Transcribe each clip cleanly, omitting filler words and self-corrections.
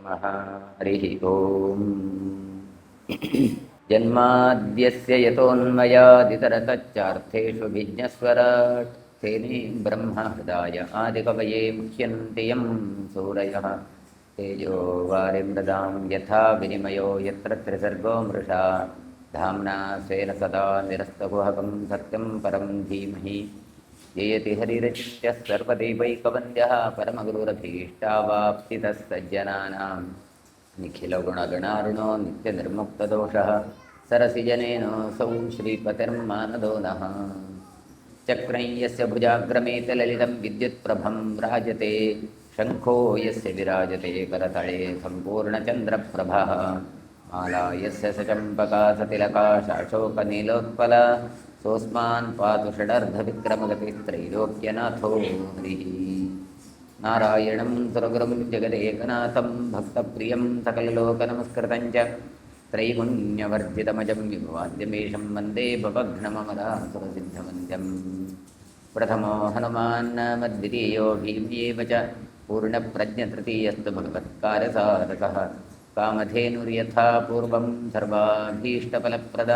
ನಮಃ. ಹರಿ ಓಂ. ಜನ್ಮಾದ್ಯಸ್ಯ ಯತೋನ್ಮಯಾದಿತರತಶ್ಚಾರ್ಥೇಷು ವಿಘ್ನಸ್ವರಾಟ್ ತೇನೇ ಬ್ರಹ್ಮ ಹೃದಯ ಆದಿಕವಯೇ ಮುಹ್ಯಂತಿ ಯಂ ಸೂರಯಃ ತೇಜೋ ವಾರಿಮೃದಾಂ ಯಥಾ ವಿನಿಮಯೋ ಯತ್ರ ತ್ರಿಸರ್ಗೋ ಮೃಷಾ ಧಾಮ್ನಾ ಸ್ವೇನ ಸದಾ ನಿರಸ್ತಗುಹಕಂ ಸತ್ಯಂ ಪರಂ ಧೀಮಹಿ ಜಯತಿ ಹರಿರಚ್ಯಃ ಸರ್ವದೇವೈಕವಂದ್ಯಃ ಪರಮಗುರುರಭೀಷ್ಟಾವಾಪ್ತಿತಃ ಸಜ್ಜನಾನಾಂ ನಿಖಿಲಗುಣಗಣಾರ್ಣೋ ನಿತ್ಯನಿರ್ಮುಕ್ತದೋಷಃ ಸರಸಿಜನೇನೋऽಸೌ ಶ್ರೀಪತಿರ್ಮಾನದೋ ನಃ. ಚಕ್ರಂ ಯಸ್ಯ ಭುಜಾಗ್ರಮೇತ ಲಲಿತಂ ವಿದ್ಯುತ್ಪ್ರಭಂ ರಾಜತೆ ಶಂಖೋ ಯಸ್ಯ ವಿರಾಜತೆ ಕರತಳೆ ಸಂಪೂರ್ಣಚಂದ್ರಪ್ರಭಃ ಮಾಲಾ ಯಸ್ಯ ಸಚಂಪಕಾ ಸತಿಲಕಾ ಶಾಶೋಕನೀಲೋತ್ಪಲ ಸೋಸ್ಮಾನ್ ಪಾತು ಷಡರ್ಧವಿಕ್ರಮಗತಿ ತ್ರೈಲೋಕ್ಯನಾಥೋ ಹರಿಃ. ನಾರಾಯಣಂ ಸುರಗುರುಂ ಜಗದೇಕನಾಥಂ ಭಕ್ತಪ್ರಿಯಂ ಸಕಲಲೋಕನಮಸ್ಕೃತಂ ಚ ತ್ರೈಗುಣ್ಯವರ್ಜಿತಮಜಂ ವಿಭವಾದ್ಯಮೇಷಂ ವಂದೇ ಭವಘ್ನಮಮರಾಸುರಸಿದ್ಧವಂದ್ಯಂ. ಪ್ರಥಮೋ ಹನುಮಾನ್ ಮದ್ವಿತೀಯೋ ಭೀಮ್ಯೇವ ಚ ಪೂರ್ಣಪ್ರಜ್ಞತೃತೀಯಸ್ತು ಭಗವತ್ಕಾರ್ಯಸಾಧಕಃ. ಕಾಮಧೇನುರ್ಯಥಾ ಪೂರ್ವಂ ಸರ್ವಾಭೀಷ್ಟಫಲಪ್ರದ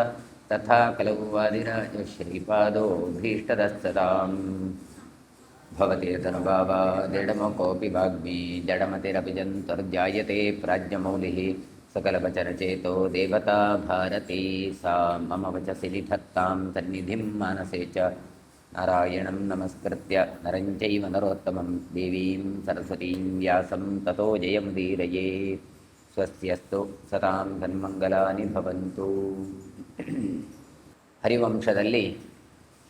ತಥಾ ಕಲೌ ವಾದಿರಾಜ ಶ್ರೀಪಾದೋ ಭೀಷ್ಟದಸ್ಸದಾಂ. ಭವತಿ ತನುಭಾವಾ ಜಡಮಕೋಪಿ ವಾಗ್ಮಿ ಜಡಮತಿರಪಿ ಜಂತುರ್ಜಾಯತೆ ಪ್ರಾಜ್ಞಮೌಲಿಃ ಸಕಲವಚನಚೇತೋ ದೇವತಾ ಭಾರತೀ ಸಾ ಮಮ ವಚಸಿ ನಿಧತ್ತಾಂ ಸನ್ನಿಧಿಂ ಮಾನಸೇ ಚ. ನಾರಾಯಣಂ ನಮಸ್ಕೃತ್ಯ ನರಂ ಚೈವ ನರೋತ್ತಮಂ ದೇವೀಂ ಸರಸ್ವತೀಂ ವ್ಯಾಸಂ ತತೋ ಜಯಮುದೀರಯೇ. ಸ್ವಸ್ತ್ಯಸ್ತು ಸತಾಂ ಸನ್ಮಂಗಲಾನಿ ಭವಂತು. ಹರಿವಂಶದಲ್ಲಿ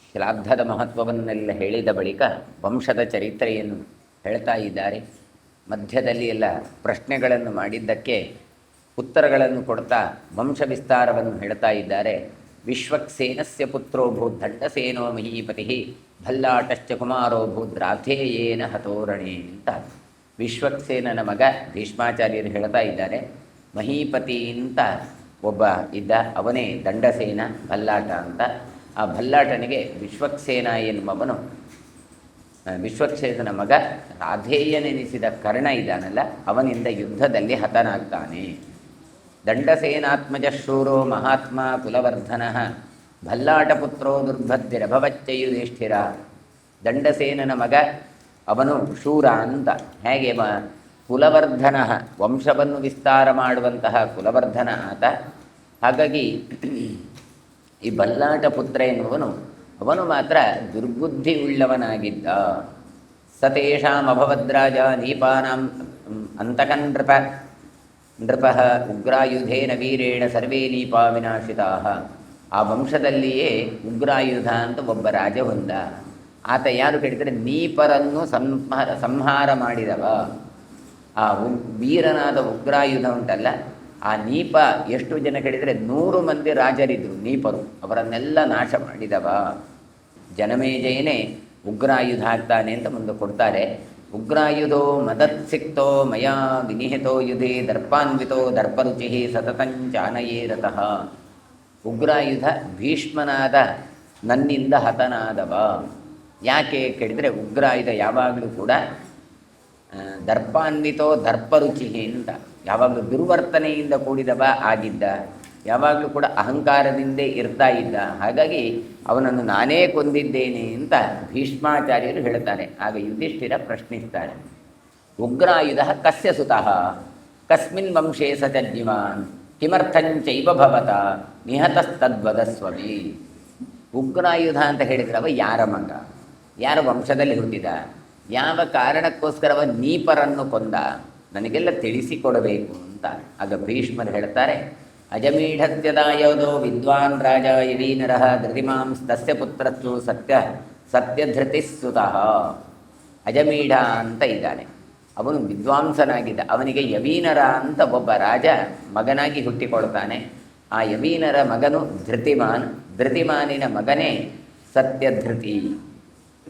ಶ್ರಾದ್ದದ ಮಹತ್ವವನ್ನೆಲ್ಲ ಹೇಳಿದ ಬಳಿಕ ವಂಶದ ಚರಿತ್ರೆಯನ್ನು ಹೇಳ್ತಾ ಇದ್ದಾರೆ. ಮಧ್ಯದಲ್ಲಿ ಎಲ್ಲ ಪ್ರಶ್ನೆಗಳನ್ನು ಮಾಡಿದ್ದಕ್ಕೆ ಉತ್ತರಗಳನ್ನು ಕೊಡ್ತಾ ವಂಶ ವಿಸ್ತಾರವನ್ನು ಹೇಳ್ತಾ ಇದ್ದಾರೆ. ವಿಶ್ವಕ್ಸೇನಸ್ಯ ಪುತ್ರೋಭೂತ್ ದಂಡಸೇನೋ ಮಹೀಪತಿ ಭಲ್ಲಾಟಶ್ಚ ಕುಮಾರೋಭೂತ್ ರಾಧೇಯೇನ ಹತೋರಣೆ ಅಂತ ವಿಶ್ವಕ್ಸೇನನ ಮಗ ಭೀಷ್ಮಾಚಾರ್ಯರು ಹೇಳ್ತಾ ಇದ್ದಾರೆ. ಮಹೀಪತಿ ಅಂತ ಒಬ್ಬ ಇದ್ದ, ಅವನೇ ದಂಡಸೇನ ಭಲ್ಲಾಟ ಅಂತ. ಆ ಭಲ್ಲಾಟನಿಗೆ ವಿಶ್ವಕ್ಸೇನ ಎನ್ನುವವನು, ವಿಶ್ವಕ್ಸೇನನ ಮಗ ರಾಧೇಯನೆನಿಸಿದ ಕರ್ಣ ಇದ್ದಾನಲ್ಲ, ಅವನಿಂದ ಯುದ್ಧದಲ್ಲಿ ಹತನಾಗ್ತಾನೆ. ದಂಡಸೇನಾತ್ಮಜ ಶೂರೋ ಮಹಾತ್ಮ ಕುಲವರ್ಧನ ಭಲ್ಲಾಟಪುತ್ರೋ ದುರ್ಭದ್ರಭವಚ್ಚಯುಧಿಷ್ಠಿರ. ದಂಡಸೇನನ ಮಗ ಅವನು ಶೂರ ಅಂತ. ಹೇಗೆ ಕುಲವರ್ಧನ, ವಂಶವನ್ನು ವಿಸ್ತಾರ ಮಾಡುವಂತಹ ಕುಲವರ್ಧನ ಆತ. ಹಾಗಾಗಿ ಈ ಭಲ್ಲಾಟ ಪುತ್ರ ಎನ್ನುವನು ಅವನು ಮಾತ್ರ ದುರ್ಬುದ್ಧಿ ಉಳ್ಳವನಾಗಿದ್ದ. ಸತೇಷಾಂ ಅಭವದ್ರಾಜ ನೀಪಾನಾಂ ಅಂತಕನ್ ನೃಪಃ ಉಗ್ರಾಯುಧೇನ ವೀರೇಣ ಸರ್ವೇ ನೀಪಾ ವಿನಾಶಿತಾಃ. ಆ ವಂಶದಲ್ಲಿಯೇ ಉಗ್ರಾಯುಧ ಅಂತ ಒಬ್ಬ ರಾಜ ಹೊಂದ. ಆತ ಯಾರು ಕೇಳಿದರೆ ನೀಪರನ್ನು ಸಂಹಾರ ಮಾಡಿದವ. ಆ ವೀರನಾದ ಉಗ್ರಾಯುಧ ಉಂಟಲ್ಲ, ಆ ನೀಪ ಎಷ್ಟು ಜನ ಕೇಳಿದರೆ 100 ಮಂದಿ ರಾಜರಿದ್ದರು ನೀಪರು, ಅವರನ್ನೆಲ್ಲ ನಾಶ ಮಾಡಿದವ. ಜನಮೇಜಯನೇ ಉಗ್ರಾಯುಧ ಆಗ್ತಾನೆ ಅಂತ ಮುಂದೆ ಕೊಡ್ತಾರೆ. ಉಗ್ರಾಯುಧೋ ಮದತ್ಸಿಕ್ತೋ ಮಯಾ ವಿನಿಹಿತೋ ಯುಧೇ ದರ್ಪಾನ್ವಿತೋ ದರ್ಪರುಚಿ ಸತತಂಚಾನಯೇ ರತಃ. ಉಗ್ರಾಯುಧ ಭೀಷ್ಮನಾದ ನನ್ನಿಂದ ಹತನಾದವ. ಯಾಕೆ ಕೇಳಿದರೆ ಉಗ್ರಾಯುಧ ಯಾವಾಗಲೂ ಕೂಡ ದರ್ಪಾನ್ವಿತೋ ದರ್ಪರುಚಿ ಅಂತ, ಯಾವಾಗಲೂ ದುರ್ವರ್ತನೆಯಿಂದ ಕೂಡಿದವ ಆಗಿದ್ದ, ಯಾವಾಗಲೂ ಕೂಡ ಅಹಂಕಾರದಿಂದೇ ಇರ್ತಾ ಇದ್ದ. ಹಾಗಾಗಿ ಅವನನ್ನು ನಾನೇ ಕೊಂದಿದ್ದೇನೆ ಅಂತ ಭೀಷ್ಮಾಚಾರ್ಯರು ಹೇಳ್ತಾರೆ. ಆಗ ಯುಧಿಷ್ಠಿರ ಪ್ರಶ್ನಿಸ್ತಾರೆ, ಉಗ್ರಾಯುಧ ಕಸ್ಯ ಸುತಃ ಕಸ್ಮಿನ್ ವಂಶೇ ಸಚಜ್ಞಿವಾನ್ ಕಿಮರ್ಥಂಚೈವ ಭವತ ನಿಹತಸ್ತದ್ವದಸ್ವಮಿ. ಉಗ್ರಾಯುಧ ಅಂತ ಹೇಳಿದ್ರವ ಯಾರ ಮಗ, ಯಾರ ವಂಶದಲ್ಲಿ ಹುಟ್ಟಿದ, ಯಾವ ಕಾರಣಕ್ಕೋಸ್ಕರವ ನೀಪರನ್ನು ಕೊಂದ, ನನಗೆಲ್ಲ ತಿಳಿಸಿಕೊಡಬೇಕು ಅಂತ. ಆಗ ಭೀಷ್ಮರು ಹೇಳ್ತಾರೆ, ಅಜಮೀಢತ್ಯದಾಯೋಧೋ ವಿದ್ವಾನ್ ರಾಜ ಯವೀನರಃ ಧೃತಿಮಾಂಸ್ತಸ್ಯ ಪುತ್ರತ್ವ ಸತ್ಯಧೃತಿಸ್ಸುತಃ. ಅಜಮೀಢ ಅಂತ ಇದ್ದಾನೆ, ಅವನು ವಿದ್ವಾಂಸನಾಗಿದ್ದ. ಅವನಿಗೆ ಯವೀನರ ಅಂತ ಒಬ್ಬ ರಾಜ ಮಗನಾಗಿ ಹುಟ್ಟಿಕೊಳ್ತಾನೆ. ಆ ಯವೀನರ ಮಗನು ಧೃತಿಮಾನ್, ಧೃತಿಮಾನಿನ ಮಗನೇ ಸತ್ಯಧೃತಿ.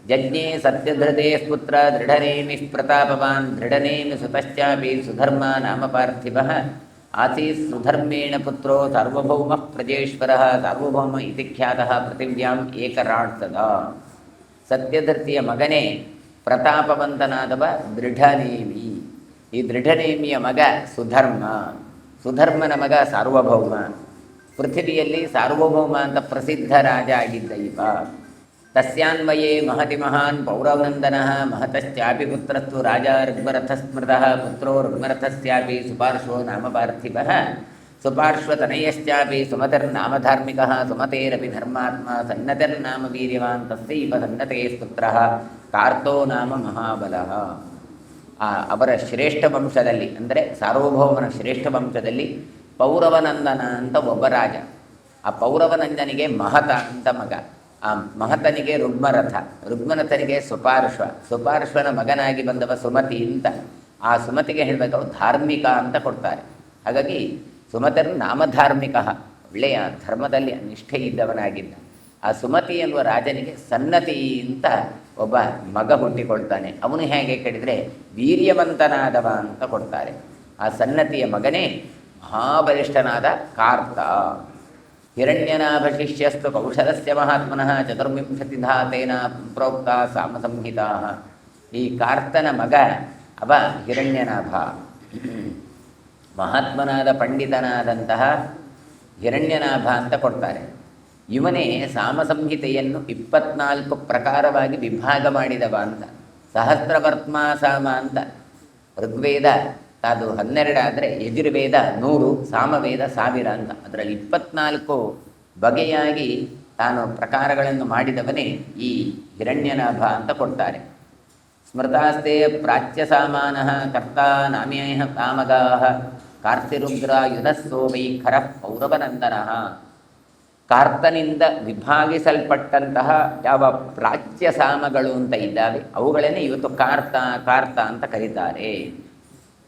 ಜಜ್ಞೆ ಸತ್ಯಧೃತೆ ಪುತ್ರ ದೃಢನೇಮಿ ಪ್ರತಾಪವಾನ್ ದೃಢನೇಮಿ ಸುತಶ್ಚಾಪಿ ಸುಧರ್ಮ ನಾಮ ಪಾರ್ಥಿವಃ ಆಸೀತ್ ಸುಧರ್ಮೇಣ ಪುತ್ರೋ ಸಾರ್ವಭೌಮ ಪ್ರಜೇಶ್ವರ ಸಾರ್ವಭೌಮ ಇತಿ ಖ್ಯಾತಃ ಪೃಥಿವ್ಯಾಂ ಏಕರಾಟ್ಸದ. ಸತ್ಯಧೃತಿಯ ಮಗನೇ ಪ್ರತಾಪವಂತನಾದವ ದೃಢನೇಮಿ. ಈ ಈ ದೃಢನೇಮಿಯ ಮಗ ಸುಧರ್ಮ, ಸುಧರ್ಮನ ಮಗ ಸಾರ್ವಭೌಮ. ಪೃಥಿವಿಯಲ್ಲಿ ಸಾರ್ವಭೌಮ ಅಂತ ಪ್ರಸಿದ್ಧ ರಾಜ ಆಗಿದ್ದ ಈತ. ತಸ್ಯಾನ್ವಯೇ ಮಹತಿ ಮಹಾನ್ ಪೌರವಂದನಃ ಮಹತಶ್ಚಾಪಿ ಪುತ್ರಸ್ತು ರಾಜ ಋಗ್ಮರಥ ಸ್ಮೃತಃ ಪುತ್ರೋ ಋಗ್ಮರಥಸ್ಯಾಪಿ ಸುಪಾರ್ಶ್ವೋ ನಾಮ ಪಾರ್ಥಿವಃ ಸುಪಾರ್ಶ್ವತನಯಶ್ಚಾಪಿ ಸುಮತಿರ್ನಾಮ ಧಾರ್ಮಿಕಃ ಸುಮತೇರಪಿ ಧರ್ಮಾತ್ಮ ಸನ್ನತಿರ್ನಾಮ ವೀರ್ಯವಾನ್ ತಸ್ಯೈವ ಸನ್ನತೆ ಪುತ್ರಃ ಕಾರ್ತೋ ನಾಮ ಮಹಾಬಲಃ. ಅವರ ಶ್ರೇಷ್ಠ ವಂಶದಲ್ಲಿ ಅಂದರೆ ಸಾರ್ವಭೌಮನ ಶ್ರೇಷ್ಠ ವಂಶದಲ್ಲಿ ಪೌರವನಂದನ ಅಂತ ಒಬ್ಬ ರಾಜ. ಆ ಪೌರವನಂದನಿಗೆ ಮಹತ ಅಂತ ಮಗ, ಆ ಮಹತನಿಗೆ ರುಗ್ಮರಥ, ರುಗ್ಮರಥನಿಗೆ ಸುಪಾರ್ಶ್ವ, ಸುಪಾರ್ಶ್ವನ ಮಗನಾಗಿ ಬಂದವ ಸುಮತಿ ಅಂತ. ಆ ಸುಮತಿಗೆ ಹೇಳಬೇಕಾದ್ರು ಧಾರ್ಮಿಕ ಅಂತ ಕೊಡ್ತಾರೆ. ಹಾಗಾಗಿ ಸುಮತಿರ್ ನಾಮಧಾರ್ಮಿಕ, ಒಳ್ಳೆಯ ಧರ್ಮದಲ್ಲಿ ನಿಷ್ಠೆ ಇದ್ದವನಾಗಿದ್ದ. ಆ ಸುಮತಿ ಎನ್ನುವ ರಾಜನಿಗೆ ಸನ್ನತಿ ಅಂತ ಒಬ್ಬ ಮಗ ಹುಟ್ಟಿಕೊಳ್ತಾನೆ. ಅವನು ಹೇಗೆ ಕೇಳಿದರೆ ವೀರ್ಯವಂತನಾದವ ಅಂತ ಕೊಡ್ತಾರೆ. ಆ ಸನ್ನತಿಯ ಮಗನೇ ಮಹಾಬಲಿಷ್ಠನಾದ ಕಾರ್ತ. ಹಿರಣ್ಯನಾಭ ಶಿಷ್ಯಸ್ತು ಕೌಶಲಸ್ಯ ಮಹಾತ್ಮನಃ ಚತುರ್ವಿಂಶತಿಧಾ ತೇನ ಪ್ರೋಕ್ತ ಸಾಮಸಂಹಿತಾ. ಈ ಕಾರ್ತನ ಮಗ ಅವ ಹಿರಣ್ಯನಾಭ, ಮಹಾತ್ಮನಾದ ಪಂಡಿತನಾದಂತಹ ಹಿರಣ್ಯನಾಭ ಅಂತ ಕೊಡ್ತಾರೆ. ಇವನೇ ಸಾಮಸಂಹಿತೆಯನ್ನು 24 ಪ್ರಕಾರವಾಗಿ ವಿಭಾಗ ಮಾಡಿದವ ಅಂತ. ಸಹಸ್ರವರ್ತ್ಮ ಸಾಮ ಅಂತ ಋಗ್ವೇದ ಅದು 12 ಆದರೆ ಯಜುರ್ವೇದ 100, ಸಾಮವೇದ 1000 ಅಂತ. ಅದರಲ್ಲಿ 24 ಬಗೆಯಾಗಿ ತಾನು ಪ್ರಕಾರಗಳನ್ನು ಮಾಡಿದವನೇ ಈ ಹಿರಣ್ಯನಾಭ ಅಂತ ಕೊಡ್ತಾರೆ. ಸ್ಮೃತಾಸ್ತೆ ಪ್ರಾಚ್ಯ ಸಾಮಾನಃ ಕರ್ತ ನಾಮ್ಯಃ ಕಾಮಗಾಃ ಕಾರ್ತಿರುಗ್ರ ಯುಧಸ್ಸೋ ವೈ ಖರಃ ಪೌರವನಂದನಃ. ಕಾರ್ತನಿಂದ ವಿಭಾಗಿಸಲ್ಪಟ್ಟಂತಹ ಯಾವ ಪ್ರಾಚ್ಯ ಸಾಮಗಳು ಅಂತ ಇದ್ದಾವೆ ಅವುಗಳನ್ನೇ ಇವತ್ತು ಕಾರ್ತ ಅಂತ ಕರೀತಾರೆ.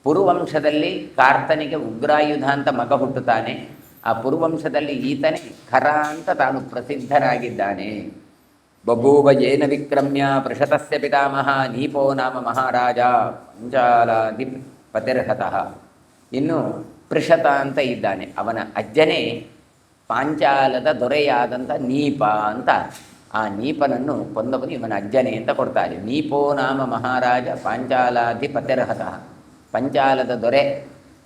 ಪುರುವಂಶದಲ್ಲಿ ಕಾರ್ತನಿಗೆ ಉಗ್ರಾಯುಧ ಅಂತ ಮಗ ಹುಟ್ಟುತ್ತಾನೆ. ಆ ಪುರುವಂಶದಲ್ಲಿ ಈತನೇ ಖರ ಅಂತ ತಾನು ಪ್ರಸಿದ್ಧನಾಗಿದ್ದಾನೆ. ಬಭೂವ ಯೇನ ವಿಕ್ರಮ್ಯ ಪೃಷತಸ್ಯ ಪಿತಾಮಹ ನೀಪೋ ನಾಮ ಮಹಾರಾಜ ಪಂಚಾಲಾಧಿ ಪತಿರ್ಹತಃ. ಇನ್ನು ಪೃಷತ ಅಂತ ಇದ್ದಾನೆ, ಅವನ ಅಜ್ಜನೇ ಪಾಂಚಾಲದ ದೊರೆಯಾದಂಥ ನೀಪ ಅಂತ. ಆ ನೀಪನನ್ನು ಕೊಂದವನು ಇವನ ಅಜ್ಜನೇ ಅಂತ ಕೊಡ್ತಾರೆ. ನೀಪೋ ನಾಮ ಮಹಾರಾಜ ಪಾಂಚಾಲಾಧಿಪತಿರ್ಹತಃ, ಪಂಚಾಲದ ದೊರೆ.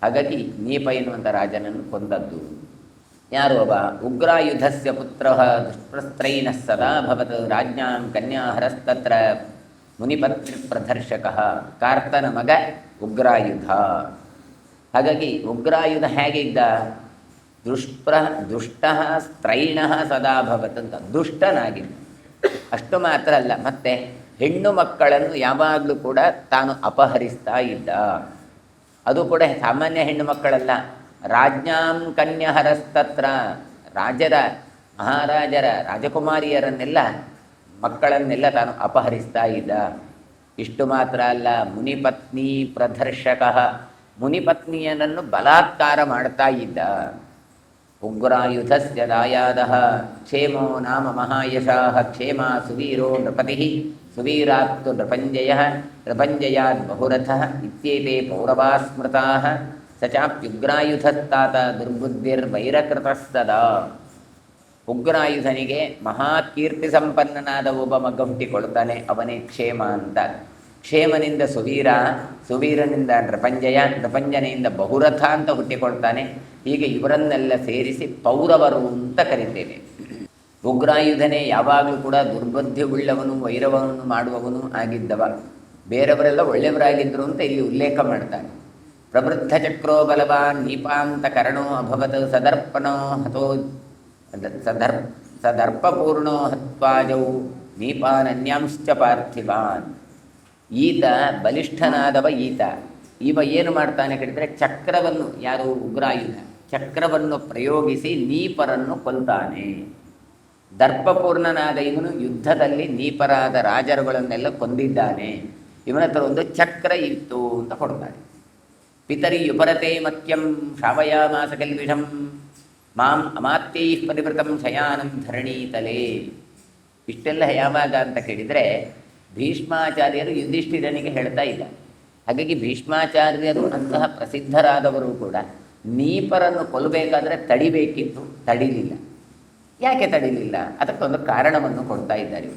ಹಾಗಾಗಿ ನೀಪ ಎನ್ನುವಂಥ ರಾಜನನ್ನು ಕೊಂದದ್ದು ಯಾರು? ಅವ ಉಗ್ರಾಯುಧಸ್ಯ ಪುತ್ರ ದುಷ್ಪ್ರಸ್ತ್ರೈನಃ ಸದಾ ಭವತ್ ರಾಜ್ಞಾಂ ಕನ್ಯಾಹರಸ್ತತ್ರ ಮುನಿಪತ್ರಿ ಪ್ರದರ್ಶಕ. ಕಾರ್ತನ ಮಗ ಉಗ್ರಾಯುಧ. ಹಾಗಾಗಿ ಉಗ್ರಾಯುಧ ಹೇಗಿದ್ದ? ದುಷ್ಟ ಸ್ತ್ರೈಣ ಸದಾ ಭವತ್ ಅಂತ ದುಷ್ಟನಾಗಿದ್ದ. ಅಷ್ಟು ಮಾತ್ರ ಅಲ್ಲ, ಮತ್ತೆ ಹೆಣ್ಣು ಮಕ್ಕಳನ್ನು ಯಾವಾಗಲೂ ಕೂಡ ತಾನು ಅಪಹರಿಸ್ತಾ ಇದ್ದ. ಅದು ಕೂಡ ಸಾಮಾನ್ಯ ಹೆಣ್ಣು ಮಕ್ಕಳಲ್ಲ, ರಾಜ್ಞಾಂ ಕನ್ಯಾಹರಸ್ತತ್ರ, ರಾಜರ ಮಹಾರಾಜರ ರಾಜಕುಮಾರಿಯರನ್ನೆಲ್ಲ ಮಕ್ಕಳನ್ನೆಲ್ಲ ತಾನು ಅಪಹರಿಸ್ತಾ ಇದ್ದ. ಇಷ್ಟು ಮಾತ್ರ ಅಲ್ಲ, ಮುನಿಪತ್ನಿ ಪ್ರದರ್ಶಕ, ಮುನಿಪತ್ನಿಯನನ್ನು ಬಲಾತ್ಕಾರ ಮಾಡ್ತಾ ಇದ್ದ. ಉಗ್ರಾಯುಧಸ್ಯ ದಾಯಾದಃ ಕ್ಷೇಮೋ ನಾಮ ಮಹಾಯಶಃ ಕ್ಷೇಮ ಸುವೀರೋ ನೃಪತಿ ಸುವೀರಾತ್ತು ನೃಪಂಜಯ ನೃಪಂಜಯಾದ್ ಬಹುರಥಃ ಇತ್ಯೇತೆ ಪೌರವಾ ಸ್ಮೃತಾಃ ಸ ಚಾಪ್ಯುಗ್ರಾಯುಧಸ್ತಾತ ದುರ್ಬುದ್ಧಿರ್ವೈರಕೃತಸ್ತದಾ. ಉಗ್ರಾಯುಧನಿಗೆ ಮಹಾಕೀರ್ತಿ ಸಂಪನ್ನನಾದ ಒಬ್ಬ ಮಗ ಹುಟ್ಟಿಕೊಳ್ತಾನೆ, ಅವನೇ ಕ್ಷೇಮ ಅಂತ. ಕ್ಷೇಮನಿಂದ ಸುವೀರ, ಸುವೀರನಿಂದ ನೃಪಂಜಯ, ನೃಪಂಜನೆಯಿಂದ ಬಹುರಥ ಅಂತ ಹುಟ್ಟಿಕೊಳ್ತಾನೆ. ಹೀಗೆ ಇವರನ್ನೆಲ್ಲ ಸೇರಿಸಿ ಪೌರವರು ಅಂತ ಕರಿತೇವೆ. ಉಗ್ರಾಯುಧನೇ ಯಾವಾಗಲೂ ಕೂಡ ದುರ್ಬುದ್ಧಿ ಉಳ್ಳವನು, ವೈರವನ್ನು ಮಾಡುವವನು ಆಗಿದ್ದವ. ಬೇರೆಯವರೆಲ್ಲ ಒಳ್ಳೆಯವರಾಗಿದ್ದರು ಅಂತ ಇಲ್ಲಿ ಉಲ್ಲೇಖ ಮಾಡ್ತಾನೆ. ಪ್ರವೃದ್ಧ ಚಕ್ರೋ ಬಲವಾನ್ ನೀಪಾಂತ ಕರ್ಣೋ ಅಭವತ್ ಸದರ್ಪಣೋ ಹತೋ ಸದರ್ಪಪೂರ್ಣೋ ಹತ್ವಾಜೌ ನೀಪಾನನ್ಯಾಂಶ್ಚ ಪಾರ್ಥಿವಾನ್. ಈತ ಬಲಿಷ್ಠನಾದವ. ಇವ ಏನು ಮಾಡ್ತಾನೆ ಕೇಳಿದರೆ ಚಕ್ರವನ್ನು, ಯಾರು ಉಗ್ರಾಯುಧ, ಚಕ್ರವನ್ನು ಪ್ರಯೋಗಿಸಿ ನೀಪರನ್ನು ಕೊಲ್ತಾನೆ. ದರ್ಪಪೂರ್ಣನಾದ ಇವನು ಯುದ್ಧದಲ್ಲಿ ನೀಪರಾದ ರಾಜರುಗಳನ್ನೆಲ್ಲ ಕೊಂದಿದ್ದಾನೆ. ಇವನ ಹತ್ರ ಒಂದು ಚಕ್ರ ಇತ್ತು ಅಂತ ಕೊಡ್ತಾನೆ. ಪಿತರಿ ಯುಪರತೆ ಮತ್ಯಂ ಶ್ರಾವಯಾಮಾಸ ಕಲ್ವಿಷಂ ಮಾಂ ಅಮಾತ್ಯೈ ಪರಿವೃತಂ ಶಯಾನಂ ಧರಣೀತಲೇ. ಇಷ್ಟೆಲ್ಲ ಯಾವಾಗ ಅಂತ ಕೇಳಿದರೆ ಭೀಷ್ಮಾಚಾರ್ಯರು ಯುಧಿಷ್ಠಿರನಿಗೆ ಹೇಳ್ತಾ ಇಲ್ಲ. ಹಾಗಾಗಿ ಭೀಷ್ಮಾಚಾರ್ಯರು ಅಂತಹ ಪ್ರಸಿದ್ಧರಾದವರು ಕೂಡ ನೀಪರನ್ನು ಕೊಲ್ಲಬೇಕಾದ್ರೆ ತಡಿಬೇಕಿತ್ತು, ತಡಿಲಿಲ್ಲ. ಯಾಕೆ ತಡಿಲಿಲ್ಲ? ಅದಕ್ಕೊಂದು ಕಾರಣವನ್ನು ಕೊಡ್ತಾ ಇದ್ದಾರೆ.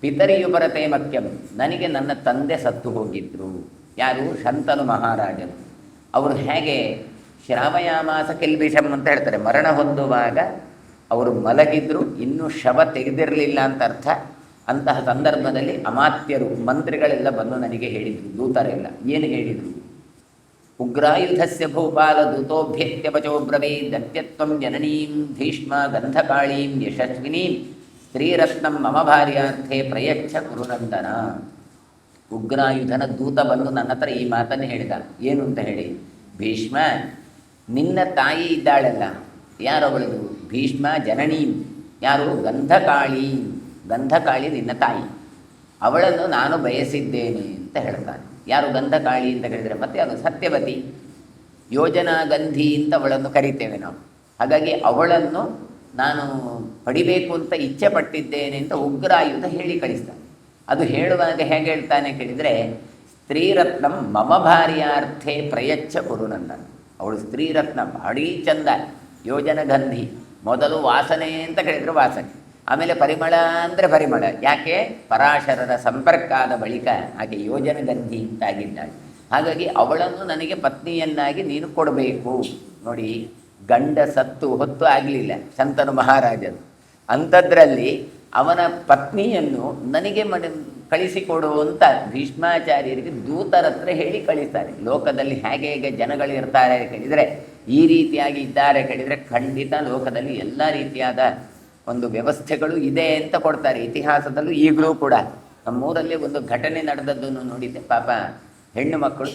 ಪಿತರಿಯುಪರತೆ ಮತ್ಯಂ, ನನಗೆ ನನ್ನ ತಂದೆ ಸತ್ತು ಹೋಗಿದ್ರು. ಯಾರು? ಶಂತನು ಮಹಾರಾಜನು. ಅವರು ಹೇಗೆ ಶ್ರಾವಯಾಮಾಸ ಕಿಲ್ಬಿಷಂ ಅಂತ ಹೇಳ್ತಾರೆ, ಮರಣ ಹೊಂದುವಾಗ ಅವರು ಮಲಗಿದ್ರು, ಇನ್ನೂ ಶವ ತೆಗೆದಿರಲಿಲ್ಲ ಅಂತ ಅರ್ಥ. ಅಂತಹ ಸಂದರ್ಭದಲ್ಲಿ ಅಮಾತ್ಯರು, ಮಂತ್ರಿಗಳೆಲ್ಲ ಬಂದು ನನಗೆ ಹೇಳಿದರು, ದೂತರೆಲ್ಲ ಏನು ಹೇಳಿದರು? ಉಗ್ರಾಯುಧಸ್ಯ ಭೂಪಾಲ ದೂತೋಭ್ಯತ್ಯ ವಚೋಬ್ರವೀದ್ ದತ್ಯತ್ವಂ ಜನನೀಂ ಭೀಷ್ಮ ಗಂಧಕಾಳೀಂ ಯಶಸ್ವಿನೀಂ ಸ್ತ್ರೀರತ್ನಂ ಮಮ ಭಾರ್ಯಾರ್ಥೆ ಪ್ರಯಚ್ಛ ಕುರುನಂದನ. ಉಗ್ರಾಯುಧನ ದೂತ ಬಂದು ನನ್ನ ಹತ್ರ ಈ ಮಾತನ್ನು ಹೇಳಿದ. ಏನು ಅಂತ ಹೇಳಿ, ಭೀಷ್ಮ, ನಿನ್ನ ತಾಯಿ ಇದ್ದಾಳಲ್ಲ, ಯಾರವಳದು? ಭೀಷ್ಮ ಜನನೀಂ, ಯಾರು? ಗಂಧಕಾಳಿ. ಗಂಧಕಾಳಿ ನಿನ್ನ ತಾಯಿ, ಅವಳನ್ನು ನಾನು ಬಯಸಿದ್ದೇನೆ ಅಂತ ಹೇಳ್ತಾನೆ. ಯಾರು ಗಂಧಕಾಳಿ ಅಂತ ಹೇಳಿದರೆ ಮತ್ತೆ ಅದು ಸತ್ಯವತಿ, ಯೋಜನಾ ಗಂಧಿ ಅಂತ ಅವಳನ್ನು ಕರಿತೇವೆ ನಾವು. ಹಾಗಾಗಿ ಅವಳನ್ನು ನಾನು ಪಡಿಬೇಕು ಅಂತ ಇಚ್ಛೆ ಪಟ್ಟಿದ್ದೇನೆ ಅಂತ ಉಗ್ರಾಯುಧ ಹೇಳಿ ಕಳಿಸ್ತಾನೆ. ಅದು ಹೇಳುವಾಗ ಹೇಗೆ ಹೇಳ್ತಾನೆ ಕೇಳಿದರೆ, ಸ್ತ್ರೀರತ್ನಂ ಮಮ ಭಾರ್ಯಾರ್ಥೆ ಪ್ರಯಚ್ಛ ಕುರುನಂದನ. ಅವಳು ಸ್ತ್ರೀರತ್ನ, ಭಾಳೀ ಚಂದ, ಯೋಜನಗಂಧಿ. ಮೊದಲು ವಾಸನೆ ಅಂತ ಕೇಳಿದರೆ ವಾಸನೆ, ಆಮೇಲೆ ಪರಿಮಳ ಅಂದರೆ ಪರಿಮಳ. ಯಾಕೆ? ಪರಾಶರರ ಸಂಪರ್ಕ ಆದ ಬಳಿಕ ಆಕೆ ಯೋಜನಗಂಧಿ ಅಂತಾಗಿದ್ದಾಳೆ. ಹಾಗಾಗಿ ಅವಳನ್ನು ನನಗೆ ಪತ್ನಿಯನ್ನಾಗಿ ನೀನು ಕೊಡಬೇಕು. ನೋಡಿ, ಗಂಡ ಸತ್ತು ಹೊತ್ತು ಆಗಲಿಲ್ಲ ಶಂತನು ಮಹಾರಾಜನು, ಅಂಥದ್ರಲ್ಲಿ ಅವನ ಪತ್ನಿಯನ್ನು ನನಗೆ ಕಳಿಸಿಕೊಡುವಂತ ಭೀಷ್ಮಾಚಾರ್ಯರಿಗೆ ದೂತರ ಹತ್ರ ಹೇಳಿ ಕಳಿಸ್ತಾರೆ. ಲೋಕದಲ್ಲಿ ಹೇಗೆ ಹೇಗೆ ಜನಗಳು ಇರ್ತಾರೆ ಕೇಳಿದರೆ, ಈ ರೀತಿಯಾಗಿ ಇದ್ದಾರೆ ಕೇಳಿದರೆ ಖಂಡಿತ ಲೋಕದಲ್ಲಿ ಎಲ್ಲ ರೀತಿಯಾದ ಒಂದು ವ್ಯವಸ್ಥೆಗಳು ಇದೆ ಅಂತ ಕೊಡ್ತಾರೆ. ಇತಿಹಾಸದಲ್ಲೂ ಈಗಲೂ ಕೂಡ ನಮ್ಮೂರಲ್ಲಿ ಒಂದು ಘಟನೆ ನಡೆದದ್ದನ್ನು ನೋಡಿದ್ದೆ. ಪಾಪ ಹೆಣ್ಣು ಮಕ್ಕಳು,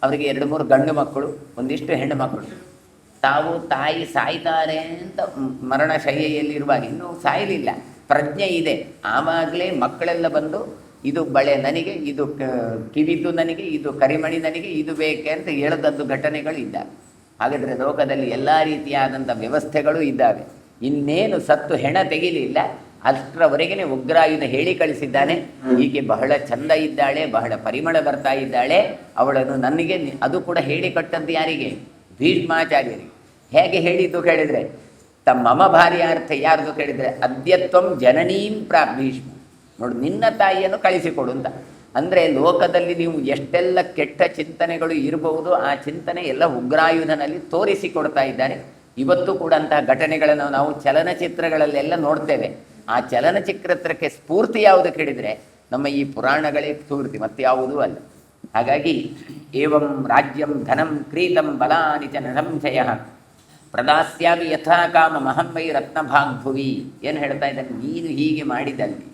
ಅವರಿಗೆ 2-3 ಗಂಡು ಮಕ್ಕಳು, ಒಂದಿಷ್ಟು ಹೆಣ್ಣು ಮಕ್ಕಳು. ತಾವು ತಾಯಿ ಸಾಯ್ತಾರೆ ಅಂತ ಮರಣಶಯ್ಯೆಯಲ್ಲಿರುವಾಗ, ಇನ್ನೂ ಸಾಯಲಿಲ್ಲ, ಪ್ರಜ್ಞೆ ಇದೆ, ಆವಾಗಲೇ ಮಕ್ಕಳೆಲ್ಲ ಬಂದು ಇದು ಬಳೆ ನನಗೆ, ಇದು ಕಿವಿದ್ದು ನನಗೆ, ಇದು ಕರಿಮಣಿ ನನಗೆ, ಇದು ಬೇಕೆ ಅಂತ ಹೇಳದದ್ದು ಘಟನೆಗಳು ಇದ್ದಾವೆ. ಹಾಗಾದರೆ ಲೋಕದಲ್ಲಿ ಎಲ್ಲ ರೀತಿಯಾದಂಥ ವ್ಯವಸ್ಥೆಗಳು ಇದ್ದಾವೆ. ಇನ್ನೇನು ಸತ್ತು ಹೆಣ ತೆಗಿಲಿಲ್ಲ, ಅಷ್ಟರವರೆಗೆ ಉಗ್ರಾಯುಧ ಹೇಳಿ ಕಳಿಸಿದ್ದಾನೆ, ಈಕೆ ಬಹಳ ಚಂದ ಇದ್ದಾಳೆ, ಬಹಳ ಪರಿಮಳ ಬರ್ತಾ ಇದ್ದಾಳೆ, ಅವಳನ್ನು ನನಗೆ. ಅದು ಕೂಡ ಹೇಳಿ ಕಟ್ಟದ್ದು ಯಾರಿಗೆ? ಭೀಷ್ಮಾಚಾರ್ಯರಿಗೆ. ಹೇಗೆ ಹೇಳಿದ್ದು ಕೇಳಿದರೆ, ಮಮ ಭಾರ್ಯಾರ್ಥ ಯಾರ್ದು ಕೇಳಿದರೆ, ಅದ್ಯತ್ವಂ ಜನನೀಂ ಭೀಷ್ಮ. ನೋಡು, ನಿನ್ನ ತಾಯಿಯನ್ನು ಕಳಿಸಿಕೊಡು ಅಂತ. ಅಂದರೆ ಲೋಕದಲ್ಲಿ ನೀವು ಎಷ್ಟೆಲ್ಲ ಕೆಟ್ಟ ಚಿಂತನೆಗಳು ಇರಬಹುದು, ಆ ಚಿಂತನೆ ಎಲ್ಲ ಉಗ್ರಾಯುಧನಲ್ಲಿ ತೋರಿಸಿಕೊಡ್ತಾ ಇದ್ದಾರೆ. ಇವತ್ತು ಕೂಡ ಅಂತಹ ಘಟನೆಗಳನ್ನು ನಾವು ಚಲನಚಿತ್ರಗಳಲ್ಲೆಲ್ಲ ನೋಡ್ತೇವೆ. ಆ ಚಲನಚಿತ್ರಕ್ಕೆ ಸ್ಫೂರ್ತಿ ಯಾವುದು ಕೇಳಿದರೆ ನಮ್ಮ ಈ ಪುರಾಣಗಳೇ ಸ್ಫೂರ್ತಿ, ಮತ್ತೆ ಯಾವುದೂ ಅಲ್ಲ. ಹಾಗಾಗಿ ಏವಂ ರಾಜ್ಯಂ ಧನಂ ಕ್ರೀತಂ ಬಲಾನಿ ಚ ನ ಸಂಶಯ ಪ್ರದಾಸ್ಯಾಮಿ ಯಥಾ ಕಾಮ ಮಹಂ ವೈ ರತ್ನಭಾಗ್ಭುವಿ. ಏನು ಹೇಳ್ತಾ ಇದ್ದಾನೆ? ನೀನು ಹೀಗೆ ಮಾಡಿದಲ್ಲಿ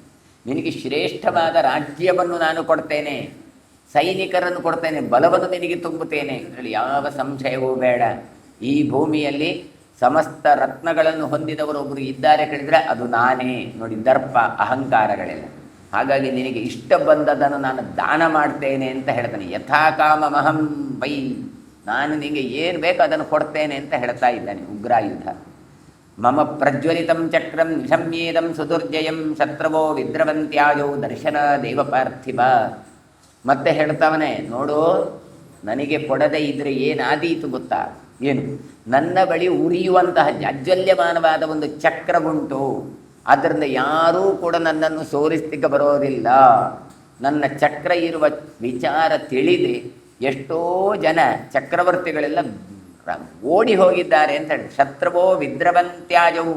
ನಿನಗೆ ಶ್ರೇಷ್ಠವಾದ ರಾಜ್ಯವನ್ನು ನಾನು ಕೊಡ್ತೇನೆ, ಸೈನಿಕರನ್ನು ಕೊಡ್ತೇನೆ, ಬಲವನ್ನು ನಿನಗೆ ತುಂಬುತ್ತೇನೆ, ಇದರಲ್ಲಿ ಯಾವ ಸಂಶಯವೂ ಬೇಡ. ಈ ಭೂಮಿಯಲ್ಲಿ ಸಮಸ್ತ ರತ್ನಗಳನ್ನು ಹೊಂದಿದವರು ಒಬ್ಬರು ಇದ್ದಾರೆ ಕೇಳಿದರೆ ಅದು ನಾನೇ. ನೋಡಿ, ದರ್ಪ ಅಹಂಕಾರಗಳೆಲ್ಲ. ಹಾಗಾಗಿ ನಿನಗೆ ಇಷ್ಟ ಬಂದದನ್ನು ನಾನು ದಾನ ಮಾಡ್ತೇನೆ ಅಂತ ಹೇಳ್ತಾನೆ. ಯಥಾ ಕಾಮ ಮಹಂ ವೈ, ನಾನು ನಿನಗೆ ಏನು ಬೇಕು ಅದನ್ನು ಕೊಡ್ತೇನೆ ಅಂತ ಹೇಳ್ತಾ ಇದ್ದಾನೆ ಉಗ್ರಾಯುಧ. ಮಮ ಪ್ರಜ್ವಲಿತಂ ಚಕ್ರಂ ನಿಶಮ್ಯೇದಂ ಸುದುರ್ಜಯಂ ಶತ್ರವೋ ವಿದ್ರವಂತ್ಯಾಯೋ ದರ್ಶನ ದೇವಪಾರ್ಥಿವ. ಮತ್ತೆ ಹೇಳ್ತಾವನೆ, ನೋಡು, ನನಗೆ ಕೊಡದೇ ಇದ್ರೆ ಏನಾದೀತು ಗೊತ್ತಾ? ಏನು? ನನ್ನ ಬಳಿ ಉರಿಯುವಂತಹ ಜಾಜ್ವಲ್ಯಮಾನವಾದ ಒಂದು ಚಕ್ರವುಂಟು, ಆದ್ದರಿಂದ ಯಾರೂ ಕೂಡ ನನ್ನನ್ನು ಸೋಲಿಸ್ಲಿಕ್ಕೆ ಬರೋದಿಲ್ಲ. ನನ್ನ ಚಕ್ರ ಇರುವ ವಿಚಾರ ತಿಳಿದು ಎಷ್ಟೋ ಜನ ಚಕ್ರವರ್ತಿಗಳೆಲ್ಲ ಓಡಿ ಹೋಗಿದ್ದಾರೆ ಅಂತ ಹೇಳಿ. ಶತ್ರುವೋ ವಿದ್ರವಂತ್ಯಾಜವು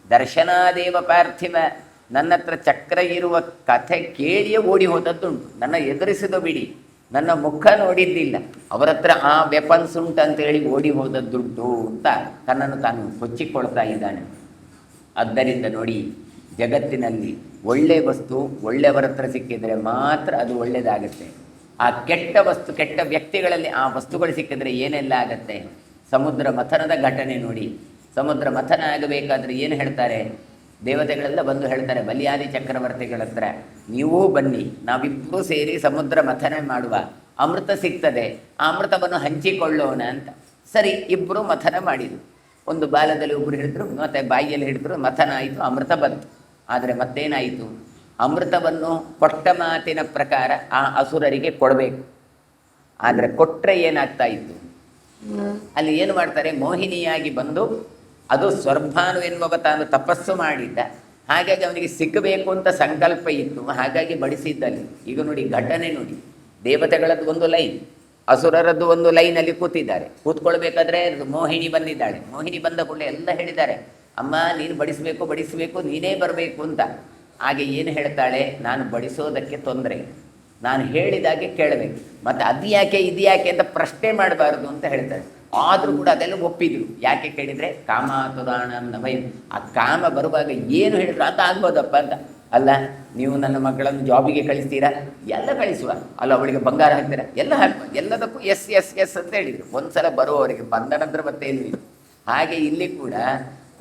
ದರ್ಶನಾದೇವ ಪಾರ್ಥಿವ. ನನ್ನ ಹತ್ರ ಚಕ್ರ ಇರುವ ಕಥೆ ಕೇಳಿಯೇ ಓಡಿ ಹೋದದ್ದುಂಟು. ನನ್ನ ಎದುರಿಸಿದ ಬಿಡಿ, ನನ್ನ ಮುಖ ನೋಡಿದ್ದಿಲ್ಲ, ಅವರ ಹತ್ರ ಆ ವೆಪನ್ಸ್ ಉಂಟು ಅಂತೇಳಿ ಓಡಿ ಹೋದದ್ದುಂಟು ಅಂತ ತನ್ನನ್ನು ತಾನು ಕೊಚ್ಚಿಕೊಳ್ತಾ ಇದ್ದಾನೆ. ಆದ್ದರಿಂದ ನೋಡಿ, ಜಗತ್ತಿನಲ್ಲಿ ಒಳ್ಳೆಯ ವಸ್ತು ಒಳ್ಳೆಯವರ ಹತ್ರ ಸಿಕ್ಕಿದರೆ ಮಾತ್ರ ಅದು ಒಳ್ಳೆಯದಾಗತ್ತೆ. ಆ ಕೆಟ್ಟ ವಸ್ತು, ಕೆಟ್ಟ ವ್ಯಕ್ತಿಗಳಲ್ಲಿ ಆ ವಸ್ತುಗಳು ಸಿಕ್ಕಿದ್ರೆ ಏನೆಲ್ಲ ಆಗತ್ತೆ? ಸಮುದ್ರ ಮಥನದ ಘಟನೆ ನೋಡಿ. ಸಮುದ್ರ ಮಥನ ಆಗಬೇಕಾದ್ರೆ ಏನು ಹೇಳ್ತಾರೆ? ದೇವತೆಗಳೆಲ್ಲ ಬಂದು ಹೇಳ್ತಾರೆ ಬಲಿಯಾದಿ ಚಕ್ರವರ್ತಿಗಳ ಹತ್ರ, ನೀವೂ ಬನ್ನಿ, ನಾವಿಬ್ಬರೂ ಸೇರಿ ಸಮುದ್ರ ಮಥನ ಮಾಡುವ, ಅಮೃತ ಸಿಗ್ತದೆ, ಆ ಅಮೃತವನ್ನು ಹಂಚಿಕೊಳ್ಳೋಣ ಅಂತ. ಸರಿ, ಇಬ್ಬರು ಮಥನ ಮಾಡಿದರು. ಒಂದು ಬಾಲದಲ್ಲಿ ಒಬ್ಬರು ಹಿಡಿದ್ರು, ಮತ್ತು ಬಾಯಿಯಲ್ಲಿ ಹಿಡಿದ್ರು, ಮಥನ ಆಯಿತು, ಅಮೃತ ಬಂತು. ಆದರೆ ಮತ್ತೇನಾಯಿತು? ಅಮೃತವನ್ನು ಕೊಟ್ಟ ಮಾತಿನ ಪ್ರಕಾರ ಆ ಅಸುರರಿಗೆ ಕೊಡಬೇಕು. ಆದರೆ ಕೊಟ್ಟರೆ ಏನಾಗ್ತಾ ಇತ್ತು? ಅಲ್ಲಿ ಏನು ಮಾಡ್ತಾರೆ? ಮೋಹಿನಿಯಾಗಿ ಬಂದು, ಅದು ಸ್ವರ್ಭಾನು ಎನ್ನುವ ತಾನು ತಪಸ್ಸು ಮಾಡಿದ್ದ, ಹಾಗಾಗಿ ಅವನಿಗೆ ಸಿಕ್ಕಬೇಕು ಅಂತ ಸಂಕಲ್ಪ ಇತ್ತು, ಹಾಗಾಗಿ ಬಡಿಸಿದ್ದಲ್ಲಿ. ಈಗ ನೋಡಿ ಘಟನೆ ನೋಡಿ, ದೇವತೆಗಳದ್ದು ಒಂದು ಲೈನ್, ಅಸುರರದ್ದು ಒಂದು ಲೈನಲ್ಲಿ ಕೂತಿದ್ದಾರೆ. ಕೂತ್ಕೊಳ್ಬೇಕಾದ್ರೆ ಮೋಹಿನಿ ಬಂದಿದ್ದಾಳೆ. ಮೋಹಿನಿ ಬಂದ ಕೂಡಲೇ ಎಲ್ಲ ಹೇಳಿದ್ದಾರೆ, ಅಮ್ಮ ನೀನು ಬಡಿಸಬೇಕು ಬಡಿಸಬೇಕು, ನೀನೇ ಬರಬೇಕು ಅಂತ. ಹಾಗೆ ಏನು ಹೇಳ್ತಾಳೆ, ನಾನು ಬಡಿಸೋದಕ್ಕೆ ತೊಂದರೆ, ನಾನು ಹೇಳಿದಾಗೆ ಕೇಳಬೇಕು, ಮತ್ತು ಅದು ಯಾಕೆ ಇದು ಯಾಕೆ ಅಂತ ಪ್ರಶ್ನೆ ಮಾಡಬಾರ್ದು ಅಂತ ಹೇಳ್ತಾಳೆ. ಆದರೂ ಕೂಡ ಅದೆಲ್ಲ ಒಪ್ಪಿದ್ರು. ಯಾಕೆ ಕೇಳಿದರೆ ಕಾಮಾತುರಾಣ ನಭಯ, ಆ ಕಾಮ ಬರುವಾಗ ಏನು ಹೇಳಿದ್ರು ಅದು ಆಗ್ಬೋದಪ್ಪ ಅಂತ. ಅಲ್ಲ ನೀವು ನನ್ನ ಮಕ್ಕಳನ್ನು ಜಾಬಿಗೆ ಕಳಿಸ್ತೀರಾ, ಎಲ್ಲ ಕಳಿಸುವ. ಅಲ್ಲ ಅವಳಿಗೆ ಬಂಗಾರ ಹಾಕ್ತೀರಾ, ಎಲ್ಲ ಹಾಕ್ಬೋದು, ಎಲ್ಲದಕ್ಕೂ ಎಸ್ ಎಸ್ ಎಸ್ ಅಂತ ಹೇಳಿದರು. ಒಂದು ಸಲ ಬರುವವರಿಗೆ ಬಂದ ನಂತರ ಮತ್ತೇನು ಇಲ್ಲ. ಹಾಗೆ ಇಲ್ಲಿ ಕೂಡ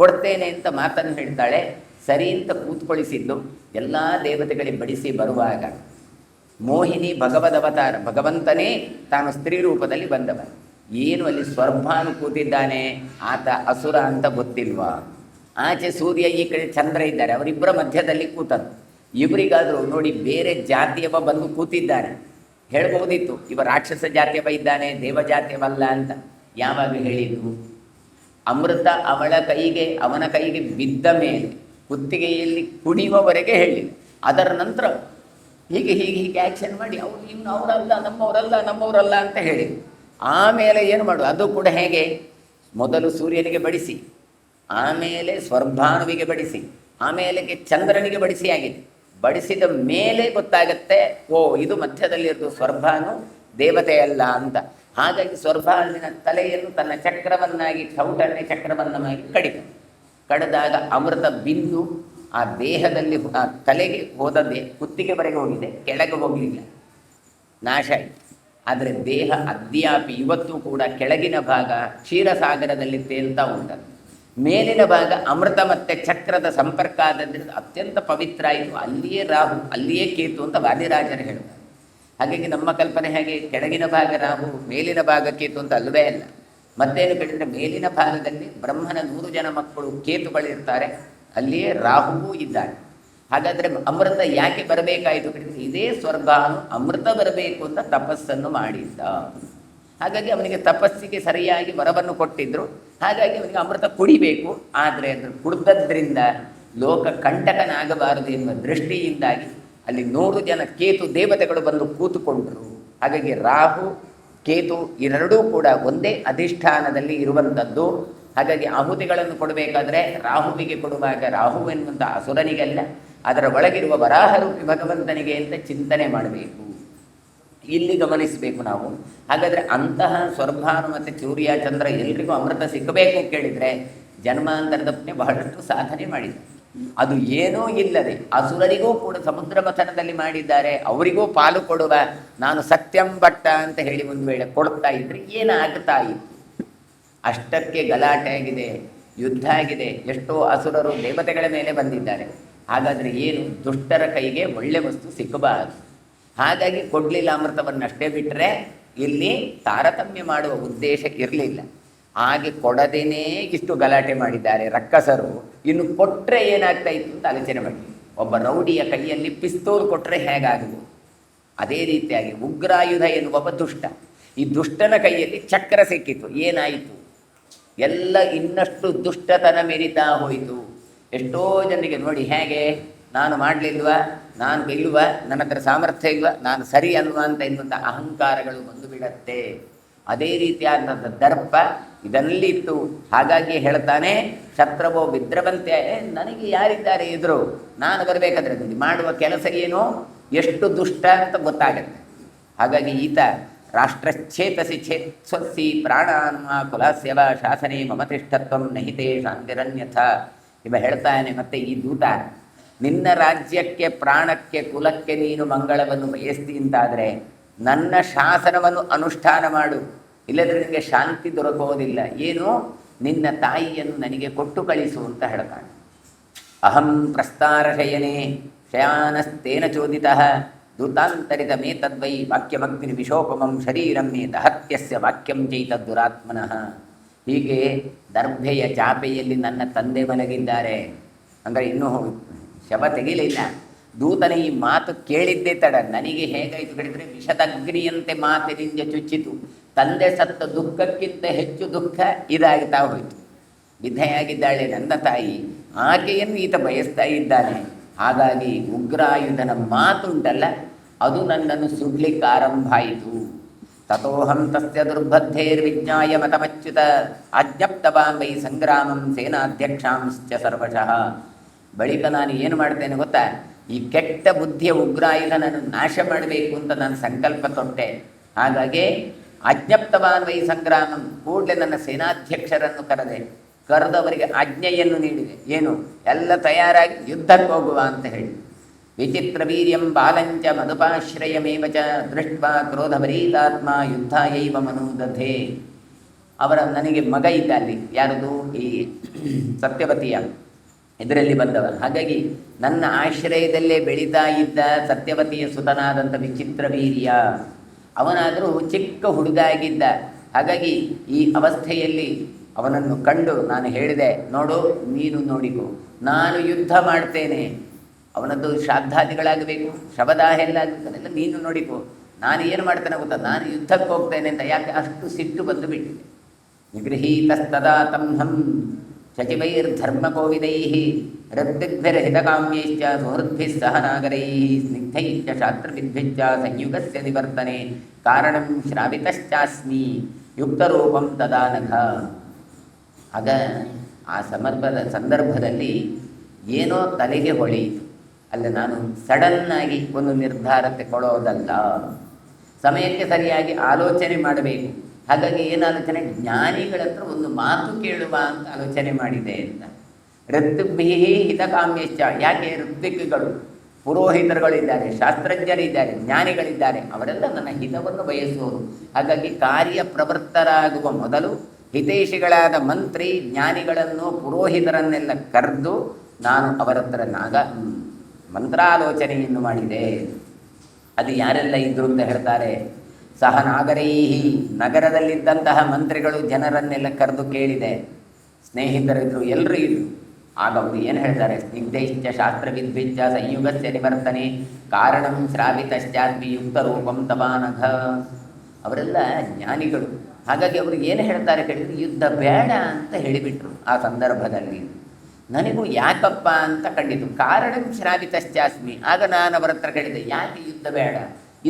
ಕೊಡ್ತೇನೆ ಅಂತ ಮಾತನ್ನು ಹೇಳ್ತಾಳೆ. ಸರಿ ಅಂತ ಕೂತ್ಕೊಳಿಸಿದ್ದು ಎಲ್ಲ ದೇವತೆಗಳಿಗೆ ಬಡಿಸಿ ಬರುವಾಗ ಮೋಹಿನಿ ಭಗವದ್ ಅವತಾರ, ಭಗವಂತನೇ ತಾನು ಸ್ತ್ರೀ ರೂಪದಲ್ಲಿ ಬಂದವ. ಏನು ಅಲ್ಲಿ ಸ್ವರ್ಭಾನು ಕೂತಿದ್ದಾನೆ, ಆತ ಅಸುರ ಅಂತ ಗೊತ್ತಿಲ್ವಾ? ಆಚೆ ಸೂರ್ಯ, ಈ ಕಡೆ ಚಂದ್ರ ಇದ್ದಾರೆ, ಅವರಿಬ್ಬರ ಮಧ್ಯದಲ್ಲಿ ಕೂತದ್ದು. ಇವರಿಗಾದರೂ ನೋಡಿ ಬೇರೆ ಜಾತಿಯವ ಬಂದು ಕೂತಿದ್ದಾನೆ, ಹೇಳ್ಬಹುದಿತ್ತು ಇವ ರಾಕ್ಷಸ ಜಾತಿಯವ ಇದ್ದಾನೆ, ದೇವ ಜಾತಿಯವಲ್ಲ ಅಂತ. ಯಾವಾಗ ಹೇಳಿದ್ದು? ಅಮೃತ ಅವನ ಕೈಗೆ ಬಿದ್ದ ಮೇಲೆ ಕುತ್ತಿಗೆಯಲ್ಲಿ ಕುಣಿಯುವವರೆಗೆ ಹೇಳಿಲ್ಲ. ಅದರ ನಂತರ ಹೀಗೆ ಹೀಗೆ ಹೀಗೆ ಆ್ಯಕ್ಷನ್ ಮಾಡಿ ಇವನು ಅವರಲ್ಲ ನಮ್ಮವರಲ್ಲ ಅಂತ ಹೇಳಿ ಆಮೇಲೆ ಏನು ಮಾಡು, ಅದು ಕೂಡ ಹೇಗೆ, ಮೊದಲು ಸೂರ್ಯನಿಗೆ ಬಡಿಸಿ, ಆಮೇಲೆ ಸ್ವರ್ಭಾನುವಿಗೆ ಬಡಿಸಿ, ಆಮೇಲೆ ಚಂದ್ರನಿಗೆ ಬಡಿಸಿ ಆಗಿದೆ. ಬಡಿಸಿದ ಮೇಲೆ ಗೊತ್ತಾಗತ್ತೆ, ಓ ಇದು ಮಧ್ಯದಲ್ಲಿರೋದು ಸ್ವರ್ಭಾನು ದೇವತೆಯಲ್ಲ ಅಂತ. ಹಾಗಾಗಿ ಸ್ವರ್ಭಾನುವಿನ ತಲೆಯನ್ನು ತನ್ನ ಚಕ್ರವನ್ನಾಗಿ, ಚೌಟನ್ನೇ ಚಕ್ರವನ್ನಾಗಿ ಕಡಿದಾಗ ಅಮೃತ ಬಿಂದು ಆ ದೇಹದಲ್ಲಿ, ಆ ತಲೆಗೆ ಹೋದದ್ದೇ ಕುತ್ತಿಗೆವರೆಗೆ ಹೋಗಿದೆ, ಕೆಳಗೆ ಹೋಗಲಿಲ್ಲ, ನಾಶ ಆಯಿತು. ಆದರೆ ದೇಹ ಅದ್ಯಾಪಿ ಇವತ್ತು ಕೂಡ ಕೆಳಗಿನ ಭಾಗ ಕ್ಷೀರಸಾಗರದಲ್ಲಿ ತೇಲ್ತಾ ಉಂಟು, ಮೇಲಿನ ಭಾಗ ಅಮೃತ ಮತ್ತು ಚಕ್ರದ ಸಂಪರ್ಕ ಆದದ್ರಿಂದ ಅತ್ಯಂತ ಪವಿತ್ರ ಆಯಿತು. ಅಲ್ಲಿಯೇ ರಾಹು, ಅಲ್ಲಿಯೇ ಕೇತು ಅಂತ ವಾದಿರಾಜರು ಹೇಳ್ತಾರೆ. ಹಾಗಾಗಿ ನಮ್ಮ ಕಲ್ಪನೆ ಹೇಗೆ, ಕೆಳಗಿನ ಭಾಗ ರಾಹು, ಮೇಲಿನ ಭಾಗ ಕೇತು ಅಂತ ಅಲ್ಲವೇ ಅಲ್ಲ. ಮತ್ತೇನು ಕೇಳಿದರೆ ಮೇಲಿನ ಭಾಗದಲ್ಲಿ ಬ್ರಹ್ಮನ 100 ಜನ ಮಕ್ಕಳು ಕೇತುಗಳಿರ್ತಾರೆ, ಅಲ್ಲಿಯೇ ರಾಹುವೂ ಇದ್ದಾನೆ. ಹಾಗಾದರೆ ಅಮೃತ ಯಾಕೆ ಬರಬೇಕಾಯಿತು ಕೇಳಿದರೆ, ಇದೇ ಸ್ವರ್ಗಾನು ಅಮೃತ ಬರಬೇಕು ಅಂತ ತಪಸ್ಸನ್ನು ಮಾಡಿದ್ದ. ಹಾಗಾಗಿ ಅವನಿಗೆ ತಪಸ್ಸಿಗೆ ಸರಿಯಾಗಿ ವರವನ್ನು ಕೊಟ್ಟಿದ್ದರು. ಹಾಗಾಗಿ ಅವನಿಗೆ ಅಮೃತ ಕುಡಿಬೇಕು. ಆದರೆ ಅದನ್ನು ಕುಡಿದದ್ರಿಂದ ಲೋಕ ಕಂಟಕನಾಗಬಾರದು ಎನ್ನುವ ದೃಷ್ಟಿಯಿಂದಾಗಿ ಅಲ್ಲಿ 100 ಜನ ಕೇತು ದೇವತೆಗಳು ಬಂದು ಕೂತುಕೊಂಡರು. ಹಾಗಾಗಿ ರಾಹು ಕೇತು ಎರಡೂ ಕೂಡ ಒಂದೇ ಅಧಿಷ್ಠಾನದಲ್ಲಿ ಇರುವಂಥದ್ದು. ಹಾಗಾಗಿ ಆಹುತಿಗಳನ್ನು ಕೊಡಬೇಕಾದ್ರೆ ರಾಹುವಿಗೆ ಕೊಡುವಾಗ ರಾಹು ಎನ್ನುವಂಥ ಅಸುರನಿಗಲ್ಲ, ಅದರ ಒಳಗಿರುವ ವರಾಹರೂಪಿ ಭಗವಂತನಿಗೆ ಅಂತ ಚಿಂತನೆ ಮಾಡಬೇಕು. ಇಲ್ಲಿ ಗಮನಿಸಬೇಕು ನಾವು. ಹಾಗಾದರೆ ಅಂತಹ ಸ್ವರ್ಭಾನು ಮತ್ತು ಸೂರ್ಯ ಚಂದ್ರ ಎಲ್ರಿಗೂ ಅಮೃತ ಸಿಕ್ಕಬೇಕು ಕೇಳಿದರೆ ಜನ್ಮಾಂತರದ ಪುಣ್ಯ ಬಹಳಷ್ಟು ಸಾಧನೆ ಮಾಡಿದೆ. ಅದು ಏನೂ ಇಲ್ಲದೆ ಅಸುರರಿಗೂ ಕೂಡ ಸಮುದ್ರ ಮಥನದಲ್ಲಿ ಮಾಡಿದ್ದಾರೆ, ಅವರಿಗೂ ಪಾಲು ಕೊಡುವ ನಾನು ಸತ್ಯಂ ಭಟ್ಟ ಅಂತ ಹೇಳಿ ಒಂದು ವೇಳೆ ಕೊಡ್ತಾ ಇದ್ರೆ ಏನಾಗ್ತಾ ಇತ್ತು. ಅಷ್ಟಕ್ಕೆ ಗಲಾಟೆ ಆಗಿದೆ, ಯುದ್ಧ ಆಗಿದೆ, ಎಷ್ಟೋ ಅಸುರರು ದೇವತೆಗಳ ಮೇಲೆ ಬಂದಿದ್ದಾರೆ. ಹಾಗಾದರೆ ಏನು, ದುಷ್ಟರ ಕೈಗೆ ಒಳ್ಳೆ ವಸ್ತು ಸಿಕ್ಕಬಾರದು. ಹಾಗಾಗಿ ಕೊಡಲಿಲ್ಲ ಅಮೃತವನ್ನಷ್ಟೇ ಬಿಟ್ಟರೆ ಇಲ್ಲಿ ತಾರತಮ್ಯ ಮಾಡುವ ಉದ್ದೇಶ ಇರಲಿಲ್ಲ. ಹಾಗೆ ಕೊಡದೇನೇ ಇಷ್ಟು ಗಲಾಟೆ ಮಾಡಿದ್ದಾರೆ ರಕ್ಕಸರು. ಇನ್ನು ಕೊಟ್ಟರೆ ಏನಾಗ್ತಾ ಇತ್ತು ಅಂತ ಆಲೋಚನೆ ಮಾಡಿ. ಒಬ್ಬ ರೌಡಿಯ ಕೈಯಲ್ಲಿ ಪಿಸ್ತೂಲ್ ಕೊಟ್ಟರೆ ಹೇಗಾಗುವುದು, ಅದೇ ರೀತಿಯಾಗಿ ಉಗ್ರಾಯುಧ ಎನ್ನುವ ದುಷ್ಟ, ಈ ದುಷ್ಟನ ಕೈಯಲ್ಲಿ ಚಕ್ರ ಸಿಕ್ಕಿತು, ಏನಾಯಿತು, ಎಲ್ಲ ಇನ್ನಷ್ಟು ದುಷ್ಟತನ ಮೆರಿತಾ ಹೋಯಿತು. ಎಷ್ಟೋ ಜನರಿಗೆ ನೋಡಿ ಹೇಗೆ, ನಾನು ಮಾಡಲಿಲ್ವ, ನಾನು ಇಲ್ವ, ನನ್ನ ಹತ್ರ ಸಾಮರ್ಥ್ಯ ಇಲ್ವ, ನಾನು ಸರಿ ಅಲ್ವಾ ಅಂತ ಎನ್ನುವಂಥ ಅಹಂಕಾರಗಳು ಬಂದು ಬಿಡತ್ತೆ. ಅದೇ ರೀತಿಯಾದಂಥ ದರ್ಪ ಇದರಲ್ಲಿ ಇತ್ತು. ಹಾಗಾಗಿ ಹೇಳ್ತಾನೆ, ಶತ್ರವೋ ವಿದ್ರವಂತೆ, ನನಗೆ ಯಾರಿದ್ದಾರೆ ಎದುರು, ನಾನು ಬರಬೇಕಾದ್ರೆ ಮಾಡುವ ಕೆಲಸ ಏನು, ಎಷ್ಟು ದುಷ್ಟ ಅಂತ ಗೊತ್ತಾಗತ್ತೆ. ಹಾಗಾಗಿ ಈತ ರಾಷ್ಟ್ರಚ್ಛೇತಸಿ ಛೇತ್ಸ್ವಸಿ ಪ್ರಾಣಾನ್ಮ ಕುಲಸ್ಯವ ಶಾಸನೆ ಮಮತಿಷ್ಠತ್ವಂ ನಹಿತೇ ಶಾಂತಿರನ್ಯಥ ಇವ ಹೇಳ್ತಾನೆ. ಮತ್ತು ಈ ದೂತ, ನಿನ್ನ ರಾಜ್ಯಕ್ಕೆ, ಪ್ರಾಣಕ್ಕೆ, ಕುಲಕ್ಕೆ ನೀನು ಮಂಗಳವನ್ನು ಬಯಸ್ತಿ ಅಂತಾದರೆ ನನ್ನ ಶಾಸನವನ್ನು ಅನುಷ್ಠಾನ ಮಾಡು, ಇಲ್ಲದ್ರೆ ನಿನಗೆ ಶಾಂತಿ ದೊರಕುವುದಿಲ್ಲ. ಏನು, ನಿನ್ನ ತಾಯಿಯನ್ನು ನನಗೆ ಕೊಟ್ಟು ಕಳಿಸು ಅಂತ ಹೇಳ್ತಾನೆ. ಅಹಂ ಪ್ರಸ್ತಾರ ಶಯನೆ ಶಯಾನಸ್ತೇನ ಚೋದಿತಃ ದೂತಾಂತರಿತ ಮೇ ತದ್ವೈ ವಾಕ್ಯಮಗ್ನಿ ವಿಶೋಪಮಂ ಶರೀರಂ ಮೇ ದಹತ್ಯಸ್ಯ ವಾಕ್ಯಂ ಚೈತದ್ದುರಾತ್ಮನಃ. ಹೀಗೆ ದರ್ಭೆಯ ಚಾಪೆಯಲ್ಲಿ ನನ್ನ ತಂದೆ ಮಲಗಿದ್ದಾರೆ ಅಂದರೆ ಇನ್ನೂ ಶವ ತೆಗಿಲಿಲ್ಲ. ದೂತನ ಈ ಮಾತು ಕೇಳಿದ್ದೇ ತಡ. ನನಗೆ ಹೇಗಾಯಿತು ಹೇಳಿದರೆ, ವಿಷದಗ್ನಿಯಂತೆ ಮಾತಿನಿಂದ ಚುಚ್ಚಿತು. ತಂದೆ ಸತ್ತ ದುಃಖಕ್ಕಿಂತ ಹೆಚ್ಚು ದುಃಖ ಇದಾಗ್ತಾ ಹೋಯಿತು. ವಿಧೆಯಾಗಿದ್ದಾಳೆ ನನ್ನ ತಾಯಿ, ಆಕೆಯನ್ನು ಈತ ಬಯಸ್ತಾ ಇದ್ದಾನೆ. ಹಾಗಾಗಿ ಉಗ್ರಾಯುಧನ ಮಾತುಂಟಲ್ಲ, ಅದು ನನ್ನನ್ನು ಸುಡ್ಲಿಕ್ಕೆ ಆರಂಭ ಆಯಿತು. ತಥೋಹಂ ತಸ್ಯ ದುರ್ಬದ್ಧೇರ್ವಿಜ್ಞಾಯ ಮತಮಚ್ಯುತ ಆಜ್ಞಪ್ತವಾನ್ ವೈ ಸಂಗ್ರಾಮಂ ಸೇನಾಧ್ಯಕ್ಷಾಂಶ್ಚ ಸರ್ವಶಃ. ಬಳಿಕ ನಾನು ಏನು ಮಾಡ್ತೇನೆ ಗೊತ್ತಾ, ಈ ಕೆಟ್ಟ ಬುದ್ಧಿಯ ಉಗ್ರಾಯುಧನನ್ನು ನಾಶ ಮಾಡಬೇಕು ಅಂತ ನಾನು ಸಂಕಲ್ಪ ತೊಟ್ಟೆ. ಹಾಗಾಗಿ ಆಜ್ಞಪ್ತವಾನ್ ವೈ ಸಂಗ್ರಾಮಂ, ಕೂಡಲೇ ನನ್ನ ಸೇನಾಧ್ಯಕ್ಷರನ್ನು ಕರೆದವರಿಗೆ ಆಜ್ಞೆಯನ್ನು ನೀಡಿದೆ. ಏನು, ಎಲ್ಲ ತಯಾರಾಗಿ ಯುದ್ಧಕ್ಕೆ ಹೋಗುವ ಅಂತ ಹೇಳಿ. ವಿಚಿತ್ರ ವೀರ್ಯಂ ಬಾಲಂಚ ಮಧುಪಾಶ್ರಯಮೇವ ಚ ದೃಷ್ಟ್ವಾ ಕ್ರೋಧಭರೀತಾತ್ಮ ಯುದ್ಧಾಯೈವ ಮನೋದಧೆ. ಅವರ ನನಗೆ ಮಗ ಇದ್ದ ಅಲ್ಲಿ, ಯಾರದು, ಈ ಸತ್ಯವತಿಯ ಇದರಲ್ಲಿ ಬಂದವ. ಹಾಗಾಗಿ ನನ್ನ ಆಶ್ರಯದಲ್ಲೇ ಬೆಳೀತಾ ಇದ್ದ ಸತ್ಯವತಿಯ ಸುತನಾದಂಥ ವಿಚಿತ್ರ ವೀರ್ಯ, ಅವನಾದರೂ ಚಿಕ್ಕ ಹುಡುಗ ಆಗಿದ್ದ. ಹಾಗಾಗಿ ಈ ಅವಸ್ಥೆಯಲ್ಲಿ ಅವನನ್ನು ಕಂಡು ನಾನು ಹೇಳಿದೆ, ನೋಡು ನೀನು ನೋಡಿಕೊ, ನಾನು ಯುದ್ಧ ಮಾಡ್ತೇನೆ. ಅವನದ್ದು ಶ್ರಾದ್ದಾದಿಗಳಾಗಬೇಕು, ಶವದಾಹ ಎಲ್ಲ ಆಗಬೇಕನ್ನೆಲ್ಲ ನೀನು ನೋಡಿಕೊ, ನಾನು ಏನು ಮಾಡ್ತೇನೆ ಗೊತ್ತಾ, ನಾನು ಯುದ್ಧಕ್ಕೆ ಹೋಗ್ತೇನೆ ಅಂತ. ಯಾಕೆ ಅಷ್ಟು ಸಿಟ್ಟು ಬಂದು ಬಿಟ್ಟಿದೆ. ನಿಗೃಹೀತಸ್ತದಾ ತಂಹಂ ಶಚಿವೈರ್ಧರ್ಮಕೋವಿದೈಃ ರದ್ದಿಗ್ಭಿರ್ಹಿತಕಾಮ್ಯೈಶ್ಚ ಸುಹೃದ್ಭಿಃ ಸಹ ನಾಗರೈಃ ಸ್ನಿಗ್ಧೈಶ್ಚ ಶಾಸ್ತ್ರವಿದ್ಭಿಶ್ಚ ಸಂಯುಗಸ್ಯ ನಿವರ್ತನೆ ಕಾರಣಂ ಶ್ರಾವಿತಶ್ಚಾಸ್ಮಿ ಯುಕ್ತರೂಪಂ ತದಾ ನಘ. ಆಗ ಆ ಸಂದರ್ಭದಲ್ಲಿ ಏನೋ ತಲೆಗೆ ಹೊಳೆಯಿತು. ಅಲ್ಲ, ನಾನು ಸಡನ್ನಾಗಿ ಒಂದು ನಿರ್ಧಾರ ತಗೊಳ್ಳೋದಲ್ಲ, ಸಮಯಕ್ಕೆ ಸರಿಯಾಗಿ ಆಲೋಚನೆ ಮಾಡಬೇಕು. ಹಾಗಾಗಿ ಏನು ಆಲೋಚನೆ, ಜ್ಞಾನಿಗಳತ್ರ ಒಂದು ಮಾತು ಕೇಳುವ ಅಂತ ಆಲೋಚನೆ ಮಾಡಿದೆ ಅಂತ. ಋತ್ವಿಭಿ ಹಿತಕಾಮ್ಯಶ್ಚ, ಯಾಕೆ ಋತ್ವಿಕ್ಗಳು ಪುರೋಹಿತರುಗಳಿದ್ದಾರೆ, ಶಾಸ್ತ್ರಜ್ಞರಿದ್ದಾರೆ, ಜ್ಞಾನಿಗಳಿದ್ದಾರೆ, ಅವರೆಲ್ಲ ನನ್ನ ಹಿತವನ್ನು ಬಯಸುವರು. ಹಾಗಾಗಿ ಕಾರ್ಯಪ್ರವೃತ್ತರಾಗುವ ಮೊದಲು ಹಿತೈಷಿಗಳಾದ ಮಂತ್ರಿ ಜ್ಞಾನಿಗಳನ್ನು ಪುರೋಹಿತರನ್ನೆಲ್ಲ ಕರೆದು ನಾನು ಅವರ ಹತ್ರ ಮಂತ್ರಾಲೋಚನೆಯನ್ನು ಮಾಡಿದೆ. ಅದು ಯಾರೆಲ್ಲ ಇದ್ರು ಅಂತ ಹೇಳ್ತಾರೆ, ಸಹ ನಾಗರೈಹಿ, ನಗರದಲ್ಲಿದ್ದಂತಹ ಮಂತ್ರಿಗಳು ಜನರನ್ನೆಲ್ಲ ಕರೆದು ಕೇಳಿದೆ. ಸ್ನೇಹಿತರಿದ್ರು, ಎಲ್ಲರೂ ಇದ್ರು. ಆಗ ಅವರು ಏನು ಹೇಳ್ತಾರೆ, ಸ್ನಿಗ್ಧೈಶ್ಚ ಶಾಸ್ತ್ರವಿದ್ಭಿಶ್ಚ ಸಂಯುಗಸ್ಯ ನಿವರ್ತನೆ ಕಾರಣಂ ಶ್ರಾವಿತಶ್ಚಾಸ್ಮಿ ಯುಕ್ತ ರೂಪಂ ತವಾನಘ. ಅವರೆಲ್ಲ ಜ್ಞಾನಿಗಳು. ಹಾಗಾಗಿ ಅವರು ಏನು ಹೇಳ್ತಾರೆ ಕೇಳಿದ್ರು, ಯುದ್ಧ ಬೇಡ ಅಂತ ಹೇಳಿಬಿಟ್ರು. ಆ ಸಂದರ್ಭದಲ್ಲಿ ನನಗೂ ಯಾಕಪ್ಪ ಅಂತ ಕಂಡಿತು. ಕಾರಣಂ ಶ್ರಾವಿತಶ್ಚಾಸ್ಮಿ. ಆಗ ನಾನು ಅವರ ಹತ್ರ ಕೇಳಿದೆ, ಯಾಕೆ ಯುದ್ಧ ಬೇಡ,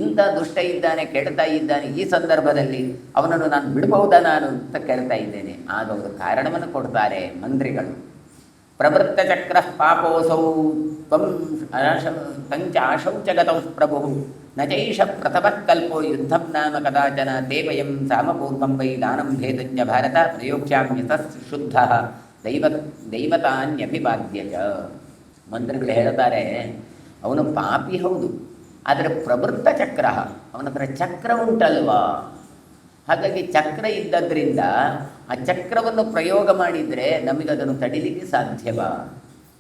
ಇಂಥ ದುಷ್ಟ ಇದ್ದಾನೆ, ಕೆಡ್ತಾ ಇದ್ದಾನೆ, ಈ ಸಂದರ್ಭದಲ್ಲಿ ಅವನನ್ನು ನಾನು ಬಿಡಬಹುದಾ ನಾನು ಅಂತ ಕೇಳ್ತಾ ಇದ್ದೇನೆ. ಆಗ ಅವರು ಕಾರಣವನ್ನು ಕೊಡ್ತಾರೆ ಮಂತ್ರಿಗಳು. ಪ್ರವೃತ್ತ ಚಕ್ರ ಪಾಪೋಸೌ ತ್ವಂ ತಂಚ ಅಶೌಚಗತೌ ಪ್ರಭು ನ ಚೈಷ ಪ್ರಥಮ ಕಲ್ಪೋ ಯುದ್ಧಂ ನಾಮ ಕದಾಚನ ದೇವಯಂ ಸಾಮಪೂರ್ವಂ ವೈ ದಾನಂ ಭೇದಂಚ ಭಾರತ ಪ್ರಯೋಕ್ಷ್ಯಾಮ್ಯತ ಶುದ್ಧ ದೈವತಾನ್ಯಭಿವಾದ್ಯ ಚ. ಮಂತ್ರಿಗಳು ಹೇಳ್ತಾರೆ, ಅವನು ಪಾಪಿ ಹೌದು, ಆದರೆ ಪ್ರವೃತ್ತ ಚಕ್ರ, ಅವನ ಹತ್ರ ಚಕ್ರ ಉಂಟಲ್ವಾ. ಹಾಗಾಗಿ ಚಕ್ರ ಇದ್ದದ್ರಿಂದ ಆ ಚಕ್ರವನ್ನು ಪ್ರಯೋಗ ಮಾಡಿದರೆ ನಮಗದನ್ನು ತಡಿಲಿಕ್ಕೆ ಸಾಧ್ಯವಾ?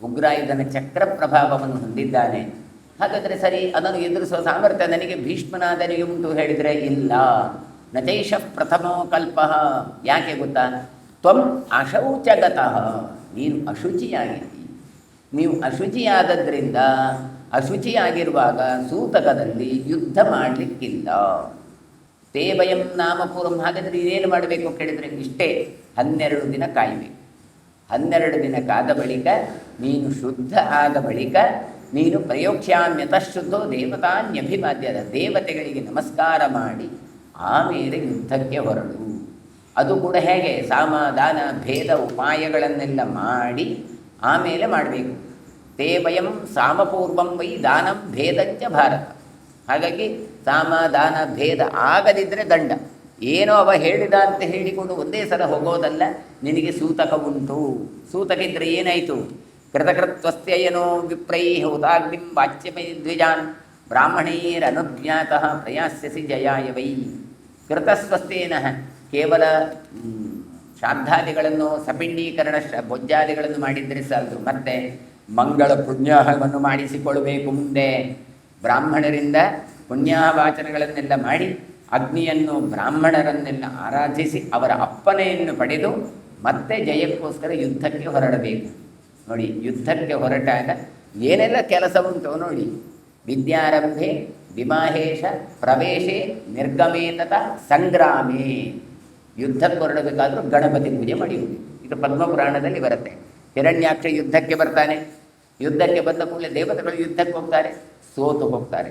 ಉಗ್ರಾಯುಧನ ಚಕ್ರ ಪ್ರಭಾವವನ್ನು ಹೊಂದಿದ್ದಾನೆ. ಹಾಗಾದರೆ ಸರಿ, ಅದನ್ನು ಎದುರಿಸುವ ಸಾಮರ್ಥ್ಯ ನನಗೆ ಭೀಷ್ಮನಾದನಿಗೆ ಉಂಟು ಹೇಳಿದರೆ ಇಲ್ಲ. ನಚೈಷ ಪ್ರಥಮೋ ಕಲ್ಪ. ಯಾಕೆ ಗೊತ್ತಾ, ತ್ವಂ ಅಶೌಚಗತಃ, ನೀನು ಅಶುಚಿಯಾಗಿದ್ದಿ. ನೀವು ಅಶುಚಿಯಾದದ್ರಿಂದ, ಅಶುಚಿಯಾಗಿರುವಾಗ ಸೂತಕದಲ್ಲಿ ಯುದ್ಧ ಮಾಡಲಿಕ್ಕಿಲ್ಲ. ತೇ ವಯಂ ನಾಮಪೂರ್ವಂ. ಹಾಗಾದರೆ ಇದೇನು ಮಾಡಬೇಕು ಕೇಳಿದರೆ ಇಷ್ಟೇ, 12 ದಿನ ಕಾಯಬೇಕು. 12 ದಿನ ಕಾದ ಬಳಿಕ, ನೀನು ಶುದ್ಧ ಆದ ಬಳಿಕ ನೀನು ಪ್ರಯೋಕ್ಷ್ಯಾಮ್ಯತಃ ಶುದ್ಧೋ ದೇವತಾನ್ಯಭಿವಾದ್ಯದ, ದೇವತೆಗಳಿಗೆ ನಮಸ್ಕಾರ ಮಾಡಿ ಆಮೇಲೆ ಯುದ್ಧಕ್ಕೆ ಹೊರಡು. ಅದು ಕೂಡ ಹೇಗೆ, ಸಾಮದಾನ ಭೇದ ಉಪಾಯಗಳನ್ನೆಲ್ಲ ಮಾಡಿ ಆಮೇಲೆ ಮಾಡಬೇಕು. ತೇ ವಯಂ ಸಾಮಪೂರ್ವಂ ವೈ ದಾನಂ ಭೇದಂಚ ಭಾರತ. ಹಾಗಾಗಿ ಸಾಮ ದಾನ ಭೇದ ಆಗದಿದ್ದರೆ ದಂಡ. ಏನೋ ಅವ ಹೇಳಿದ ಅಂತ ಹೇಳಿಕೊಂಡು ಒಂದೇ ಸಲ ಹೋಗೋದಲ್ಲ, ನಿನಗೆ ಸೂತಕ ಉಂಟು. ಸೂತಕ ಇದ್ದರೆ ಏನಾಯಿತು, ಕೃತಕೃತ್ವಸ್ಯಯನೋ ವಿಪ್ರೈ ಹುತಾಗ್ನಿಂ ವಾಚ್ಯಮೈ ದ್ವಿಜಾನ್ ಬ್ರಾಹ್ಮಣೈರನುಜ್ಞಾತಃ ಪ್ರಯಾಸ್ಯಸಿ ಜಯಾಯ ವೈ. ಕೃತಸ್ವಸ್ಥೇನ, ಕೇವಲ ಶ್ರಾದ್ದಾದಿಗಳನ್ನು ಸಪಿಂಡೀಕರಣ ಭೋಜ್ಯಾದಿಗಳನ್ನು ಮಾಡಿದರೆ ಸಾಲದು, ಮತ್ತೆ ಮಂಗಳ ಪುಣ್ಯವನ್ನು ಮಾಡಿಸಿಕೊಳ್ಳಬೇಕು. ಮುಂದೆ ಬ್ರಾಹ್ಮಣರಿಂದ ಪುಣ್ಯವಾಚನಗಳನ್ನೆಲ್ಲ ಮಾಡಿ ಅಗ್ನಿಯನ್ನು ಬ್ರಾಹ್ಮಣರನ್ನೆಲ್ಲ ಆರಾಧಿಸಿ ಅವರ ಅಪ್ಪನೆಯನ್ನು ಪಡೆದು ಮತ್ತೆ ಜಯಕ್ಕೋಸ್ಕರ ಯುದ್ಧಕ್ಕೆ ಹೊರಡಬೇಕು. ನೋಡಿ, ಯುದ್ಧಕ್ಕೆ ಹೊರಟಾಗ ಏನೆಲ್ಲ ಕೆಲಸ ಉಂಟು ನೋಡಿ. ವಿದ್ಯಾರಂಭೆ ವಿಮಾಹೇಶ ಪ್ರವೇಶೆ ನಿರ್ಗಮೇತತ ಸಂಗ್ರಾಮೇ. ಯುದ್ಧಕ್ಕೆ ಹೊರಡಬೇಕಾದ್ರೂ ಗಣಪತಿ ಪೂಜೆ ಮಾಡಿಯುವುದು. ಇದು ಪದ್ಮಪುರಾಣದಲ್ಲಿ ಬರುತ್ತೆ. ಹಿರಣ್ಯಾಕ್ಷ ಯುದ್ಧಕ್ಕೆ ಬರ್ತಾನೆ. ಯುದ್ಧಕ್ಕೆ ಬಂದ ಕೂಡಲೇ ದೇವತೆಗಳು ಯುದ್ಧಕ್ಕೆ ಹೋಗ್ತಾರೆ, ಸೋತು ಹೋಗ್ತಾರೆ.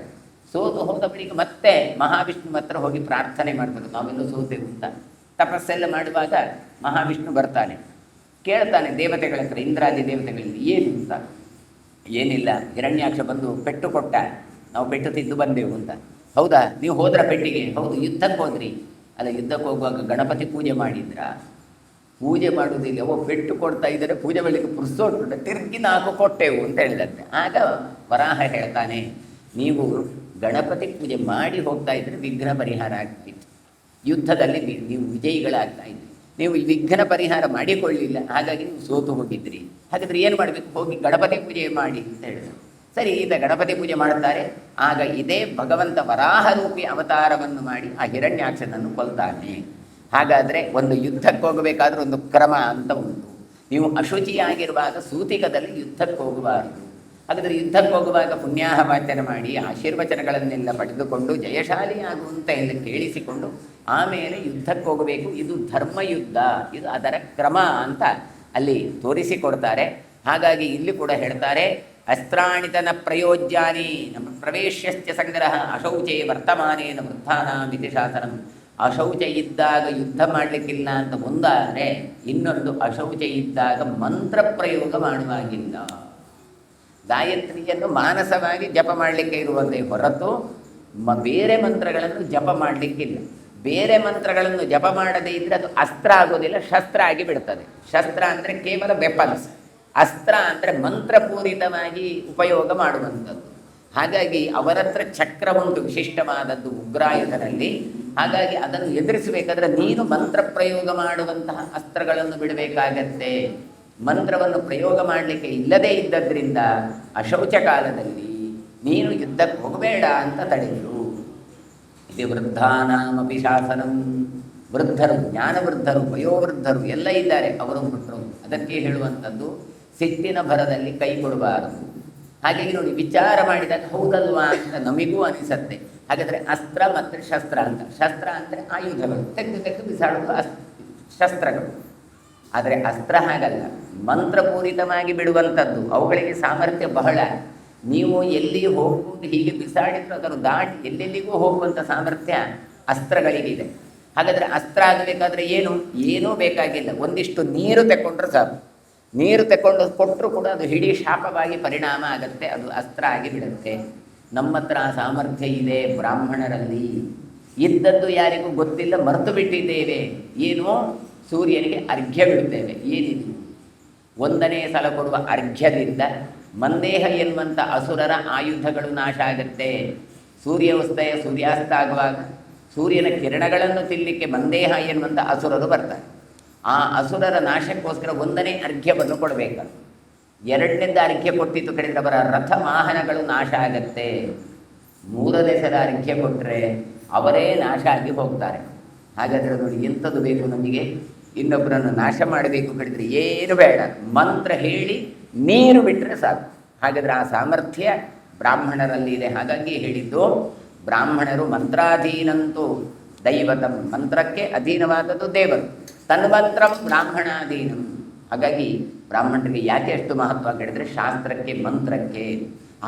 ಸೋತು ಹೋದ ಬಳಿಕ ಮತ್ತೆ ಮಹಾವಿಷ್ಣು ಹತ್ರ ಹೋಗಿ ಪ್ರಾರ್ಥನೆ ಮಾಡ್ತಾರೆ, ನಾವೆಲ್ಲೂ ಸೋತೆವು ಅಂತ. ತಪಸ್ಸೆಲ್ಲ ಮಾಡುವಾಗ ಮಹಾವಿಷ್ಣು ಬರ್ತಾನೆ, ಕೇಳ್ತಾನೆ ದೇವತೆಗಳ ಹತ್ರ, ಇಂದ್ರಾದಿ ದೇವತೆಗಳಲ್ಲಿ ಏನು ಅಂತ. ಏನಿಲ್ಲ, ಹಿರಣ್ಯಾಕ್ಷ ಬಂದು ಪೆಟ್ಟು ಕೊಟ್ಟ, ನಾವು ಪೆಟ್ಟು ತಿದ್ದು ಬಂದೆವು ಅಂತ. ಹೌದಾ, ನೀವು ಹೋದ್ರ ಪೆಟ್ಟಿಗೆ? ಹೌದು. ಯುದ್ಧಕ್ಕೆ ಹೋದ್ರಿ? ಅಲ್ಲ, ಯುದ್ಧಕ್ಕೆ ಹೋಗುವಾಗ ಗಣಪತಿ ಪೂಜೆ ಮಾಡಿದ್ರ? ಪೂಜೆ ಮಾಡುವುದಿಲ್ಲ, ಪೆಟ್ಟು ಕೊಡ್ತಾ ಇದ್ದಾರೆ, ಪೂಜೆ ಮಾಡಲಿಕ್ಕೆ ಪುರ್ಸೋಟು ತಿರುಗಿ 4 ಕೊಟ್ಟೆವು ಅಂತ ಹೇಳಿದಂತೆ. ಆಗ ವರಾಹ ಹೇಳ್ತಾನೆ, ನೀವು ಗಣಪತಿ ಪೂಜೆ ಮಾಡಿ ಹೋಗ್ತಾ ಇದ್ರೆ ವಿಘ್ನ ಪರಿಹಾರ ಆಗ್ತಾ ಇತ್ತು, ಯುದ್ಧದಲ್ಲಿ ನೀವು ವಿಜಯಿಗಳಾಗ್ತಾ ಇದ್ರಿ. ನೀವು ವಿಘ್ನ ಪರಿಹಾರ ಮಾಡಿಕೊಳ್ಳಿಲ್ಲ, ಹಾಗಾಗಿ ನೀವು ಸೋತು ಹೋಗಿದ್ರಿ. ಹಾಗಾದ್ರೆ ಏನು ಮಾಡಬೇಕು? ಹೋಗಿ ಗಣಪತಿ ಪೂಜೆ ಮಾಡಿ ಅಂತ ಹೇಳಿದ್ರು. ಸರಿ, ಈತ ಗಣಪತಿ ಪೂಜೆ ಮಾಡುತ್ತಾರೆ. ಆಗ ಇದೇ ಭಗವಂತ ವರಾಹರೂಪಿ ಅವತಾರವನ್ನು ಮಾಡಿ ಆ ಹಿರಣ್ಯಾಕ್ಷನನ್ನು ಕೊಲ್ತಾನೆ. ಹಾಗಾದರೆ ಒಂದು ಯುದ್ಧಕ್ಕೆ ಹೋಗಬೇಕಾದ್ರೆ ಒಂದು ಕ್ರಮ ಅಂತ ಉಂಟು. ನೀವು ಅಶುಚಿಯಾಗಿರುವಾಗ ಸೂತಿಕದಲ್ಲಿ ಯುದ್ಧಕ್ಕೆ ಹೋಗಬಾರದು. ಹಾಗಾದರೆ ಯುದ್ಧಕ್ಕೆ ಹೋಗುವಾಗ ಪುಣ್ಯಾಹ ವಾಚನ ಮಾಡಿ ಆಶೀರ್ವಚನಗಳನ್ನೆಲ್ಲ ಪಡೆದುಕೊಂಡು ಜಯಶಾಲಿಯಾಗುವಂತ ಎಲ್ಲ ಕೇಳಿಸಿಕೊಂಡು ಆಮೇಲೆ ಯುದ್ಧಕ್ಕೆ ಹೋಗಬೇಕು. ಇದು ಧರ್ಮಯುದ್ಧ, ಇದು ಅದರ ಕ್ರಮ ಅಂತ ಅಲ್ಲಿ ತೋರಿಸಿಕೊಡ್ತಾರೆ. ಹಾಗಾಗಿ ಇಲ್ಲಿ ಕೂಡ ಹೇಳ್ತಾರೆ, ಅಸ್ತ್ರಾಣಿತನ ಪ್ರಯೋಜ್ಯಾನಿ ನಮ್ಮ ಪ್ರವೇಶ್ಯಸ್ಯ ಸಂಗ್ರಹ ಅಶೌಚೇ ವರ್ತಮಾನೇನ ವೃದ್ಧಾನಾಮಿತಿ ಶಾಸನಂ. ಅಶೌಚ ಇದ್ದಾಗ ಯುದ್ಧ ಮಾಡಲಿಕ್ಕಿಲ್ಲ ಅಂತ ಒಂದಾದರೆ, ಇನ್ನೊಂದು ಅಶೌಚ ಇದ್ದಾಗ ಮಂತ್ರ ಪ್ರಯೋಗ ಮಾಡುವಾಗಿಲ್ಲ. ಗಾಯತ್ರಿಯನ್ನು ಮಾನಸವಾಗಿ ಜಪ ಮಾಡಲಿಕ್ಕೆ ಇರುವಂತೆ ಹೊರತು ಬೇರೆ ಮಂತ್ರಗಳನ್ನು ಜಪ ಮಾಡಲಿಕ್ಕಿಲ್ಲ. ಬೇರೆ ಮಂತ್ರಗಳನ್ನು ಜಪ ಮಾಡದೇ ಇದ್ದರೆ ಅದು ಅಸ್ತ್ರ ಆಗೋದಿಲ್ಲ, ಶಸ್ತ್ರ ಆಗಿ ಬಿಡ್ತದೆ. ಶಸ್ತ್ರ ಅಂದರೆ ಕೇವಲ ವೆಪನ್ಸ್, ಅಸ್ತ್ರ ಅಂದರೆ ಮಂತ್ರಪೂರಿತವಾಗಿ ಉಪಯೋಗ ಮಾಡುವಂಥದ್ದು. ಹಾಗಾಗಿ ಅವರ ಹತ್ರ ಚಕ್ರ ಉಂಟು, ವಿಶಿಷ್ಟವಾದದ್ದು ಉಗ್ರಾಯುಧರಲ್ಲಿ. ಹಾಗಾಗಿ ಅದನ್ನು ಎದುರಿಸಬೇಕಾದ್ರೆ ನೀನು ಮಂತ್ರ ಪ್ರಯೋಗ ಮಾಡುವಂತಹ ಅಸ್ತ್ರಗಳನ್ನು ಬಿಡಬೇಕಾಗತ್ತೆ. ಮಂತ್ರವನ್ನು ಪ್ರಯೋಗ ಮಾಡಲಿಕ್ಕೆ ಇಲ್ಲದೇ ಇದ್ದದ್ರಿಂದ ಅಶೌಚ ಕಾಲದಲ್ಲಿ ನೀನು ಯುದ್ಧಕ್ಕೆ ಹೋಗಬೇಡ ಅಂತ ತಡೆದರು. ಇದು ವೃದ್ಧಾನಾಮಪಿ ಶಾಸನಂ. ವೃದ್ಧರು, ಜ್ಞಾನವೃದ್ಧರು, ವಯೋವೃದ್ಧರು ಎಲ್ಲ ಇದ್ದಾರೆ, ಅವರು ಬಿಟ್ಟರು. ಅದಕ್ಕೆ ಹೇಳುವಂಥದ್ದು ಸಿಟ್ಟಿನ ಭರದಲ್ಲಿ ಕೈ ಕೊಡಬಾರದು. ಹಾಗಾಗಿ ನೋಡಿ, ವಿಚಾರ ಮಾಡಿದಾಗ ಹೌದಲ್ವಾ ಅಂತ ನಮಗೂ ಅನಿಸತ್ತೆ. ಹಾಗಾದರೆ ಅಸ್ತ್ರ ಮತ್ತು ಶಸ್ತ್ರ ಅಂತ, ಶಸ್ತ್ರ ಅಂದರೆ ಆಯುಧಗಳು, ತೆಗೆದು ಬಿಸಾಡುವುದು ಶಸ್ತ್ರಗಳು. ಆದರೆ ಅಸ್ತ್ರ ಹಾಗಲ್ಲ, ಮಂತ್ರಪೂರಿತವಾಗಿ ಬಿಡುವಂಥದ್ದು. ಅವುಗಳಿಗೆ ಸಾಮರ್ಥ್ಯ ಬಹಳ. ನೀವು ಎಲ್ಲಿ ಹೋಗುವುದು ಹೀಗೆ ಬಿಸಾಡಿದ್ರು ಅದನ್ನು ದಾಟಿ ಎಲ್ಲೆಲ್ಲಿಗೂ ಹೋಗುವಂಥ ಸಾಮರ್ಥ್ಯ ಅಸ್ತ್ರಗಳಿಗಿದೆ. ಹಾಗಾದರೆ ಅಸ್ತ್ರ ಆಗಬೇಕಾದ್ರೆ ಏನೂ ಬೇಕಾಗಿಲ್ಲ, ಒಂದಿಷ್ಟು ನೀರು ತೆಕ್ಕೊಂಡ್ರೆ ಸಾಕು. ನೀರು ತೆಕ್ಕೊಂಡು ಕೊಟ್ಟರು ಕೂಡ ಅದು ಹಿಡೀ ಶಾಪವಾಗಿ ಪರಿಣಾಮ ಆಗತ್ತೆ, ಅದು ಅಸ್ತ್ರ ಆಗಿ ಬಿಡುತ್ತೆ. ನಮ್ಮ ಹತ್ರ ಸಾಮರ್ಥ್ಯ ಇದೆ ಬ್ರಾಹ್ಮಣರಲ್ಲಿ. ಇದ್ದದ್ದು ಯಾರಿಗೂ ಗೊತ್ತಿಲ್ಲ, ಮರೆತು ಬಿಟ್ಟಿದ್ದೇವೆ. ಏನೋ ಸೂರ್ಯನಿಗೆ ಅರ್ಘ್ಯ ಬಿಡುತ್ತೇವೆ. ಏನಿದು? 1ನೇ ಸಲ ಕೊಡುವ ಅರ್ಘ್ಯದಿಂದ ಮಂದೇಹ ಎನ್ನುವಂಥ ಅಸುರರ ಆಯುಧಗಳು ನಾಶ ಆಗುತ್ತೆ. ಸೂರ್ಯಾಸ್ತ ಆಗುವಾಗ ಸೂರ್ಯನ ಕಿರಣಗಳನ್ನು ತಿನ್ನಲಿಕ್ಕೆ ಮಂದೇಹ ಎನ್ನುವಂಥ ಅಸುರರು ಬರ್ತಾರೆ. ಆ ಅಸುರರ ನಾಶಕ್ಕೋಸ್ಕರ 1ನೇ ಅರ್ಘ್ಯವನ್ನು ಕೊಡಬೇಕು. 2ನೇದ ಅರ್ಘ್ಯ ಕೊಟ್ಟಿತ್ತು ಕಡಿದ್ರೆ ಅವರ ರಥ ವಾಹನಗಳು ನಾಶ ಆಗತ್ತೆ. 3ನೇ ಸಲ ಅರ್ಘ್ಯ ಕೊಟ್ಟರೆ ಅವರೇ ನಾಶ ಆಗಿ ಹೋಗ್ತಾರೆ. ಹಾಗಾದರೆ ನೋಡಿ, ಎಂಥದ್ದು ಬೇಕು ನಮಗೆ? ಇನ್ನೊಬ್ಬರನ್ನು ನಾಶ ಮಾಡಬೇಕು ಕಡಿದ್ರೆ ಏನು ಬೇಡ, ಮಂತ್ರ ಹೇಳಿ ನೀರು ಬಿಟ್ಟರೆ ಸಾಕು. ಹಾಗಾದರೆ ಆ ಸಾಮರ್ಥ್ಯ ಬ್ರಾಹ್ಮಣರಲ್ಲಿ ಇದೆ. ಹಾಗಾಗಿ ಹೇಳಿದ್ದು, ಬ್ರಾಹ್ಮಣರು ಮಂತ್ರಾಧೀನಂತೂ ದೈವತಂ, ಮಂತ್ರಕ್ಕೆ ಅಧೀನವಾದದ್ದು ದೇವರು. ತನ್ಮಂತ್ರಂ ಬ್ರಾಹ್ಮಣಾಧೀನಂ. ಹಾಗಾಗಿ ಬ್ರಾಹ್ಮಣರಿಗೆ ಯಾಕೆ ಅಷ್ಟು ಮಹತ್ವ ಕೇಳಿದ್ರೆ, ಶಾಸ್ತ್ರಕ್ಕೆ, ಮಂತ್ರಕ್ಕೆ.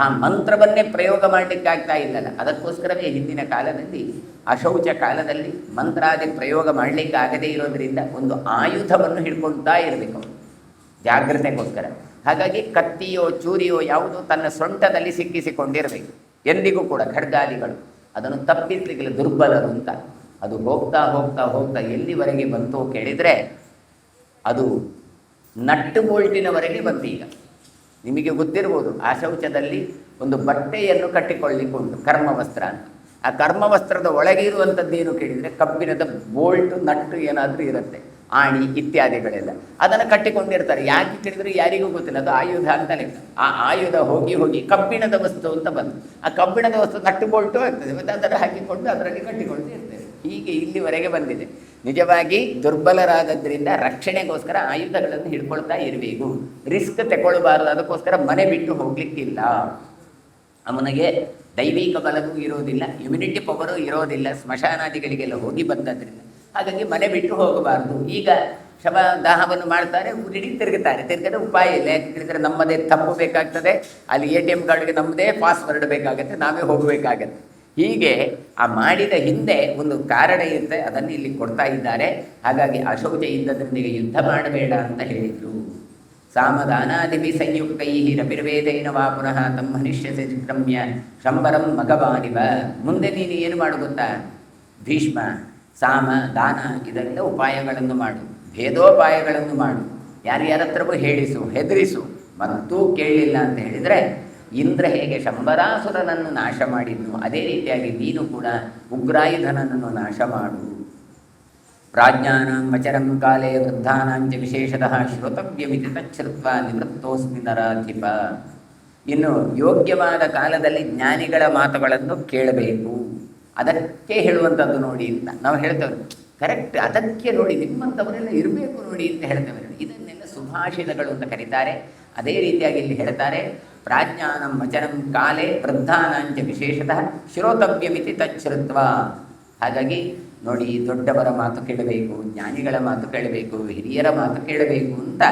ಆ ಮಂತ್ರವನ್ನೇ ಪ್ರಯೋಗ ಮಾಡಲಿಕ್ಕಾಗ್ತಾ ಇಲ್ಲಲ್ಲ, ಅದಕ್ಕೋಸ್ಕರವೇ ಹಿಂದಿನ ಕಾಲದಲ್ಲಿ ಅಶೌಚ ಕಾಲದಲ್ಲಿ ಮಂತ್ರಾದಿ ಪ್ರಯೋಗ ಮಾಡಲಿಕ್ಕಾಗದೇ ಇರೋದರಿಂದ ಒಂದು ಆಯುಧವನ್ನು ಹಿಡ್ಕೊಳ್ತಾ ಇರಬೇಕು ಜಾಗ್ರತೆಗೋಸ್ಕರ. ಹಾಗಾಗಿ ಕತ್ತಿಯೋ ಚೂರಿಯೋ ಯಾವುದೋ ತನ್ನ ಸೊಂಟದಲ್ಲಿ ಸಿಕ್ಕಿಸಿಕೊಂಡಿರಬೇಕು ಎಂದಿಗೂ ಕೂಡ. ಖಡ್ಗಾದಿಗಳು ಅದನ್ನು ತಪ್ಪಿಸಲಿಕ್ಕೆ ದುರ್ಬಲರು ಅಂತ. ಅದು ಹೋಗ್ತಾ ಹೋಗ್ತಾ ಹೋಗ್ತಾ ಎಲ್ಲಿವರೆಗೆ ಬಂತು ಕೇಳಿದರೆ, ಅದು ನಟ್ಟು ಬೋಲ್ಟಿನವರೆಗೆ ಬಂತು. ಈಗ ನಿಮಗೆ ಗೊತ್ತಿರ್ಬೋದು, ಆ ಶೌಚದಲ್ಲಿ ಒಂದು ಬಟ್ಟೆಯನ್ನು ಕಟ್ಟಿಕೊಳ್ಳಿಕ್ಕೆ ಉಂಟು, ಕರ್ಮವಸ್ತ್ರ ಅಂತ. ಆ ಕರ್ಮವಸ್ತ್ರದ ಒಳಗೆ ಇರುವಂಥದ್ದೇನು ಕೇಳಿದರೆ, ಕಬ್ಬಿಣದ ಬೋಲ್ಟು ನಟ್ಟು ಏನಾದರೂ ಇರುತ್ತೆ, ಆಣಿ ಇತ್ಯಾದಿಗಳೆಲ್ಲ. ಅದನ್ನು ಕಟ್ಟಿಕೊಂಡಿರ್ತಾರೆ. ಯಾಕೆ ಕೇಳಿದರೆ ಯಾರಿಗೂ ಗೊತ್ತಿಲ್ಲ, ಅದು ಆಯುಧ ಅಂತ ಲೆಕ್ಕ. ಆ ಆಯುಧ ಹೋಗಿ ಹೋಗಿ ಕಬ್ಬಿಣದ ವಸ್ತು ಅಂತ ಬಂತು. ಆ ಕಬ್ಬಿಣದ ವಸ್ತು ನಟ್ಟು ಬೋಲ್ಟು ಆಗ್ತದೆ, ಮತ್ತು ಅದನ್ನು ಹಾಕಿಕೊಂಡು ಅದರಲ್ಲಿ ಕಟ್ಟಿಕೊಂಡು ಇರ್ತೇವೆ. ಹೀಗೆ ಇಲ್ಲಿವರೆಗೆ ಬಂದಿದೆ. ನಿಜವಾಗಿ ದುರ್ಬಲರಾದದ್ರಿಂದ ರಕ್ಷಣೆಗೋಸ್ಕರ ಆಯುಧಗಳನ್ನು ಹಿಡ್ಕೊಳ್ತಾ ಇರಬೇಕು. ರಿಸ್ಕ್ ತಗೊಳ್ಬಾರದು. ಅದಕ್ಕೋಸ್ಕರ ಮನೆ ಬಿಟ್ಟು ಹೋಗ್ಲಿಕ್ಕಿಲ್ಲ. ಅವನಿಗೆ ದೈವಿಕ ಬಲವೂ ಇರೋದಿಲ್ಲ, ಇಮ್ಯುನಿಟಿ ಪವರು ಇರೋದಿಲ್ಲ, ಸ್ಮಶಾನಾದಿಗಳಿಗೆಲ್ಲ ಹೋಗಿ ಬಂದದ್ರಿಂದ. ಹಾಗಾಗಿ ಮನೆ ಬಿಟ್ಟು ಹೋಗಬಾರ್ದು. ಈಗ ಶವದಾಹವನ್ನು ಮಾಡ್ತಾರೆ, ಊರಿಡಿ ತಿರುಗಿದ್ರೆ ಉಪಾಯ ಇಲ್ಲ. ಯಾಕೆ ಹೇಳಿದರೆ ನಮ್ಮದೇ ತಪ್ಪು ಬೇಕಾಗ್ತದೆ. ಅಲ್ಲಿ ATM ಕಾರ್ಡ್ಗೆ ನಮ್ಮದೇ ಪಾಸ್ವರ್ಡ್ ಬೇಕಾಗತ್ತೆ, ನಾವೇ ಹೋಗಬೇಕಾಗತ್ತೆ. ಹೀಗೆ ಆ ಮಾಡಿದ ಹಿಂದೆ ಒಂದು ಕಾರಣ ಇರುತ್ತೆ, ಅದನ್ನು ಇಲ್ಲಿ ಕೊಡ್ತಾ ಇದ್ದಾರೆ. ಹಾಗಾಗಿ ಅಶೌಚ ಇದ್ದದರೊಂದಿಗೆ ಯುದ್ಧ ಮಾಡಬೇಡ ಅಂತ ಹೇಳಿದರು. ಸಾಮದಾನಾದಿಭಿ ಸಂಯುಕ್ತೈ ರವಿರ್ವೇದೇನ ವಾ ಪುನಃ ತಮ್ಮ ಹನಿಷ್ಯತೆ ಕ್ರಮ್ಯ ಶಂಬರಂ ಮಗವಾನಿವ. ಮುಂದೆ ನೀನು ಏನು ಮಾಡು ಗೊತ್ತಾ? ಭೀಷ್ಮ, ಸಾಮ ದಾನ ಇದೆಲ್ಲ ಉಪಾಯಗಳನ್ನು ಮಾಡು, ಭೇದೋಪಾಯಗಳನ್ನು ಮಾಡು, ಯಾರ್ಯಾರತ್ರವೂ ಹೇಳಿಸು, ಹೆದರಿಸು, ಮತ್ತೂ ಕೇಳಲಿಲ್ಲ ಅಂತ ಹೇಳಿದರೆ ಇಂದ್ರ ಹೇಗೆ ಶಂಬರಾಸುರನನ್ನು ನಾಶ ಮಾಡಿದ್ನು ಅದೇ ರೀತಿಯಾಗಿ ನೀನು ಕೂಡ ಉಗ್ರಾಯುಧನನ್ನು ನಾಶ ಮಾಡು. ಪ್ರಾಜ್ಞಾನಾಂ ವಚರಂ ಕಾಲೇ ವೃದ್ಧಾನಾಂಚ ವಿಶೇಷತಃ ಶ್ರೋತವ್ಯಮಿತಿ ತಚ್ಛ್ರುತ್ವ ನಿವೃತ್ತೋಸ್ಮಿ ನರಾಧಿಪ. ಇನ್ನು ಯೋಗ್ಯವಾದ ಕಾಲದಲ್ಲಿ ಜ್ಞಾನಿಗಳ ಮಾತುಗಳನ್ನು ಕೇಳಬೇಕು, ಅದಕ್ಕೆ ಹೇಳುವಂಥದ್ದು ನೋಡಿ ಅಂತ ನಾವು ಹೇಳ್ತೇವೆ. ಕರೆಕ್ಟ್, ಅದಕ್ಕೆ ನೋಡಿ ನಿಮ್ಮಂಥವರೆಲ್ಲ ಇರಬೇಕು ನೋಡಿ ಅಂತ ಹೇಳ್ತೇವೆ. ಇದನ್ನೆಲ್ಲ ಸುಭಾಷಿತಗಳು ಅಂತ ಕರೀತಾರೆ. ಅದೇ ರೀತಿಯಾಗಿ ಇಲ್ಲಿ ಹೇಳ್ತಾರೆ, ಪ್ರಾಜ್ಞಾನಂ ವಚನಂ ಕಾಲೇ ವೃದ್ಧಾನಾಂಚ ವಿಶೇಷತಃ ಶ್ರೋತವ್ಯಮಿತಿ ತಚ್ಛ್ರುತ್ವ. ಹಾಗಾಗಿ ನೋಡಿ, ದೊಡ್ಡವರ ಮಾತು ಕೇಳಬೇಕು, ಜ್ಞಾನಿಗಳ ಮಾತು ಕೇಳಬೇಕು, ಹಿರಿಯರ ಮಾತು ಕೇಳಬೇಕು ಅಂತ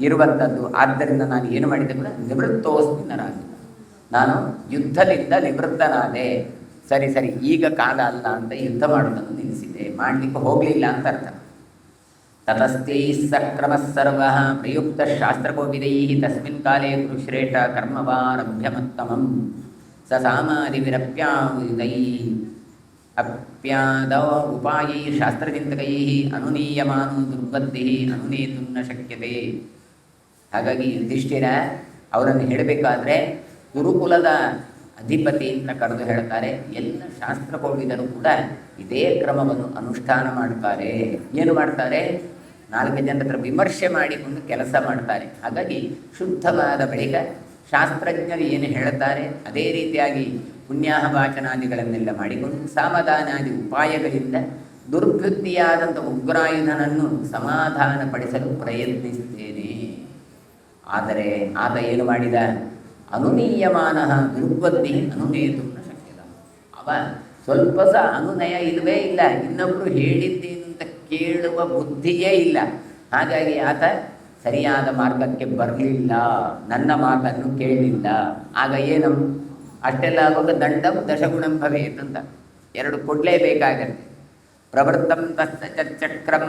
ಇರುವಂಥದ್ದು. ಆದ್ದರಿಂದ ನಾನು ಏನು ಮಾಡಿದೆ ಕೂಡ ನಿವೃತ್ತೋಸ್ಮಿ ನರಾಧಿಪ, ನಾನು ಯುದ್ಧದಿಂದ ನಿವೃತ್ತನಾದೆ. ಸರಿ ಸರಿ, ಈಗ ಕಾಲ ಅಲ್ಲ ಅಂತ ಯುದ್ಧ ಮಾಡೋದನ್ನು ನಿಲ್ಲಿಸಿದೆ, ಮಾಡಲಿಕ್ಕೆ ಹೋಗಲಿಲ್ಲ ಅಂತ ಅರ್ಥ. ತತಸ್ಥೈ ಸಕ್ರಮ ಸರ್ವ ಪ್ರಯುಕ್ತ ಶಾಸ್ತ್ರಕೋವಿದೈ ತಸ್ಮಿನ್ ಕಾಲೇ ಕುರುಶ್ರೇಷ್ಠ ಕರ್ಮವಾರಭ್ಯಮತ್ತಮಂ ಸ ಸಾಮಾದಿವಿರಪ್ಯಾದೈ ಅಪ್ಯಾದ ಉಪಾಯೈ ಶಾಸ್ತ್ರಚಿಂತಕೈ ಅನುನೀಯಮಾನೋ ದುರ್ಬದ್ಧಿ ಅನುನೇತು ನ ಶಕ್ಯತೆ. ಹಾಗಾಗಿ ಯುಧಿಷ್ಠಿರ ಅವರನ್ನು ಹೇಳಬೇಕಾದ್ರೆ ಗುರುಕುಲದ ಅಧಿಪತಿ ಅಂತ ಕರೆದು ಹೇಳ್ತಾರೆ. ಎಲ್ಲ ಶಾಸ್ತ್ರಕೋವಿದರು ಕೂಡ ಇದೇ ಕ್ರಮವನ್ನು ಅನುಷ್ಠಾನ ಮಾಡ್ತಾರೆ. ಏನು ಮಾಡ್ತಾರೆ? 4 ಜನರ ಹತ್ರ ವಿಮರ್ಶೆ ಮಾಡಿಕೊಂಡು ಕೆಲಸ ಮಾಡ್ತಾರೆ. ಹಾಗಾಗಿ ಶುದ್ಧವಾದ ಬಳಿಕ ಶಾಸ್ತ್ರಜ್ಞರು ಏನು ಹೇಳುತ್ತಾರೆ ಅದೇ ರೀತಿಯಾಗಿ ಪುಣ್ಯಾಹ ವಾಚನಾದಿಗಳನ್ನೆಲ್ಲ ಮಾಡಿಕೊಂಡು ಸಾಮಧಾನಾದಿ ಉಪಾಯಗಳಿಂದ ದುರ್ಬುದ್ಧಿಯಾದಂಥ ಉಗ್ರಾಯುಧನನ್ನು ಸಮಾಧಾನಪಡಿಸಲು ಪ್ರಯತ್ನಿಸುತ್ತೇನೆ. ಆದರೆ ಆತ ಏನು ಮಾಡಿದ? ಅನುನೀಯಮಾನ ದುರ್ಬುದ್ಧಿ ಅನುನೇತು ಶಕ್ಯದ. ಅವ ಸ್ವಲ್ಪ ಸಹ ಅನುನಯ ಇಲ್ಲವೇ ಇಲ್ಲ, ಇನ್ನೊಬ್ಬರು ಹೇಳಿದ್ದೇನು ಅಂತ ಕೇಳುವ ಬುದ್ಧಿಯೇ ಇಲ್ಲ. ಹಾಗಾಗಿ ಆತ ಸರಿಯಾದ ಮಾರ್ಗಕ್ಕೆ ಬರಲಿಲ್ಲ, ನನ್ನ ಮಾತನ್ನು ಕೇಳಲಿಲ್ಲ. ಆಗ ಏನು? ಅಷ್ಟೆಲ್ಲ ಆಗುವಾಗ ದಂಡಂ ದಶಗುಣಂ ಭವೇತ್ ಅಂತ 2 ಕೊಡಲೇಬೇಕಾಗತ್ತೆ. ಪ್ರವೃತ್ತಂ ತಸ್ಯ ಚಕ್ರಂ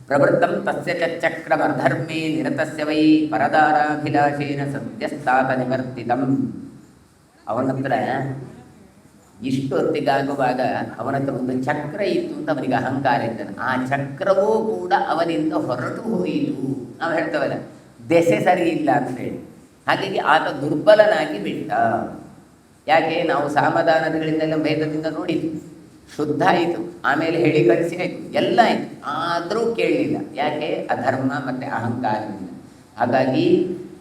ಪ್ರವೃತ್ತಂ ತಸ್ಯ ಚಕ್ರಂ ಅಧರ್ಮೇ ನಿರತಸ್ಯ ವೈ ಪರದಾರಾಭಿಲಾಷೇನ ಸದ್ಯಸ್ತಾತ ನಿವರ್ತಿತಂ. ಅವನ ಹತ್ರ ಇಷ್ಟು ಹೊತ್ತಿಗಾಗುವಾಗ ಅವನ ಹತ್ರ ಒಂದು ಚಕ್ರ ಇತ್ತು ಅಂತ ಅವನಿಗೆ ಅಹಂಕಾರ ಇದ್ದಾನೆ. ಆ ಚಕ್ರವೂ ಕೂಡ ಅವನಿಂದ ಹೊರಟು ಹೋಯಿತು. ನಾವು ಹೇಳ್ತೇವಲ್ಲ, ದೆಸೆ ಸರಿ ಇಲ್ಲ ಅಂತ ಹೇಳಿ. ಹಾಗಾಗಿ ಆತ ದುರ್ಬಲನಾಗಿ ಬಿಟ್ಟ. ಯಾಕೆ? ನಾವು ಸಾಮಧಾನಗಳಿಂದೆಲ್ಲ ಭೇದದಿಂದ ನೋಡಿದ್ವಿ, ಶುದ್ಧ ಆಯಿತು, ಆಮೇಲೆ ಹೇಳಿ ಕಳಿಸಿ ಆಯಿತು, ಎಲ್ಲ ಆಯಿತು, ಆದರೂ ಕೇಳಲಿಲ್ಲ. ಯಾಕೆ? ಅಧರ್ಮ ಮತ್ತು ಅಹಂಕಾರದಿಂದ. ಹಾಗಾಗಿ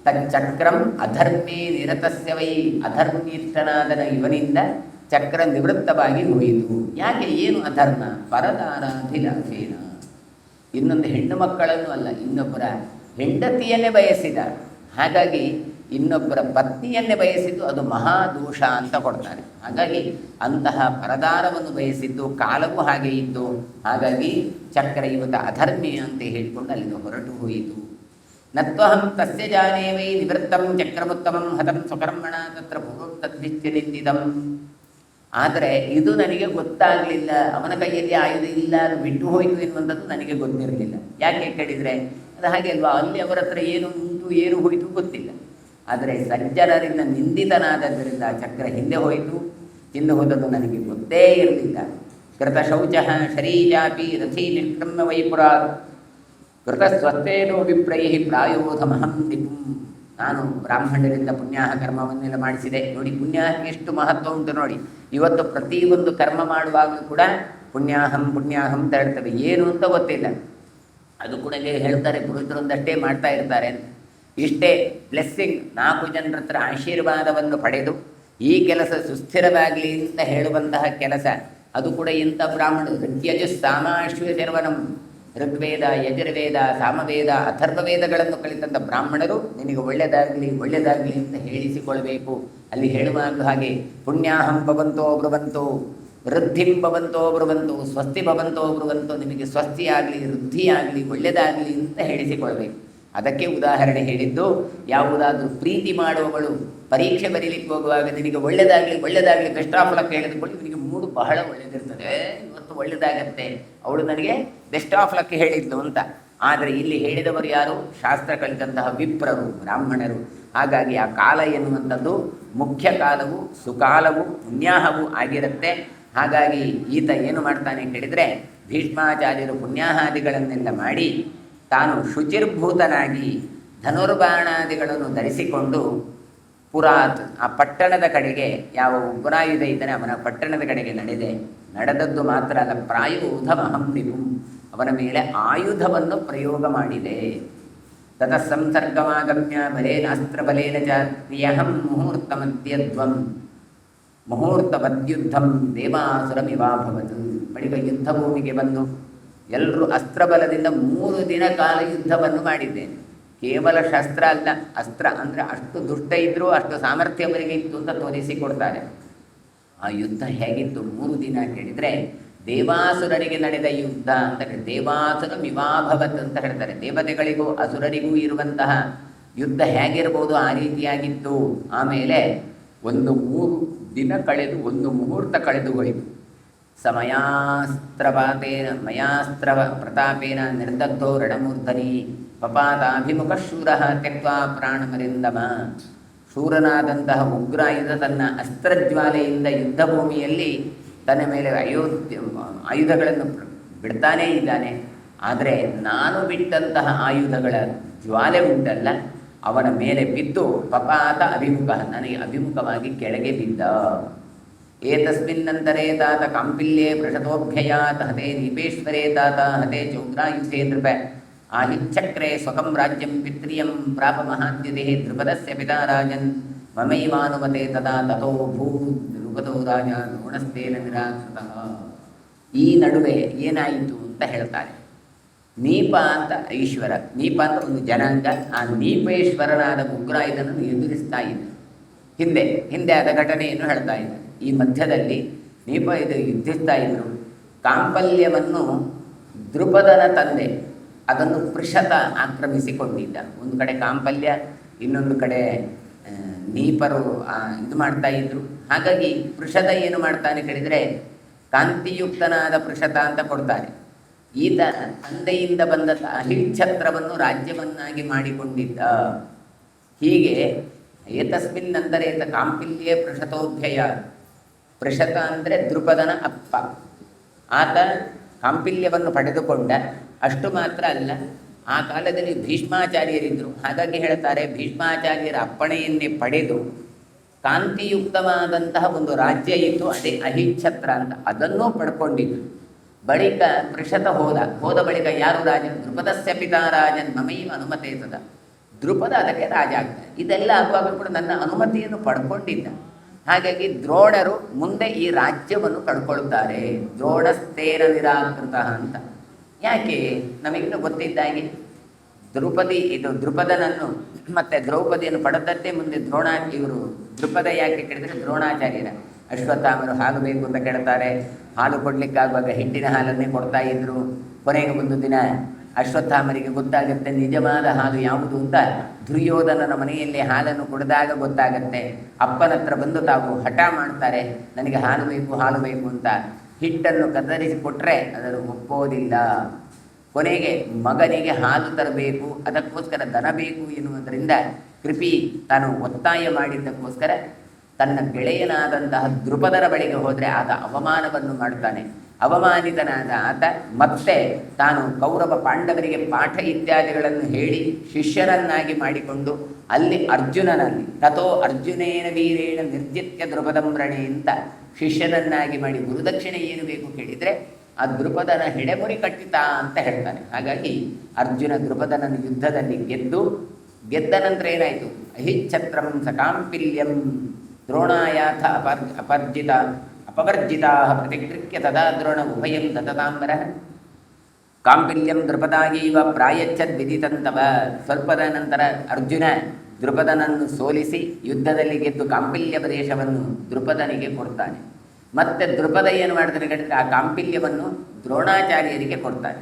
ತಚ್ಚಕ್ರಂ ಅಧರ್ಮೇ ನಿರತಸ್ಯ ವೈ, ಅಧರ್ಮಿಷ್ಠನಾದನ ಇವನಿಂದ ಚಕ್ರ ನಿವೃತ್ತವಾಗಿ ಹೋಯಿತು. ಯಾಕೆ? ಏನು ಅಧರ್ಮ? ಪರದಾರಾಭಿಲಾಷೇನ, ಇನ್ನೊಂದು ಹೆಣ್ಣು ಮಕ್ಕಳನ್ನು ಅಲ್ಲ, ಇನ್ನೊಬ್ಬರ ಹೆಂಡತಿಯನ್ನೇ ಬಯಸಿದ. ಹಾಗಾಗಿ ಇನ್ನೊಬ್ಬರ ಪತ್ನಿಯನ್ನೇ ಬಯಸಿದ್ದು ಅದು ಮಹಾದೋಷ ಅಂತ ಕೊಡ್ತಾರೆ. ಹಾಗಾಗಿ ಅಂತಹ ಪರದಾರವನ್ನು ಬಯಸಿದ್ದು, ಕಾಲವೂ ಹಾಗೆ ಇದ್ದು. ಹಾಗಾಗಿ ಚಕ್ರ ಇವತ್ತು ಅಧರ್ಮಿ ಅಂತ ಹೇಳಿಕೊಂಡು ಅಲ್ಲಿಂದ ಹೊರಟು ಹೋಯಿತು. ನತ್ವಹಂ ತಸ್ಯ ಜಾನೇ ವೈ ನಿವೃತ್ತಂ ಚಕ್ರಮುತ್ತಮಂ ಹತಂ ಸ್ವಕರ್ಮಣ ತತ್ರ ಪೂರ್ವಂ ತದ್ವಿಚ್ಯ ನಿಂದಿತಂ. ಆದರೆ ಇದು ನನಗೆ ಗೊತ್ತಾಗಲಿಲ್ಲ, ಅವನ ಕೈಯಲ್ಲಿ ಆಯುಧ ಇಲ್ಲ, ಅದು ಬಿಟ್ಟು ಹೋಯಿತು ಎನ್ನುವಂಥದ್ದು ನನಗೆ ಗೊತ್ತಿರಲಿಲ್ಲ. ಯಾಕೆ ಕೇಳಿದರೆ ಅದು ಹಾಗೆ ಅಲ್ವಾ, ಅಲ್ಲಿ ಅವರ ಹತ್ರ ಏನು ಉಂಟು ಏನು ಹೋಯಿತು ಗೊತ್ತಿಲ್ಲ. ಆದರೆ ಸಜ್ಜನರಿಂದ ನಿಂದಿತನಾದದ್ದರಿಂದ ಚಕ್ರ ಹಿಂದೆ ಹೋಯಿತು. ಹಿಂದೆ ಹೋದದ್ದು ನನಗೆ ಗೊತ್ತೇ ಇರಲಿಲ್ಲ. ಕೃತ ಶೌಚ ಶರೀರಾಪಿ ರಥಿ ನಿಷ್ಕ್ರಮ್ಯ ವೈಪುರಾತ್ ಕೃತ ಸ್ವಸ್ಥೇನೋ ವಿಪ್ರೈ ಪ್ರಾಯೋಧಮಹಂ ದಿಪುಂ. ನಾನು ಬ್ರಾಹ್ಮಣರಿಂದ ಪುಣ್ಯಾಹ ಕರ್ಮವನ್ನೆಲ್ಲ ಮಾಡಿಸಿದೆ. ನೋಡಿ ಪುಣ್ಯಾಹಕ್ಕೆ ಎಷ್ಟು ಮಹತ್ವ ಉಂಟು ನೋಡಿ. ಇವತ್ತು ಪ್ರತಿಯೊಂದು ಕರ್ಮ ಮಾಡುವಾಗಲೂ ಕೂಡ ಪುಣ್ಯಾಹಂ ಪುಣ್ಯಾಹಂ ಅಂತ ಹೇಳ್ತವೆ, ಏನು ಅಂತ ಗೊತ್ತಿಲ್ಲ. ಅದು ಕೂಡ ಹೇಳ್ತಾರೆ, ಪುರುಷರೊಂದಷ್ಟೇ ಮಾಡ್ತಾ ಇರ್ತಾರೆ ಅಂತ. ಇಷ್ಟೇ ಬ್ಲೆಸ್ಸಿಂಗ್, 4 ಜನರ ಹತ್ರ ಆಶೀರ್ವಾದವನ್ನು ಪಡೆದು ಈ ಕೆಲಸ ಸುಸ್ಥಿರವಾಗಲಿ ಅಂತ ಹೇಳುವಂತಹ ಕೆಲಸ. ಅದು ಕೂಡ ಎಂಥ ಬ್ರಾಹ್ಮಣರು? ಋಗ್ಯಜು ಸಾಮಾಶ್ವಶರ್ವನಂ, ಋಗ್ವೇದ, ಯಜುರ್ವೇದ, ಸಾಮವೇದ, ಅಥರ್ವವೇದಗಳನ್ನು ಕಲಿತಂಥ ಬ್ರಾಹ್ಮಣರು ನಿನಗೆ ಒಳ್ಳೆಯದಾಗಲಿ ಒಳ್ಳೆಯದಾಗಲಿ ಅಂತ ಹೇಳಿಸಿಕೊಳ್ಬೇಕು. ಅಲ್ಲಿ ಹೇಳುವಾಗ ಹಾಗೆ ಪುಣ್ಯಾಹಂ ಭವಂತೋ ಬ್ರುವಂತೋ ವೃದ್ಧಿಂ ಭವಂತೋ ಬ್ರುವಂತೋ ಸ್ವಸ್ತಿ ಭವಂತೋ ಬ್ರುವಂತೋ, ನಿಮಗೆ ಸ್ವಸ್ತಿಯಾಗಲಿ ವೃದ್ಧಿಯಾಗಲಿ ಒಳ್ಳೆಯದಾಗಲಿ ಅಂತ ಹೇಳಿಸಿಕೊಳ್ಬೇಕು. ಅದಕ್ಕೆ ಉದಾಹರಣೆ ಹೇಳಿದ್ದು, ಯಾವುದಾದ್ರೂ ಪ್ರೀತಿ ಮಾಡುವವಳು ಪರೀಕ್ಷೆ ಬರೀಲಿಕ್ಕೆ ಹೋಗುವಾಗ ನಿನಗೆ ಒಳ್ಳೆಯದಾಗಲಿ ಬೆಸ್ಟ್ ಆಫ್ ಲಕ್ ಹೇಳಿದುಕೊಳ್ಳಿ, ನಿನಗೆ ಮೂಡು ಬಹಳ ಒಳ್ಳೆಯದಿರ್ತದೆ, ಇವತ್ತು ಒಳ್ಳೆಯದಾಗತ್ತೆ, ಅವಳು ನನಗೆ ಬೆಸ್ಟ್ ಆಫ್ ಲಕ್ ಹೇಳಿದ್ಲು ಅಂತ. ಆದರೆ ಇಲ್ಲಿ ಹೇಳಿದವರು ಯಾರು? ಶಾಸ್ತ್ರ ಕಲಿತಂತಹ ವಿಪ್ರರು, ಬ್ರಾಹ್ಮಣರು. ಹಾಗಾಗಿ ಆ ಕಾಲ ಎನ್ನುವಂಥದ್ದು ಮುಖ್ಯ ಕಾಲವು ಸುಕಾಲವು ಪುಣ್ಯಾಹವೂ ಆಗಿರುತ್ತೆ. ಹಾಗಾಗಿ ಈತ ಏನು ಮಾಡ್ತಾನೆ ಹೇಳಿದರೆ, ಭೀಷ್ಮಾಚಾರ್ಯರು ಪುಣ್ಯಾಹಾದಿಗಳನ್ನೆಲ್ಲ ಮಾಡಿ ತಾನು ಶುಚಿರ್ಭೂತನಾಗಿ ಧನುರ್ಬಾಣಾದಿಗಳನ್ನು ಧರಿಸಿಕೊಂಡು ಪುರಾತ್ ಆ ಪಟ್ಟಣದ ಕಡೆಗೆ, ಯಾವ ಉಗ್ರಾಯುಧ ಇದ್ದಾನೆ ಅವನ ಪಟ್ಟಣದ ಕಡೆಗೆ ನಡೆದದ್ದು ಮಾತ್ರ ಅಲ್ಲ, ಪ್ರಾಯುಧಮಹಂ ನಿಪುಂ, ಅವನ ಮೇಲೆ ಆಯುಧವನ್ನು ಪ್ರಯೋಗ ಮಾಡಿದೆ. ತತಃ ಸಂಸರ್ಗಮಾಗಮ್ಯ ಬಲೇನಾಸ್ತ್ರಬಲೇನ ಚ ಪ್ರಿಯಹಂ ಮುಹೂರ್ತಮದ್ಯಧ್ವಂ ಮುಹೂರ್ತವದ್ಯುದ್ಧಂ ದೇವಾಸುರಮಿವಾಭವತ್. ಬಳಿಕ ಯುದ್ಧ ಭೂಮಿಗೆ ಬಂದು ಎಲ್ಲರೂ ಅಸ್ತ್ರಬಲದಿಂದ 3 ದಿನ ಕಾಲ ಯುದ್ಧವನ್ನು ಮಾಡಿದ್ದೇನೆ. ಕೇವಲ ಶಸ್ತ್ರ ಅಲ್ಲ, ಅಸ್ತ್ರ ಅಂದರೆ ಅಷ್ಟು ದುಷ್ಟ ಇದ್ದರೂ ಅಷ್ಟು ಸಾಮರ್ಥ್ಯ ಅವರಿಗೆ ಇತ್ತು ಅಂತ ತೋರಿಸಿಕೊಡ್ತಾರೆ. ಆ ಯುದ್ಧ ಹೇಗಿತ್ತು 3 ದಿನ ಕೇಳಿದರೆ, ದೇವಾಸುರರಿಗೆ ನಡೆದ ಯುದ್ಧ ಅಂತ ಹೇಳಿ ದೇವಾಸುರ ಮಿವಾಭವತ್ ಅಂತ ಹೇಳ್ತಾರೆ. ದೇವತೆಗಳಿಗೂ ಅಸುರರಿಗೂ ಇರುವಂತಹ ಯುದ್ಧ ಹೇಗಿರ್ಬೋದು ಆ ರೀತಿಯಾಗಿತ್ತು. ಆಮೇಲೆ 3 ದಿನ ಕಳೆದು 1 ಮುಹೂರ್ತ ಕಳೆದು ಹೋಯಿತು. ಮಯಾಸ್ತ್ರ ಪ್ರತಾಪೇನ ನಿರ್ದಗ್ಧೋ ರಣಮೂರ್ಧನಿ ಪಪಾತಾಭಿಮುಖ ಶೂರ ತ್ಯಕ್ವಾ ಪ್ರಾಣಮರಿಂದಮ. ಶೂರನಾದಂತಹ ಉಗ್ರಾಯುಧ ತನ್ನ ಅಸ್ತ್ರಜ್ವಾಲೆಯಿಂದ ಯುದ್ಧ ಭೂಮಿಯಲ್ಲಿ ತನ್ನ ಮೇಲೆ ಆಯುಧಗಳನ್ನು ಬಿಡ್ತಾನೇ ಇದ್ದಾನೆ. ಆದರೆ ನಾನು ಬಿಟ್ಟಂತಹ ಆಯುಧಗಳ ಜ್ವಾಲೆ ಉಂಟಲ್ಲ, ಅವನ ಮೇಲೆ ಬಿದ್ದು ಪಪಾತ ಅಭಿಮುಖ, ನನಗೆ ಅಭಿಮುಖವಾಗಿ ಕೆಳಗೆ ಬಿದ್ದ. ಏತಸ್ಮಿನ್ನಂತರೇ ತಾತ ಕಾಂಪಿಲ್ಯೇ ಪೃಷತೋಭ್ಯಯಾತ್ ಹತೆ ದೀಪೇಶ್ವರೇ ತಾತ ಹತೆ ಚೌದ್ರಾಯುಧೇ ನೃಪ ಆಹಿಚ್ಛಕ್ರೆ ಸ್ವಕಂ ರಾಜ್ಯಂ ಪಿತ್ರಿಯಂ ಪ್ರಾಪ ಮಹಾದ್ಯತೆ ದ್ರುಪದಸ್ಯ ಪಿತಾ ರಾಜನ್ ಮಮೈವಾನುಮತೆ ತದಾ ತಥೋ ಭೂದ್ರುಪದೋ ರಾಜ ದ್ರೋಣಸ್ತೇನ ನಿರಾಕೃತಃ. ಈ ನಡುವೆ ಏನಾಯಿತು ಅಂತ ಹೇಳ್ತಾರೆ. ನೀಪ ಅಂತ ಈಶ್ವರ, ನೀಪ ಅಂತ ಒಂದು ಜನಾಂಗ, ಆ ನೀಪೇಶ್ವರನಾದ ಉಗ್ರಾಯುಧನನ್ನು ಎದುರಿಸ್ತಾ ಇದ್ದ. ಹಿಂದೆ ಆದ ಘಟನೆಯನ್ನು ಹೇಳ್ತಾ ಇದ್ದ. ಈ ಮಧ್ಯದಲ್ಲಿ ನೀಪ ಯುದ್ಧಿಸ್ತಾ ಇದ್ದರು. ಕಾಂಪಲ್ಯವನ್ನು ದೃಪದನ ತಂದೆ ಅದನ್ನು ಪೃಷತ ಆಕ್ರಮಿಸಿಕೊಂಡಿದ್ದ. ಒಂದು ಕಡೆ ಕಾಂಪಲ್ಯ, ಇನ್ನೊಂದು ಕಡೆ ನೀಪರು ಇದು ಮಾಡ್ತಾ ಇದ್ರು. ಹಾಗಾಗಿ ಪೃಷತ ಏನು ಮಾಡ್ತಾನೆ ಕೇಳಿದರೆ, ಕಾಂತಿಯುಕ್ತನಾದ ಪೃಷತ ಅಂತ ಕೊಡ್ತಾರೆ. ಈತ ತಂದೆಯಿಂದ ಬಂದ ಅಹಿಚ್ಛತ್ರವನ್ನು ರಾಜ್ಯವನ್ನಾಗಿ ಮಾಡಿಕೊಂಡಿದ್ದ. ಹೀಗೆ ಏತಸ್ಮಿನ್ ನಂತರ ಏತ ಕಾಂಪಿಲ್ಯೇ ಪೃಷತೋಭ್ಯಯ. ಪೃಷತ ಅಂದರೆ ದೃಪದನ ಅಪ್ಪ. ಆತ ಕಾಂಪಿಲ್ಯವನ್ನು ಪಡೆದುಕೊಂಡ. ಅಷ್ಟು ಮಾತ್ರ ಅಲ್ಲ, ಆ ಕಾಲದಲ್ಲಿ ಭೀಷ್ಮಾಚಾರ್ಯರಿದ್ದರು. ಹಾಗಾಗಿ ಹೇಳ್ತಾರೆ, ಭೀಷ್ಮಾಚಾರ್ಯರ ಅಪ್ಪಣೆಯನ್ನೇ ಪಡೆದು ಕಾಂತಿಯುಕ್ತವಾದಂತಹ ಒಂದು ರಾಜ್ಯ ಇತ್ತು, ಅದೇ ಅಹಿಚ್ಛತ್ರ ಅಂತ, ಅದನ್ನೂ ಪಡ್ಕೊಂಡಿದ್ರು. ಬಳಿಕ ಪೃಷತ ಹೋದ ಬಳಿಕ ಯಾರು ರಾಜ? ದೃಪದಸ್ಯ ಪಿತಾ ರಾಜನ್ ಮಮೈವ ಅನುಮತೆ ತದ. ದೃಪದ ಅದಕ್ಕೆ ರಾಜ ಆಗ್ತಾನೆ. ಇದೆಲ್ಲ ಆಗುವಾಗ ಕೂಡ ನನ್ನ ಅನುಮತಿಯನ್ನು ಪಡ್ಕೊಂಡಿದ್ದ. ಹಾಗಾಗಿ ದ್ರೋಣರು ಮುಂದೆ ಈ ರಾಜ್ಯವನ್ನು ಪಡ್ಕೊಳ್ತಾರೆ. ದ್ರೋಣಸ್ತೇನ ನಿರಾಕೃತ ಅಂತ. ಯಾಕೆ? ನಮಗಿನ್ನೂ ಗೊತ್ತಿದ್ದಾಗೆ ದೃಪದನನ್ನು ಮತ್ತು ದ್ರೌಪದಿಯನ್ನು ಪಡೆದದ್ದೇ ಮುಂದೆ ದೃಪದ ಯಾಕೆ ಕೇಳಿದರೆ ದ್ರೋಣಾಚಾರ್ಯರ. ಅಶ್ವತ್ಥಾಮರು ಹಾಲು ಬೇಕು ಅಂತ ಕೇಳ್ತಾರೆ. ಹಾಲು ಕೊಡಲಿಕ್ಕಾಗುವಾಗ ಹಿಂಡಿನ ಹಾಲನ್ನೇ ಕೊಡ್ತಾ ಇದ್ರು. ಕೊನೆಗೆ ಒಂದು ದಿನ ಅಶ್ವತ್ಥಾಮರಿಗೆ ಗೊತ್ತಾಗುತ್ತೆ ನಿಜವಾದ ಹಾಲು ಯಾವುದು ಅಂತ. ದುರ್ಯೋಧನನ ಮನೆಯಲ್ಲಿ ಹಾಲನ್ನು ಕುಡಿದಾಗ ಗೊತ್ತಾಗತ್ತೆ. ಅಪ್ಪನ ಹತ್ರ ಬಂದು ತಾವು ಹಠ ಮಾಡ್ತಾರೆ, ನನಗೆ ಹಾಲು ಬೇಕು ಅಂತ. ಹಿಟ್ಟನ್ನು ಕತ್ತರಿಸಿ ಕೊಟ್ಟರೆ ಅದನ್ನು ಒಪ್ಪೋದಿಲ್ಲ. ಕೊನೆಗೆ ಮಗನಿಗೆ ಹಾಲು ತರಬೇಕು, ಅದಕ್ಕೋಸ್ಕರ ದನ ಬೇಕು ಎನ್ನುವುದರಿಂದ ಕೃಪಿ ತಾನು ಒತ್ತಾಯ ಮಾಡಿದ್ದಕ್ಕೋಸ್ಕರ ತನ್ನ ಗೆಳೆಯನಾದಂತಹ ದೃಪದರ ಬಳಿಗೆ ಹೋದರೆ ಆತ ಅವಮಾನವನ್ನು ಮಾಡ್ತಾನೆ. ಅವಮಾನಿತನಾದ ಆತ ಮತ್ತೆ ತಾನು ಕೌರವ ಪಾಂಡವರಿಗೆ ಪಾಠ ಇತ್ಯಾದಿಗಳನ್ನು ಹೇಳಿ ಶಿಷ್ಯರನ್ನಾಗಿ ಮಾಡಿಕೊಂಡು ಅಲ್ಲಿ ಅರ್ಜುನನಲ್ಲಿ ತಥೋ ಅರ್ಜುನೇನ ವೀರೇಣ ನಿರ್ಜಿತ್ಯ ದೃಪದಂ ರಣೆ ಅಂತ ಶಿಷ್ಯನನ್ನಾಗಿ ಮಾಡಿ ಗುರುದಕ್ಷಿಣೆ ಏನು ಬೇಕು ಕೇಳಿದರೆ ಆ ದೃಪದನ ಹೆಡೆಮುರಿ ಕಟ್ಟಿತ ಅಂತ ಹೇಳ್ತಾನೆ. ಹಾಗಾಗಿ ಅರ್ಜುನ ದೃಪದನನ್ನು ಯುದ್ಧದಲ್ಲಿ ಗೆದ್ದ ನಂತರ ಏನಾಯಿತು? ಅಹಿಚ್ಛತ್ರಂ ಸಕಾಂಪಿಲ್ಯಂ ದ್ರೋಣಾಯಾಥ ಅಪವರ್ಜಿತಾ ಪ್ರತಿಕೃತ್ಯ ತದಾ ದ್ರೋಣ ಉಭಯಂ ದತತಾಂಬರ ಕಾಂಪಿಲ್ಯಂ ದೃಪದಾಗೀವ ಪ್ರಾಯಚ್ಛದ್ ವಿದಿತಂತವ. ಸ್ವಲ್ಪದ ನಂತರ ಅರ್ಜುನ ದೃಪದನನ್ನು ಸೋಲಿಸಿ ಯುದ್ಧದಲ್ಲಿ ಗೆದ್ದು ಕಾಂಪಿಲ್ಯ ಪ್ರದೇಶವನ್ನು ದೃಪದನಿಗೆ ಕೊಡ್ತಾನೆ. ಮತ್ತೆ ದೃಪದ ಏನು ಮಾಡ್ತಾನೆ ಹೇಳಿದರೆ ಆ ಕಾಂಪಿಲ್ಯವನ್ನು ದ್ರೋಣಾಚಾರ್ಯರಿಗೆ ಕೊಡ್ತಾನೆ.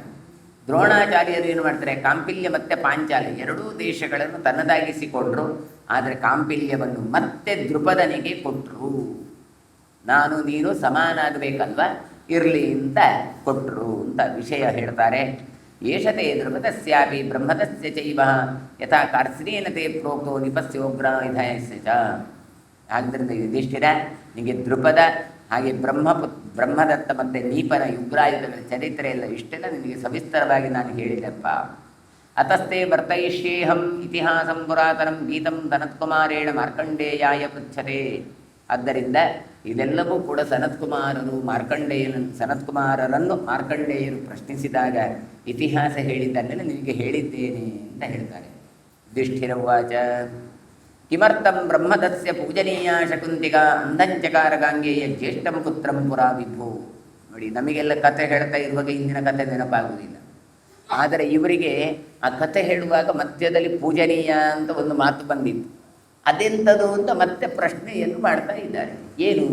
ದ್ರೋಣಾಚಾರ್ಯರು ಏನು ಮಾಡ್ತಾರೆ, ಕಾಂಪಿಲ್ಯ ಮತ್ತು ಪಾಂಚಾಲಿ ಎರಡೂ ದೇಶಗಳನ್ನು ತನ್ನದಾಗಿಸಿಕೊಂಡ್ರು. ಆದರೆ ಕಾಂಪಿಲ್ಯವನ್ನು ಮತ್ತೆ ದ್ರುಪದನಿಗೆ ಕೊಟ್ಟರು. ನಾನು ನೀನು ಸಮಾನಾಗಬೇಕಲ್ವ, ಇರಲಿ ಅಂತ ಕೊಟ್ಟರು ಅಂತ ವಿಷಯ ಹೇಳ್ತಾರೆ. ಏಷತೆ ದ್ರುಪದಸ್ಯಾಪಿ ಬ್ರಹ್ಮದಸ್ಯ ಚೈವ ಯಥಾ ಕಾರ್ತ್ಸ್ನೇನತೆ ಪ್ರೋಕ್ತೋ ನಿಪಸ್ಯೋಗ್ರ ವಿಧಯಸ್ಯ ಚ. ಆದ್ದರಿಂದ ಯುಧಿಷ್ಠಿರ, ನಿಮಗೆ ದ್ರುಪದ ಹಾಗೆ ಬ್ರಹ್ಮದತ್ತ ಮತ್ತು ನೀಪನ ಯುಗ್ರಾಯುಧಗಳ ಚರಿತ್ರೆ ಎಲ್ಲ ಇಷ್ಟೆಲ್ಲ ನಿನಗೆ ಸವಿಸ್ತರವಾಗಿ ನಾನು ಹೇಳಿದೆಪ್ಪ. ಅತಸ್ತೆ ವರ್ತಯಿಷ್ಯೇಹಂ ಇತಿಹಾಸಂ ಪುರಾತನಂ ಗೀತಂ ಸನತ್ಕುಮಾರೇಣ ಮಾರ್ಕಂಡೇಯಾಯ ಪೃಚ್ಛತೆ. ಆದ್ದರಿಂದ ಇದೆಲ್ಲವೂ ಕೂಡ ಸನತ್ಕುಮಾರರನ್ನು ಮಾರ್ಕಂಡೇಯರು ಪ್ರಶ್ನಿಸಿದಾಗ ಇತಿಹಾಸ ಹೇಳಿದ್ದನ್ನೆಲ್ಲ ನಿನಗೆ ಹೇಳಿದ್ದೇನೆ ಅಂತ ಹೇಳ್ತಾರೆ. ಯುಧಿಷ್ಠಿರ ಉವಾಚ ಕಿಮರ್ಥಂ ಬ್ರಹ್ಮದಸ್ಯ ಪೂಜನೀಯ ಶಕುಂತಿಕಾ ಅಂಧಂಚಕಾರ ಗಾಂಗೇಯ ಜ್ಯೇಷ್ಠಂ ಪುತ್ರಂ ಪುರಾ ವಿಭೋ. ನೋಡಿ, ನಮಗೆಲ್ಲ ಕಥೆ ಹೇಳ್ತಾ ಇರುವಾಗ ಇಂದಿನ ಕಥೆ ನೆನಪಾಗುವುದಿಲ್ಲ. ಆದರೆ ಇವರಿಗೆ ಆ ಕಥೆ ಹೇಳುವಾಗ ಮಧ್ಯದಲ್ಲಿ ಪೂಜನೀಯ ಅಂತ ಒಂದು ಮಾತು ಬಂದಿತ್ತು. ಅದೆಂಥದ್ದು ಅಂತ ಮತ್ತೆ ಪ್ರಶ್ನೆಯನ್ನು ಮಾಡ್ತಾ ಇದ್ದಾರೆ. ಏನು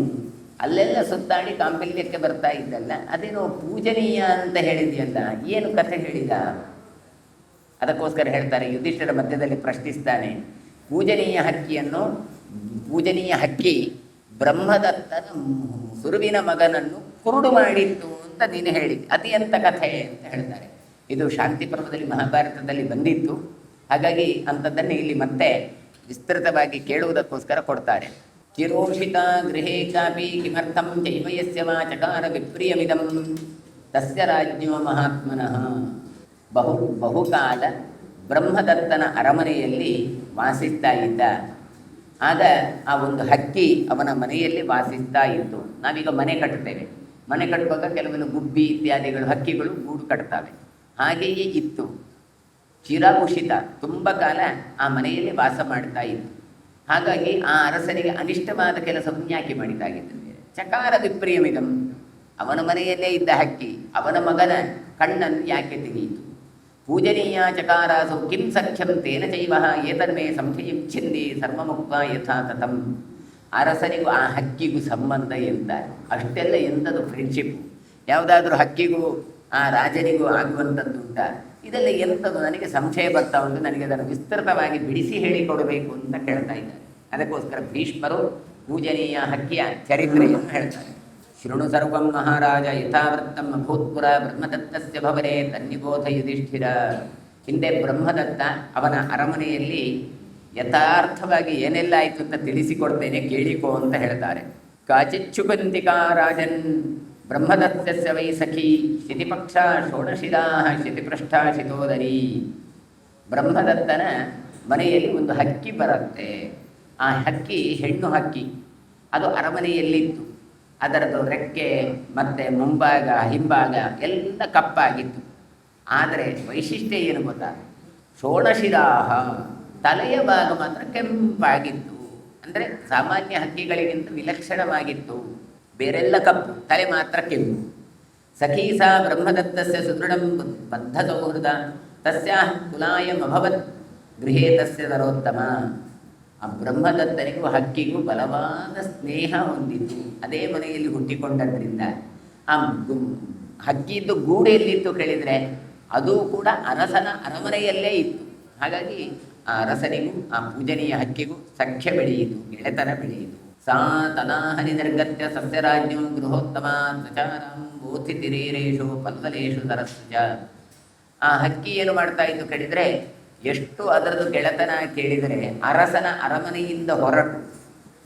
ಅಲ್ಲೆಲ್ಲ ಸುತ್ತಾಡಿ ಕಾಂಪಿಲ್ಯಕ್ಕೆ ಬರ್ತಾ ಇದ್ದಲ್ಲ, ಅದೇನೋ ಪೂಜನೀಯ ಅಂತ ಹೇಳಿದೆಯಲ್ಲ, ಏನು ಕಥೆ ಹೇಳಿದ? ಅದಕ್ಕೋಸ್ಕರ ಹೇಳ್ತಾರೆ, ಯುಧಿಷ್ಠಿರ ಮಧ್ಯದಲ್ಲಿ ಪ್ರಶ್ನಿಸ್ತಾನೆ. ಪೂಜನೀಯ ಹಕ್ಕಿ ಬ್ರಹ್ಮದತ್ತನ ಸುರುವಿನ ಮಗನನ್ನು ಕುರುಡು ಮಾಡಿತ್ತು ಅಂತ ನೀನು ಹೇಳಿದ್ದೆ, ಅತಿ ಎಂಥ ಕಥೆ ಅಂತ ಹೇಳ್ತಾರೆ. ಇದು ಶಾಂತಿ ಪರ್ವದಲ್ಲಿ ಮಹಾಭಾರತದಲ್ಲಿ ಬಂದಿತ್ತು. ಹಾಗಾಗಿ ಅಂಥದ್ದನ್ನು ಇಲ್ಲಿ ಮತ್ತೆ ವಿಸ್ತೃತವಾಗಿ ಕೇಳುವುದಕ್ಕೋಸ್ಕರ ಕೊಡ್ತಾರೆ. ಚಿರೋಷಿತ ಗೃಹೇ ಚಾಪಿ ಕಿಮರ್ಥಂ ಚೈವಯಸ್ಯ ವಾ ಚಕಾರ ವಿಪ್ರಿಯಮಿದಂ ತಸ್ಯ ರಾಜ್ಞೋ ಮಹಾತ್ಮನಃ. ಬಹುಕಾಲ ಬ್ರಹ್ಮದತ್ತನ ಅರಮನೆಯಲ್ಲಿ ವಾಸಿಸ್ತಾ ಇದ್ದ. ಆಗ ಆ ಒಂದು ಹಕ್ಕಿ ಅವನ ಮನೆಯಲ್ಲಿ ವಾಸಿಸ್ತಾ ಇತ್ತು. ನಾವೀಗ ಮನೆ ಕಟ್ಟುತ್ತೇವೆ, ಮನೆ ಕಟ್ಟುವಾಗ ಕೆಲವೊಂದು ಗುಬ್ಬಿ ಇತ್ಯಾದಿಗಳು ಹಕ್ಕಿಗಳು ಗೂಡು ಕಟ್ತವೆ. ಹಾಗೆಯೇ ಇತ್ತು. ಚಿರಭೂಷಿತ, ತುಂಬ ಕಾಲ ಆ ಮನೆಯಲ್ಲಿ ವಾಸ ಮಾಡ್ತಾ ಇತ್ತು. ಹಾಗಾಗಿ ಆ ಅರಸನಿಗೆ ಅನಿಷ್ಟವಾದ ಕೆಲಸವನ್ನು ಯಾಕೆ ಮಾಡಿದ್ದಾಗಿದ್ದರೆ ಚಕಾರ ವಿಪ್ರಿಯಮಿದಂ, ಅವನ ಮನೆಯಲ್ಲೇ ಇದ್ದ ಹಕ್ಕಿ ಅವನ ಮಗನ ಕಣ್ಣನ್ನು ಯಾಕೆ ತೆಗೆಯಿತು. ಪೂಜನೀಯ ಚಕಾರಾಸು ಕಿಂ ಸಖ್ಯಂ ತೇನ ಚೈವ ಏತನ್ಮೇ ಸಂಶಯಿಚ್ಛಿಂದಿ ಸರ್ವಮುಕ್ತ ಯಥಾ ತಥಂ. ಅರಸನಿಗೂ ಆ ಹಕ್ಕಿಗೂ ಸಂಬಂಧ ಎಂತ, ಅಷ್ಟೆಲ್ಲ ಎಂಥದ್ದು ಫ್ರೆಂಡ್ಶಿಪ್ಪು. ಯಾವುದಾದ್ರೂ ಹಕ್ಕಿಗೂ ಆ ರಾಜನಿಗೂ ಆಗುವಂಥದ್ದು ಉಂಟ? ಇದೆಲ್ಲ ಎಂಥದ್ದು, ನನಗೆ ಸಂಶಯ ಬರ್ತಾ ಉಂಟು, ನನಗೆ ಅದನ್ನು ವಿಸ್ತೃತವಾಗಿ ಬಿಡಿಸಿ ಹೇಳಿಕೊಡಬೇಕು ಅಂತ ಕೇಳ್ತಾ ಇದ್ದಾರೆ. ಅದಕ್ಕೋಸ್ಕರ ಭೀಷ್ಮರು ಪೂಜನೀಯ ಹಕ್ಕಿಯ ಚರಿತ್ರೆಯನ್ನು ಹೇಳ್ತಾರೆ. ಶೃಣು ಸರ್ವಂ ಮಹಾರಾಜ ಯಥಾವೃತ್ತಂ ಅಭೂತ್ಪುರ ಬ್ರಹ್ಮದತ್ತಸ್ಯ ಭವನೆ ತನ್ನಿಬೋಧ ಯುಧಿಷ್ಠಿರ. ಹಿಂದೆ ಬ್ರಹ್ಮದತ್ತ ಅವನ ಅರಮನೆಯಲ್ಲಿ ಯಥಾರ್ಥವಾಗಿ ಏನೆಲ್ಲ ಆಯಿತು ಅಂತ ತಿಳಿಸಿಕೊಡ್ತೇನೆ, ಕೇಳಿಕೋ ಅಂತ ಹೇಳ್ತಾರೆ. ಕಾಚಿಚ್ಚುಕಂತಿಕಾ ರಾಜನ್ ಬ್ರಹ್ಮದತ್ತಸ್ಯ ವೈ ಸಖಿ ಶಿತಿಪಕ್ಷ ಷೋಡಶಿರಾ ಶಿತಿಪೃಷ್ಠಾ ಶಿತೋದರಿ. ಬ್ರಹ್ಮದತ್ತನ ಮನೆಯಲ್ಲಿ ಒಂದು ಹಕ್ಕಿ ಬರುತ್ತೆ. ಆ ಹಕ್ಕಿ ಹೆಣ್ಣು ಹಕ್ಕಿ, ಅದು ಅರಮನೆಯಲ್ಲಿತ್ತು. ಅದರದ್ದು ರೆಕ್ಕೆ ಮತ್ತು ಮುಂಭಾಗ ಹಿಂಭಾಗ ಎಲ್ಲ ಕಪ್ಪಾಗಿತ್ತು. ಆದರೆ ವೈಶಿಷ್ಟ್ಯ ಏನು ಗೊತ್ತಾ, ಷೋಡಶಿರಾಹ, ತಲೆಯ ಭಾಗ ಮಾತ್ರ ಕೆಂಪಾಗಿತ್ತು. ಅಂದರೆ ಸಾಮಾನ್ಯ ಹಕ್ಕಿಗಳಿಗಿಂತ ವಿಲಕ್ಷಣವಾಗಿತ್ತು. ಬೇರೆಲ್ಲ ಕಪ್ಪು, ತಲೆ ಮಾತ್ರ ಕೆಂಪು. ಸಖೀಸಾ ಬ್ರಹ್ಮದತ್ತಸ್ಯ ಸುದೃಢಂ ಬದ್ಧ ಸೌಹೃದ ತಸ್ಯಾಃ ಕುಲಾಯಮಭವತ್ ಗೃಹೇ ತಸ್ಯ ನರೋತ್ತಮ. ಆ ಬ್ರಹ್ಮದತ್ತನಿಗೂ ಹಕ್ಕಿಗೂ ಬಲವಾದ ಸ್ನೇಹ ಹೊಂದಿತ್ತು. ಅದೇ ಮನೆಯಲ್ಲಿ ಹುಟ್ಟಿಕೊಂಡದ್ರಿಂದ ಆ ಹಕ್ಕಿದ್ದು ಗೂಡು ಎಲ್ಲಿತ್ತು ಕೇಳಿದರೆ ಅದು ಕೂಡ ಅರಸನ ಅರಮನೆಯಲ್ಲೇ ಇತ್ತು. ಹಾಗಾಗಿ ಆ ಅರಸನಿಗೂ ಆ ಪೂಜನೀಯ ಹಕ್ಕಿಗೂ ಸಖ್ಯ ಬೆಳೆಯಿತು, ಗೆಳೆತನ ಬೆಳೆಯಿತು. ಸಾ ತನಾಹನಿ ನಿರ್ಗತ್ಯ ಸಸ್ಯರಾಜ್ಞೋ ಗೃಹೋತ್ತಮ ಸಚಾರಂ ಬೋಧಿತಿರೀರೇಷು ಪಲ್ಲಲೇಷು ಸರಸ್ಯ. ಆ ಹಕ್ಕಿ ಏನು ಮಾಡ್ತಾ ಇತ್ತು ಕೇಳಿದರೆ, ಎಷ್ಟು ಅದರದ್ದು ಗೆಳೆತನ ಕೇಳಿದರೆ, ಅರಸನ ಅರಮನೆಯಿಂದ ಹೊರಟು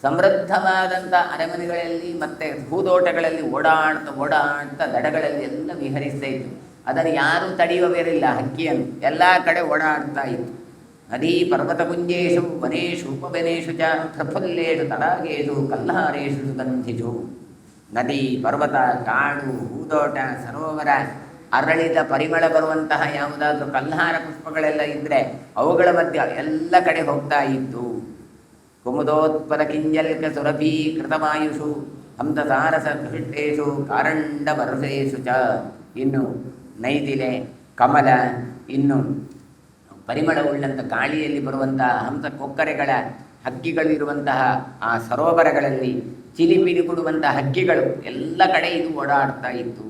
ಸಮೃದ್ಧವಾದಂಥ ಅರಮನೆಗಳಲ್ಲಿ ಮತ್ತು ಹೂದೋಟಗಳಲ್ಲಿ ಓಡಾಡ್ತಾ ದಡಗಳಲ್ಲಿ ಎಲ್ಲ ವಿಹರಿಸ್ತಾ ಇತ್ತು. ಅದನ್ನು ಯಾರೂ ತಡೆಯುವವರಿಲ್ಲ, ಹಕ್ಕಿಯನ್ನು ಎಲ್ಲ ಕಡೆ ಓಡಾಡ್ತಾ ಇತ್ತು. ನದೀ ಪರ್ವತಪುಂಜೇಶು ವನೇಶು ಉಪವನೇಶು ಚ ಪ್ರಫುಲ್ಲೇಶು ತಡಾಗೇಶು ಕಲ್ಹಾರೇಶು ಸುಗಂಧಿಷು. ನದಿ, ಪರ್ವತ, ಕಾಡು, ಹೂದೋಟ, ಸರೋವರ, ಅರಳಿದ ಪರಿಮಳ ಬರುವಂತಹ ಯಾವುದಾದ್ರೂ ಕಲ್ಹಾರ ಪುಷ್ಪಗಳೆಲ್ಲ ಇದ್ದರೆ ಅವುಗಳ ಮಧ್ಯ ಎಲ್ಲ ಕಡೆ ಹೋಗ್ತಾ ಇತ್ತು. ಕುಮುದೋತ್ಪದ ಕಿಂಜಲ್ಕ ಸುರಭಿ ಕೃತವಾಯುಷು ಹಂಸಸಾರಸ ಧೃಷ್ಟೇಶು ಕಾರಂಡ ಬರಸೇಶು ಚ. ಇನ್ನು ನೈದಿಲೆ, ಕಮಲ, ಇನ್ನು ಪರಿಮಳವುಳ್ಳಂಥ ಗಾಳಿಯಲ್ಲಿ ಬರುವಂತಹ ಹಂಸ ಕೊಕ್ಕರೆಗಳ ಹಕ್ಕಿಗಳಿರುವಂತಹ ಆ ಸರೋವರಗಳಲ್ಲಿ ಚಿಲಿಪಿಲಿ ಕೊಡುವಂತಹ ಹಕ್ಕಿಗಳು ಎಲ್ಲ ಕಡೆ ಇದು ಓಡಾಡ್ತಾ ಇತ್ತು.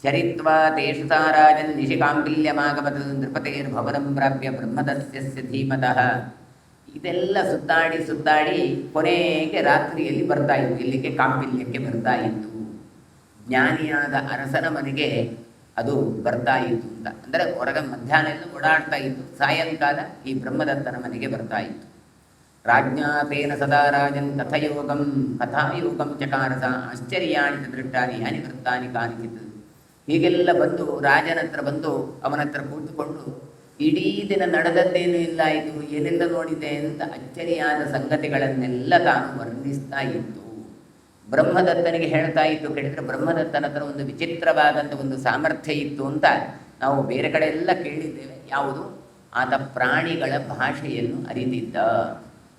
ಚರಿತ್ವಾ ತೇಷು ಸಾ ರಾಜನ್ ನಿಶಿಕಾಂಬಿಲ್ಯಮಾಗಮತ್ ನೃಪತೇರ್ಭವನಂ ಪ್ರಾಪ್ಯ ಬ್ರಹ್ಮದಸ್ಯಸ್ಯ ಧೀಮತಃ. ಇದೆಲ್ಲ ಸುತ್ತಾಡಿ ಸುತ್ತಾಡಿ ಕೊನೆಗೆ ರಾತ್ರಿಯಲ್ಲಿ ಬರ್ತಾ ಇತ್ತು, ಇಲ್ಲಿಗೆ ಕಾಂಪಿಲ್ಯಕ್ಕೆ ಬರ್ತಾ ಇತ್ತು. ಜ್ಞಾನಿಯಾದ ಅರಸನ ಮನೆಗೆ ಅದು ಬರ್ತಾ ಇತ್ತು ಅಂತ ಅಂದರೆ ಹೊರಗೆ ಮಧ್ಯಾಹ್ನ ಎಲ್ಲ ಓಡಾಡ್ತಾ ಇತ್ತು, ಸಾಯಂಕಾಲ ಈ ಬ್ರಹ್ಮದತ್ತನ ಮನೆಗೆ ಬರ್ತಾ ಇತ್ತು. ರಾಜ್ಞಾ ತೇನ ಸದಾ ರಾಜನ್ ಕಥಯೋಗಂ ಕಥಾಯೋಗಂ ಚಕಾರಸ ಆಶ್ಚರ್ಯಾಣಿ ದೃಷ್ಟಾನಿ ಯಾನಿ ವೃತ್ತಾನಿ ಕಾನಿಚಿತ್. ಹೀಗೆಲ್ಲ ಬಂದು ರಾಜನ ಹತ್ರ ಬಂದು ಅವನ ಹತ್ರ ಕೂತುಕೊಂಡು ಇಡೀ ದಿನ ನಡೆದದ್ದೇನೂ ಇಲ್ಲ, ಇದು ಏನೆಲ್ಲ ನೋಡಿದೆ ಅಂತ ಅಚ್ಚರಿಯಾದ ಸಂಗತಿಗಳನ್ನೆಲ್ಲ ತಾನು ವರ್ಣಿಸ್ತಾ ಇತ್ತು. ಬ್ರಹ್ಮದತ್ತನಿಗೆ ಹೇಳ್ತಾ ಇತ್ತು. ಕೇಳಿದರೆ ಬ್ರಹ್ಮದತ್ತನ ಹತ್ರ ಒಂದು ವಿಚಿತ್ರವಾದಂಥ ಒಂದು ಸಾಮರ್ಥ್ಯ ಇತ್ತು ಅಂತ ನಾವು ಬೇರೆ ಕಡೆ ಎಲ್ಲ ಕೇಳಿದ್ದೇವೆ. ಯಾವುದು? ಆತ ಪ್ರಾಣಿಗಳ ಭಾಷೆಯನ್ನು ಅರಿತಿದ್ದ.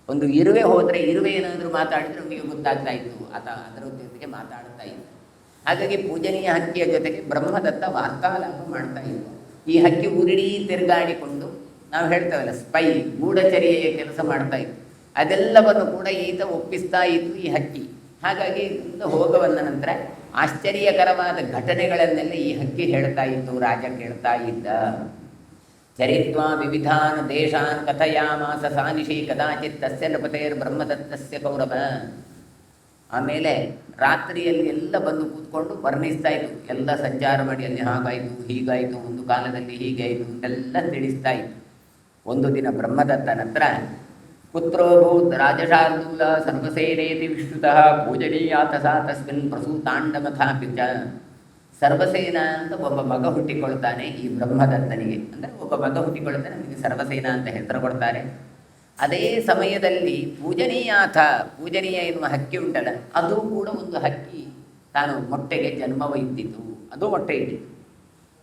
ಒಂದು ಇರುವೆ ಹೋದರೆ ಇರುವೆ ಏನಾದರೂ ಮಾತಾಡಿದರೆ ಅವನಿಗೆ ಗೊತ್ತಾಗ್ತಾ ಇತ್ತು, ಆತ ಅದರ ಜೊತೆಗೆ ಮಾತಾಡ್ತಾ ಇತ್ತು. ಹಾಗಾಗಿ ಪೂಜನೀಯ ಹಕ್ಕಿಯ ಜೊತೆಗೆ ಬ್ರಹ್ಮದತ್ತ ವಾರ್ತಾಲಾಪ ಮಾಡ್ತಾ ಇದ್ದ. ಈ ಹಕ್ಕಿ ಉರುಳಿ ತಿರುಗಾಡಿಕೊಂಡು ನಾವು ಹೇಳ್ತೇವಲ್ಲ ಸ್ಪೈ, ಗೂಢಚರ್ಯೆಯ ಕೆಲಸ ಮಾಡ್ತಾ ಇತ್ತು. ಅದೆಲ್ಲವನ್ನು ಕೂಡ ಈತ ಒಪ್ಪಿಸ್ತಾ ಇತ್ತು ಈ ಹಕ್ಕಿ. ಹಾಗಾಗಿ ಹೋಗವನ್ನ ನಂತರ ಆಶ್ಚರ್ಯಕರವಾದ ಘಟನೆಗಳನ್ನೆಲ್ಲ ಈ ಹಕ್ಕಿ ಹೇಳ್ತಾ ಇತ್ತು, ರಾಜ ಕೇಳ್ತಾ ಇದ್ದ. ಚರಿತ್ವಾ ವಿವಿಧಾನ್ ದೇಶಾನ್ ಕಥಯಾಮಾಸ ಸಾನಿಶಿ ಕದಾಚಿತ್ ತಸ್ಯ ನೃಪತೇರ್ ಬ್ರಹ್ಮದತ್ತಸ್ಯ ಕೌರವ. ಆಮೇಲೆ ರಾತ್ರಿಯಲ್ಲಿ ಎಲ್ಲ ಬಂದು ಕೂತ್ಕೊಂಡು ವರ್ಣಿಸ್ತಾ ಇತ್ತು, ಎಲ್ಲ ಸಂಚಾರ ಮಾಡಿ ಅಲ್ಲಿ ಹಾಗಾಯಿತು ಹೀಗಾಯಿತು, ಒಂದು ಕಾಲದಲ್ಲಿ ಹೀಗಾಯಿತು ಅಂತೆಲ್ಲ ತಿಳಿಸ್ತಾ ಇತ್ತು. ಒಂದು ದಿನ ಬ್ರಹ್ಮದತ್ತನ ಹತ್ರ ಪುತ್ರೋಭೂತ್ ರಾಜಶಾರ್ದೂಲ ಸರ್ವಸೇನೇತಿ ವಿಶ್ರುತಃ ಪೂಜನೀಯಾತ ಸಾ ತಸ್ಮಿನ್ ಪ್ರಸೂತಾಂಡಮಥಾಪಿ ಚ. ಸರ್ವಸೇನ ಅಂತ ಒಬ್ಬ ಮಗ ಹುಟ್ಟಿಕೊಳ್ತಾನೆ ಈ ಬ್ರಹ್ಮದತ್ತನಿಗೆ. ಅಂದರೆ ಒಬ್ಬ ಮಗ ಹುಟ್ಟಿಕೊಳ್ತಾನೆ, ಅವನಿಗೆ ಸರ್ವಸೇನ ಅಂತ ಹೆಸರು ಕೊಡ್ತಾರೆ. ಅದೇ ಸಮಯದಲ್ಲಿ ಪೂಜನೀಯಾಥ, ಪೂಜನೀಯ ಎನ್ನುವ ಹಕ್ಕಿ ಉಂಟಲ್ಲ, ಅದು ಕೂಡ ಒಂದು ಹಕ್ಕಿ ತಾನು ಮೊಟ್ಟೆಗೆ ಜನ್ಮವೈದ್ದಿತು, ಅದು ಮೊಟ್ಟೆ ಇಟ್ಟಿತು.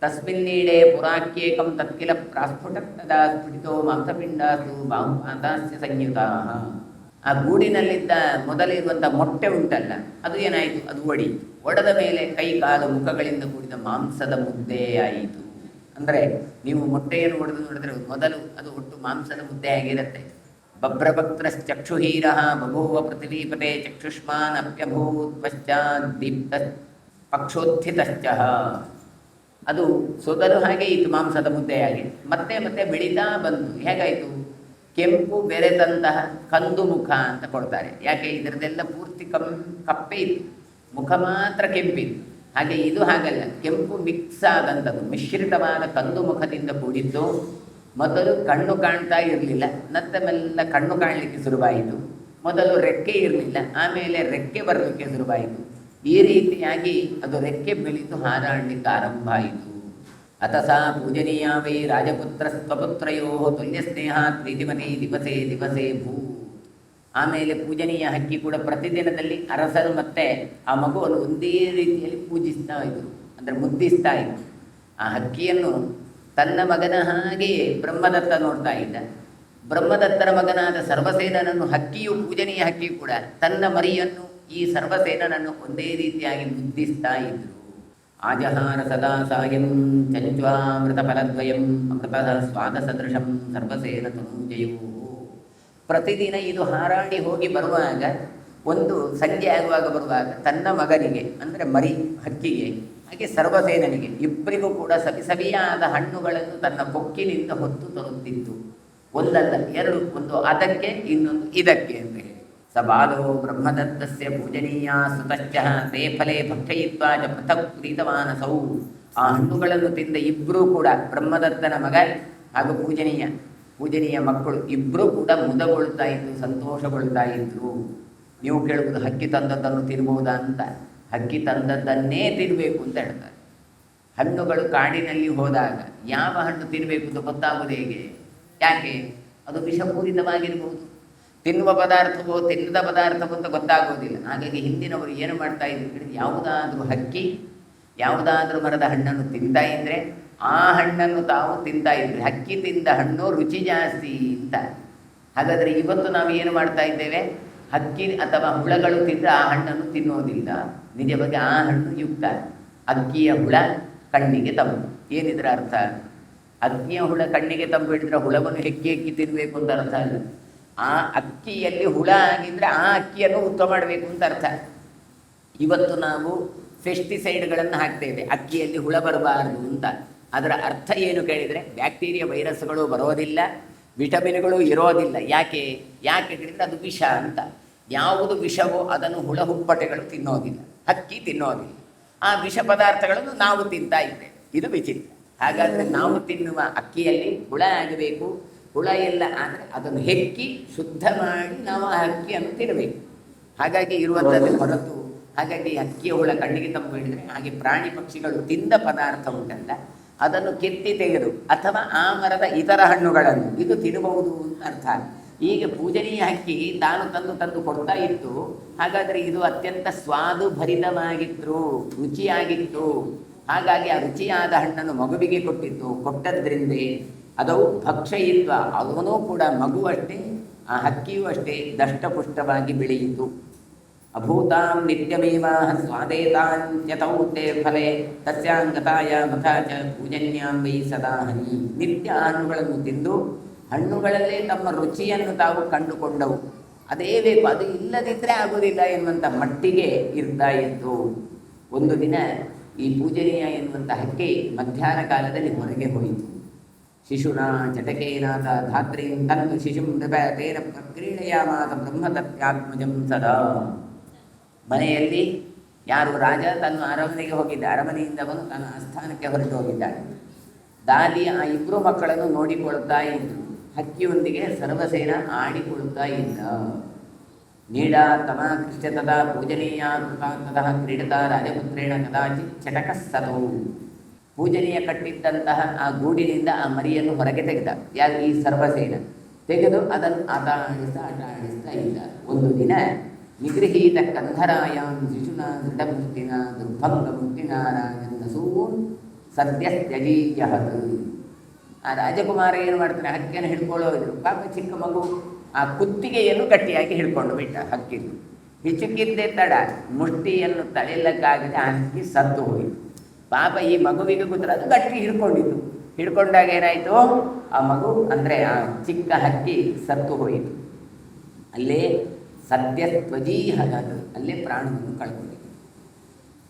ತಸ್ಮಿನ್ನೀಡೆ ಪುರಾಕ್ಯೇಕಂ ತತ್ಕಿಲ ಪ್ರಾಸ್ಫುಟದ ಸ್ಫುಟಿತೋ ಮಾಂಸಪಿಂಡಾಸು ಬಾಹುಪಾತಾಸ್ಯ ಸಂಯುತ. ಆ ಗೂಡಿನಲ್ಲಿದ್ದ ಮೊದಲಿರುವಂಥ ಮೊಟ್ಟೆ ಉಂಟಲ್ಲ, ಅದು ಏನಾಯಿತು, ಅದು ಒಡೆದ ಮೇಲೆ ಕೈ ಕಾಲು ಮುಖಗಳಿಂದ ಕೂಡಿದ ಮಾಂಸದ ಮುದ್ದೆಯಾಯಿತು. ಅಂದರೆ ನೀವು ಮೊಟ್ಟೆಯನ್ನು ಒಡೆದು ನೋಡಿದ್ರೆ ಮೊದಲು ಅದು ಒಟ್ಟು ಮಾಂಸದ ಮುದ್ದೆ ಆಗಿರುತ್ತೆ. ಬಭ್ರಭಕ್ತಶ್ಚಕ್ಷುಹೀರ ಬಭೂವ ಪೃಥಿವೀಪತೆ ಚಕ್ಷುಷ್ಮಾನ್ ಅಪ್ಯಭೂತ್ ಪಶ್ಚಾತ್ ದೀಪ್ತ ಪಕ್ಷೋತ್ಥಿತಶ್ಚ. ಅದು ಸೊದಲು ಹಾಗೆ ಇತ್ತು, ಮಾಂಸದ ಮುದ್ದೆಯಾಗಿ ಮತ್ತೆ ಮತ್ತೆ ಬೆಳೀತಾ ಬಂತು. ಹೇಗಾಯಿತು? ಕೆಂಪು ಬೆರೆತಂತಹ ಕಂದು ಮುಖ ಅಂತ ಕೊಡ್ತಾರೆ. ಯಾಕೆ? ಇದರದೆಲ್ಲ ಪೂರ್ತಿ ಕಪ್ಪೆ ಇತ್ತು, ಮುಖ ಮಾತ್ರ ಕೆಂಪಿತ್ತು. ಹಾಗೆ ಇದು ಹಾಗಲ್ಲ, ಕೆಂಪು ಮಿಕ್ಸ್ ಆದಂಥದ್ದು, ಮಿಶ್ರಿತವಾದ ಕಂದು ಮುಖದಿಂದ ಕೂಡಿದ್ದು. ಮೊದಲು ಕಣ್ಣು ಕಾಣ್ತಾ ಇರಲಿಲ್ಲ, ನಂತರಮೆಲ್ಲ ಕಣ್ಣು ಕಾಣಲಿಕ್ಕೆ ಶುರುವಾಯಿತು. ಮೊದಲು ರೆಕ್ಕೆ ಇರಲಿಲ್ಲ, ಆಮೇಲೆ ರೆಕ್ಕೆ ಬರಲಿಕ್ಕೆ ಶುರುವಾಯಿತು. ಈ ರೀತಿಯಾಗಿ ಅದು ರೆಕ್ಕೆ ಬೆಳೆದು ಹಾರಾಡಲಿಕ್ಕೆ ಆರಂಭ ಆಯಿತು. ಅತಸಾ ಪೂಜನೀಯ ವೈ ರಾಜಪುತ್ರ ಸ್ವಪುತ್ರಯೋ ತುಲ್ಯ ಸ್ನೇಹ ಪ್ರೀತಿಮತಿ ದಿವಸೇ ದಿವಸೇ ಭೂ. ಆಮೇಲೆ ಪೂಜನೀಯ ಹಕ್ಕಿ ಕೂಡ ಪ್ರತಿದಿನದಲ್ಲಿ ಅರಸರು ಮತ್ತೆ ಆ ಮಗುವನ್ನು ಒಂದೇ ರೀತಿಯಲ್ಲಿ ಪೂಜಿಸ್ತಾ ಇದ್ರು, ಅಂದರೆ ಮುದ್ದಿಸ್ತಾ ಇದ್ರು. ಆ ಹಕ್ಕಿಯನ್ನು ತನ್ನ ಮಗನ ಹಾಗೆಯೇ ಬ್ರಹ್ಮದತ್ತ ನೋಡ್ತಾ ಇದ್ದ. ಬ್ರಹ್ಮದತ್ತರ ಮಗನಾದ ಸರ್ವಸೇನನನ್ನು ಹಕ್ಕಿಯು, ಪೂಜನೀಯ ಹಕ್ಕಿ ಕೂಡ ತನ್ನ ಮರಿಯನ್ನು ಈ ಸರ್ವಸೇನನನ್ನು ಒಂದೇ ರೀತಿಯಾಗಿ ಮುದ್ದಿಸ್ತಾ ಇದ್ರು. ಆಜಹಾರ ಸದಾ ಸಾಯಂ ಚಂಚ್ವಾಮೃತ ಫಲದ್ವಯಂ ಅಮೃತ ಸ್ವಾದ ಸದೃಶಂ ಸರ್ವಸೇನ ತನೂಜಯೋ. ಪ್ರತಿದಿನ ಇದು ಹಾರಾಡಿ ಹೋಗಿ ಬರುವಾಗ, ಒಂದು ಸಂಜೆ ಆಗುವಾಗ ಬರುವಾಗ ತನ್ನ ಮಗನಿಗೆ ಅಂದರೆ ಮರಿ ಹಕ್ಕಿಗೆ, ಹಾಗೆ ಸರ್ವಸೇನನಿಗೆ ಇಬ್ಬರಿಗೂ ಕೂಡ ಸವಿಸವಿಯಾದ ಹಣ್ಣುಗಳನ್ನು ತನ್ನ ಕೊಕ್ಕಿನಿಂದ ಹೊತ್ತು ತರುತ್ತಿತ್ತು. ಒಂದಲ್ಲ ಎರಡು, ಒಂದು ಅದಕ್ಕೆ ಇನ್ನೊಂದು ಇದಕ್ಕೆ ಅಂತ ಹೇಳಿ. ಸ ಬಾಲೋ ಬ್ರಹ್ಮದತ್ತಸ್ಯ ಪೂಜನೀಯ ಸುತಶ್ಚ ತೇ ಫಲೇ ಭಕ್ಷಯಿತ್ವಾ ಚ ಪೃಥಕ್ ಪ್ರೀತಮಾನಸೌ. ಆ ಹಣ್ಣುಗಳನ್ನು ತಿಂದ ಇಬ್ಬರೂ ಕೂಡ, ಬ್ರಹ್ಮದತ್ತನ ಮಗ ಹಾಗೂ ಪೂಜನೀಯ ಮಕ್ಕಳು ಇಬ್ಬರೂ ಕೂಡ ಮುದಗೊಳ್ತಾ ಇದ್ರು, ಸಂತೋಷಗೊಳ್ತಾ ಇದ್ರು. ನೀವು ಕೇಳುವುದು ಹಕ್ಕಿ ತಂದದ್ದನ್ನು ತಿನ್ಬಹುದಾ ಅಂತ. ಹಕ್ಕಿ ತಂದದ್ದನ್ನೇ ತಿನ್ನಬೇಕು ಅಂತ ಹೇಳ್ತಾರೆ. ಹಣ್ಣುಗಳು ಕಾಡಿನಲ್ಲಿ ಹೋದಾಗ ಯಾವ ಹಣ್ಣು ತಿನ್ನಬೇಕು ಅಂತ ಗೊತ್ತಾಗುವುದು ಹೇಗೆ? ಯಾಕೆ? ಅದು ವಿಷಪೂರಿತವಾಗಿರ್ಬೋದು, ತಿನ್ನುವ ಪದಾರ್ಥವೋ ತಿನ್ನದ ಪದಾರ್ಥವೋ ಅಂತ ಗೊತ್ತಾಗೋದಿಲ್ಲ. ಹಾಗಾಗಿ ಹಿಂದಿನವರು ಏನು ಮಾಡ್ತಾ ಇದ್ರು, ಯಾವುದಾದ್ರೂ ಹಕ್ಕಿ ಯಾವುದಾದ್ರೂ ಮರದ ಹಣ್ಣನ್ನು ತಿಂತಾ ಇದ್ದರೆ ಆ ಹಣ್ಣನ್ನು ತಾವು ತಿಂತಾ ಇದ್ರಿ. ಹಕ್ಕಿ ತಿಂದ ಹಣ್ಣು ರುಚಿ ಜಾಸ್ತಿ ಅಂತ. ಹಾಗಾದರೆ ಇವತ್ತು ನಾವು ಏನು ಮಾಡ್ತಾ ಇದ್ದೇವೆ? ಹಕ್ಕಿ ಅಥವಾ ಹುಳಗಳು ತಿಂದರೆ ಆ ಹಣ್ಣನ್ನು ತಿನ್ನೋದಿಲ್ಲ. ನಿಜವಾಗಿ ಆ ಹಣ್ಣು ಯುಕ್ತ. ಅಕ್ಕಿಯ ಹುಳ ಕಣ್ಣಿಗೆ ತಂಪು. ಏನಿದ್ರ ಅರ್ಥ? ಅಕ್ಕಿಯ ಹುಳ ಕಣ್ಣಿಗೆ ತಂಪು ಹಿಡಿದ್ರೆ ಹುಳವನ್ನು ಹೆಕ್ಕಿ ತಿನ್ನಬೇಕು ಅಂತ ಅರ್ಥ ಅಲ್ಲ. ಆ ಅಕ್ಕಿಯಲ್ಲಿ ಹುಳ ಆಗಿದ್ರೆ ಆ ಅಕ್ಕಿಯನ್ನು ಊಟ ಮಾಡಬೇಕು ಅಂತ ಅರ್ಥ. ಇವತ್ತು ನಾವು ಪೆಸ್ಟಿಸೈಡ್ಗಳನ್ನು ಹಾಕ್ತೇವೆ ಅಕ್ಕಿಯಲ್ಲಿ ಹುಳ ಬರಬಾರದು ಅಂತ. ಅದರ ಅರ್ಥ ಏನು ಕೇಳಿದರೆ, ಬ್ಯಾಕ್ಟೀರಿಯಾ ವೈರಸ್ಗಳು ಬರೋದಿಲ್ಲ, ವಿಟಮಿನ್ಗಳು ಇರೋದಿಲ್ಲ. ಯಾಕೆ ಹೇಳಿದರೆ ಅದು ವಿಷ ಅಂತ. ಯಾವುದು ವಿಷವೋ ಅದನ್ನು ಹುಳ ಹುಪ್ಪಟೆಗಳು ತಿನ್ನೋದಿಲ್ಲ, ಹಕ್ಕಿ ತಿನ್ನೋದಿಲ್ಲ. ಆ ವಿಷ ಪದಾರ್ಥಗಳನ್ನು ನಾವು ತಿಂತಾ ಇದ್ದೇವೆ. ಇದು ವಿಚಿತ್ರ. ಹಾಗಾದರೆ ನಾವು ತಿನ್ನುವ ಅಕ್ಕಿಯಲ್ಲಿ ಹುಳ ಆಗಬೇಕು. ಹುಳ ಎಲ್ಲ ಆದರೆ ಅದನ್ನು ಹೆಕ್ಕಿ ಶುದ್ಧ ಮಾಡಿ ನಾವು ಆ ಅಕ್ಕಿಯನ್ನು ತಿನ್ನಬೇಕು. ಹಾಗಾಗಿ ಇರುವಂಥದ್ದು ಹೊರತು. ಹಾಗಾಗಿ ಅಕ್ಕಿಯ ಹುಳ ಕಣ್ಣಿಗೆ ತಂಪು ಹಿಡಿದರೆ, ಹಾಗೆ ಪ್ರಾಣಿ ಪಕ್ಷಿಗಳು ತಿಂದ ಪದಾರ್ಥ ಉಂಟಲ್ಲ, ಅದನ್ನು ಕೆತ್ತಿ ತೆಗೆದು ಅಥವಾ ಆ ಮರದ ಇತರ ಹಣ್ಣುಗಳನ್ನು ಇದು ತಿನ್ನಬಹುದು ಅಂತ ಅರ್ಥ. ಈಗ ಪೂಜನೀಯ ಹಕ್ಕಿ ತಾನು ತಂದು ಕೊಡ್ತಾ ಇತ್ತು. ಹಾಗಾದರೆ ಇದು ಅತ್ಯಂತ ಸ್ವಾದು ಭರಿತವಾಗಿತ್ತು, ರುಚಿಯಾಗಿತ್ತು. ಹಾಗಾಗಿ ಆ ರುಚಿಯಾದ ಹಣ್ಣನ್ನು ಮಗುವಿಗೆ ಕೊಟ್ಟದ್ರಿಂದ ಅದು ಭಕ್ಷಯಿತ್ವ, ಅವನೂ ಕೂಡ ಮಗು ಅಷ್ಟೇ, ಆ ಹಕ್ಕಿಯೂ ಅಷ್ಟೇ ದಷ್ಟಪುಷ್ಟವಾಗಿ ಬೆಳೆಯಿತು. ಅಭೂತಾಂ ನಿತ್ಯಮೇವ ಸ್ವಾದೇತಾನ್ಯತೌ ತೇ ಫಲೆ ತಸ್ಯಾಂಗತಾಯ ಮಥಾ ಚ ಪೂಜನ್ಯಾಂ ವೈ ಸದಾ ಹನಿ. ನಿತ್ಯ ಹಣ್ಣುಗಳನ್ನು ತಿಂದು ಹಣ್ಣುಗಳಲ್ಲೇ ತಮ್ಮ ರುಚಿಯನ್ನು ತಾವು ಕಂಡುಕೊಂಡವು. ಅದೇ ಬೇಕು, ಅದು ಇಲ್ಲದಿದ್ದರೆ ಆಗುವುದಿಲ್ಲ ಎನ್ನುವಂಥ ಮಟ್ಟಿಗೆ ಇರ್ತಾ ಇತ್ತು. ಒಂದು ದಿನ ಈ ಪೂಜನೀಯ ಎನ್ನುವಂಥ ಹಕ್ಕಿ ಮಧ್ಯಾಹ್ನ ಕಾಲದಲ್ಲಿ ಹೊರಗೆ ಹೋಯಿತು. ಶಿಶುನಾ ಚಟಕೇನಾಥ ಧಾತ್ರೀಂ ತನ್ನು ಶಿಶುಂ ತೇನ ಪ್ರಕ್ರೀಡೆಯಾಮಾತ ಬ್ರಹ್ಮತತ್ಯಾತ್ಮಜಂ ಸದಾ. ಮನೆಯಲ್ಲಿ ಯಾರು ರಾಜ ತನ್ನ ಅರಮನೆಗೆ ಹೋಗಿದ್ದ, ಅರಮನೆಯಿಂದ ಬಂದು ತನ್ನ ಆಸ್ಥಾನಕ್ಕೆ ಹೊರಟು ಹೋಗಿದ್ದಾನೆ. ದಾದಿ ಆ ಇಬ್ಬರು ಮಕ್ಕಳನ್ನು ನೋಡಿಕೊಳ್ತಾ ಇದ್ದು, ಹಕ್ಕಿಯೊಂದಿಗೆ ಸರ್ವಸೇನ ಆಡಿಕೊಳ್ತಾ ಇದ್ದ. ನೀಡಾ ತಮಾಕೃಷ್ಟ ತದಾ ಪೂಜನೀಯ ಕೃತಾಂತತಃ ಕ್ರೀಡತಾ ರಾಜಪುತ್ರೇಣ ಕದಾಚಿತ್ ಚಟಕಸ್ಸತೌ. ಪೂಜನೀಯ ಕಟ್ಟಿದ್ದಂತಹ ಆ ಗೂಡಿನಿಂದ ಆ ಮರಿಯನ್ನು ಹೊರಗೆ ತೆಗೆದ. ಯಾರು? ಈ ಸರ್ವಸೇನ ತೆಗೆದು ಅದನ್ನು ಆಟ ಆಡಿಸ್ತಾ ಇದ್ದ. ಒಂದು ದಿನ ನಿಗೃಹೀತ ಕಂಧರಾಯಾಂ ಶಿಶುನ ದೃಢಮೂರ್ತಿನ ದುರ್ಭಂಗ ಮುಕ್ತಿನಾರಾಯಣಸೂನ್ ಸದ್ಯಸ್ತ್ಯಜೀಯಹತ್. ಆ ರಾಜಕುಮಾರ ಏನು ಮಾಡ್ತಾನೆ, ಹಕ್ಕಿಯನ್ನು ಹಿಡ್ಕೊಳ್ಳೋದ್ರು. ಪಾಪ ಚಿಕ್ಕ ಮಗು ಆ ಕುತ್ತಿಗೆಯನ್ನು ಗಟ್ಟಿಯಾಗಿ ಹಿಡ್ಕೊಂಡು ಬಿಟ್ಟ. ಹಕ್ಕಿದು ಹಿಚುಕಿದ್ದೇ ತಡ, ಮುಷ್ಟಿಯನ್ನು ತಡೆಯಲಿಕ್ಕಾಗದೆ ಆ ಹಕ್ಕಿ ಸತ್ತು ಹೋಯಿತು. ಪಾಪ ಈ ಮಗುವಿಗೆ ಗೊತ್ತಿಲ್ಲ, ಅದು ಗಟ್ಟಿ ಹಿಡ್ಕೊಂಡಾಗ ಏನಾಯಿತು, ಆ ಮಗು ಅಂದರೆ ಆ ಚಿಕ್ಕ ಹಕ್ಕಿ ಸತ್ತು ಹೋಯಿತು. ಅಲ್ಲೇ ಸದ್ಯಸ್ತ್ವಜೀಹದ, ಅಲ್ಲೇ ಪ್ರಾಣವನ್ನು ಕಳ್ಕೊಂಡಿದೆ.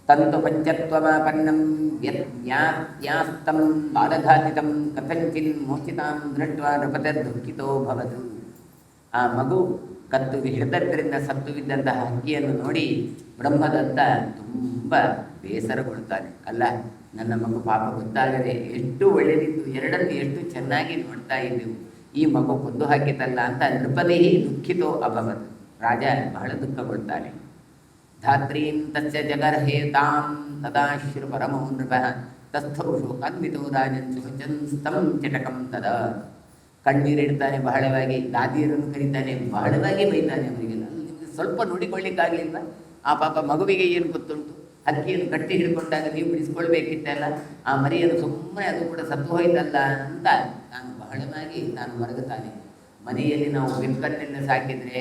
ತಂತು ಪಂಚತ್ವಮಾಪನ್ನಂ ವ್ಯಾತ್ಯಾಸ್ತಂ ಬಾಲಘಾತಿತಂ ಕಥಂಚಿನ್ ಮೋಚಿತಾಂ ದೃಷ್ಟ್ವಾ ನೃಪತೆ ದುಃಖಿತೋ ಭವತು. ಆ ಮಗು ಕತ್ತು ಹಿಡಿದದ್ರಿಂದ ಸತ್ತು ಬಿದ್ದಂತಹ ಹಕ್ಕಿಯನ್ನು ನೋಡಿ ಬ್ರಹ್ಮದತ್ತ ತುಂಬ ಬೇಸರಗೊಳ್ತಾನೆ. ಅಲ್ಲ, ನನ್ನ ಮಗು ಪಾಪ ಗೊತ್ತಾಗದೆ ಎಷ್ಟು ಒಳ್ಳೆದಿತ್ತು, ಎರಡನ್ನು ಎಷ್ಟು ಚೆನ್ನಾಗಿ ನೋಡ್ತಾ ಇದ್ದೆವು, ಈ ಮಗು ಕೊಂದು ಹಾಕಿತಲ್ಲ ಅಂತ ನೃಪದೇ ದುಃಖಿತೋ ಅಭವತ್. ರಾಜ ಬಹಳ ದುಃಖಗೊಳ್ತಾನೆ. ಧಾತ್ರೀಂ ತಸ್ಯ ಜಗರ್ಹೇತಾಂ ತದಾಶ್ರು ಪರಮೋ ನೃಪಃ ತಸ್ಥೌ ಶೋಕಾನ್ವಿತೋ ರಾಜನ್ ಶೋಚನ್ ಸ್ತಂ ಚಟಕಂ ತದ. ಕಣ್ಣೀರಿಡ್ತಾನೆ ಬಹಳವಾಗಿ, ದಾದಿಯರನ್ನು ಕರೀತಾನೆ, ಬಹಳವಾಗಿ ಬೈತಾನೆ ಅವರಿಗೆಲ್ಲ. ನಿಮಗೆ ಸ್ವಲ್ಪ ನೋಡಿಕೊಳ್ಳಿಕ್ಕಾಗಲಿಲ್ಲ? ಆ ಪಾಪ ಮಗುವಿಗೆ ಏನು ಗೊತ್ತುಂಟು, ಹಕ್ಕಿಯನ್ನು ಕಟ್ಟಿ ಹಿಡ್ಕೊಂಡಾಗ ನೀವು ಬಿಡಿಸ್ಕೊಳ್ಬೇಕಿತ್ತಲ್ಲ, ಆ ಮರಿಯನ್ನು ಸುಮ್ಮನೆ ಅದು ಕೂಡ ಸತ್ತು ಹೋಯ್ತಲ್ಲ ಅಂತ ಬಹಳವಾಗಿ ಮರಗುತ್ತಾನೆ. ಮನೆಯಲ್ಲಿ ನಾವು ಬೆಕ್ಕನ್ನೆಲ್ಲ ಸಾಕಿದರೆ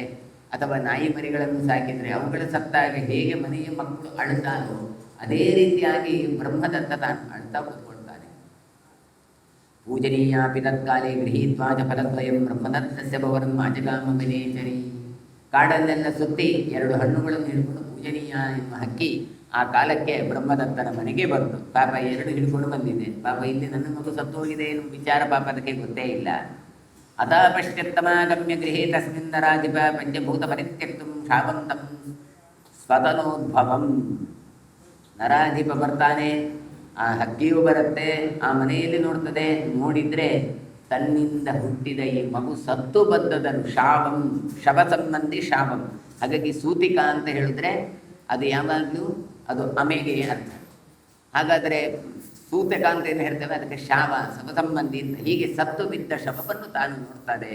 ಅಥವಾ ನಾಯಿ ಮರಿಗಳನ್ನು ಸಾಕಿದರೆ ಅವುಗಳ ಸತ್ತಾಗ ಹೇಗೆ ಮನೆಯ ಮಕ್ಕಳು ಅಳುತ್ತಾನೋ ಅದೇ ರೀತಿಯಾಗಿ ಬ್ರಹ್ಮದತ್ತ ತಾನು ಅಳ್ತಾ ಕೂತ್ಕೊಳ್ತಾನೆ. ಪೂಜನೀಯಾಪಿ ತತ್ಕಾಲೇ ಗೃಹೀತ್ವಾಚ ಫಲದ್ವಯಂ ಬ್ರಹ್ಮದತ್ತಸ್ಯ ಭವರಂ ಆಜಗಾಮ ವಿನೇಚರಿ. ಕಾಡನ್ನೆಲ್ಲ ಸುತ್ತಿ 2 ಹಣ್ಣುಗಳನ್ನು ಹಿಡ್ಕೊಂಡು ಪೂಜನೀಯ ಎನ್ನುವ ಹಕ್ಕಿ ಆ ಕಾಲಕ್ಕೆ ಬ್ರಹ್ಮದತ್ತನ ಮನೆಗೆ ಬಂತು. ಪಾಪ 2 ಹಿಡ್ಕೊಂಡು ಬಂದಿದೆ. ಪಾಪ ಇಲ್ಲಿ ನನ್ನ ಮಗು ಸತ್ತು ಹೋಗಿದೆ ಎನ್ನುವ ವಿಚಾರ ಪಾಪ ಅದಕ್ಕೆ ಗೊತ್ತೇ ಇಲ್ಲ. ಅತಾ ಪಶ್ಯತ್ತಮಾಗಮ್ಯ ಗೃಹೇ ತಸ್ಮಿನ್ ನರಾಧಿಪ ಪಂಚಭೂತ ಪರಿತ್ಯಕ್ತುಂ ಶಾವಂತಂ ಸ್ವತನೋದ್ಭವಂ. ನರಾಧಿಪ ಬರ್ತಾನೆ, ಆ ಹಕ್ಕಿಯೂ ಬರುತ್ತೆ, ಆ ಮನೆಯಲ್ಲಿ ನೋಡ್ತದೆ. ನೋಡಿದರೆ ತನ್ನಿಂದ ಹುಟ್ಟಿದ ಈ ಮಗು ಸತ್ತು ಬಂದದನು. ಶಾವಂ, ಶವ ಸಂಬಂಧಿ ಶಾವಂ. ಹಾಗಾಗಿ ಸೂತಿಕಾ ಅಂತ ಹೇಳಿದ್ರೆ ಅದು ಯಾವಾಗಲೂ ಅದು ಅಮೆಗೆ ಅರ್ಥ. ಹಾಗಾದರೆ ಸೂತಕ ಅಂತ ಏನು ಹೇಳ್ತೇವೆ, ಅದಕ್ಕೆ ಶಾವ, ಶವ ಸಂಬಂಧಿ ಅಂತ. ಹೀಗೆ ಸತ್ತು ಬಿದ್ದ ಶವವನ್ನು ತಾನು ನೋಡ್ತಾರೆ.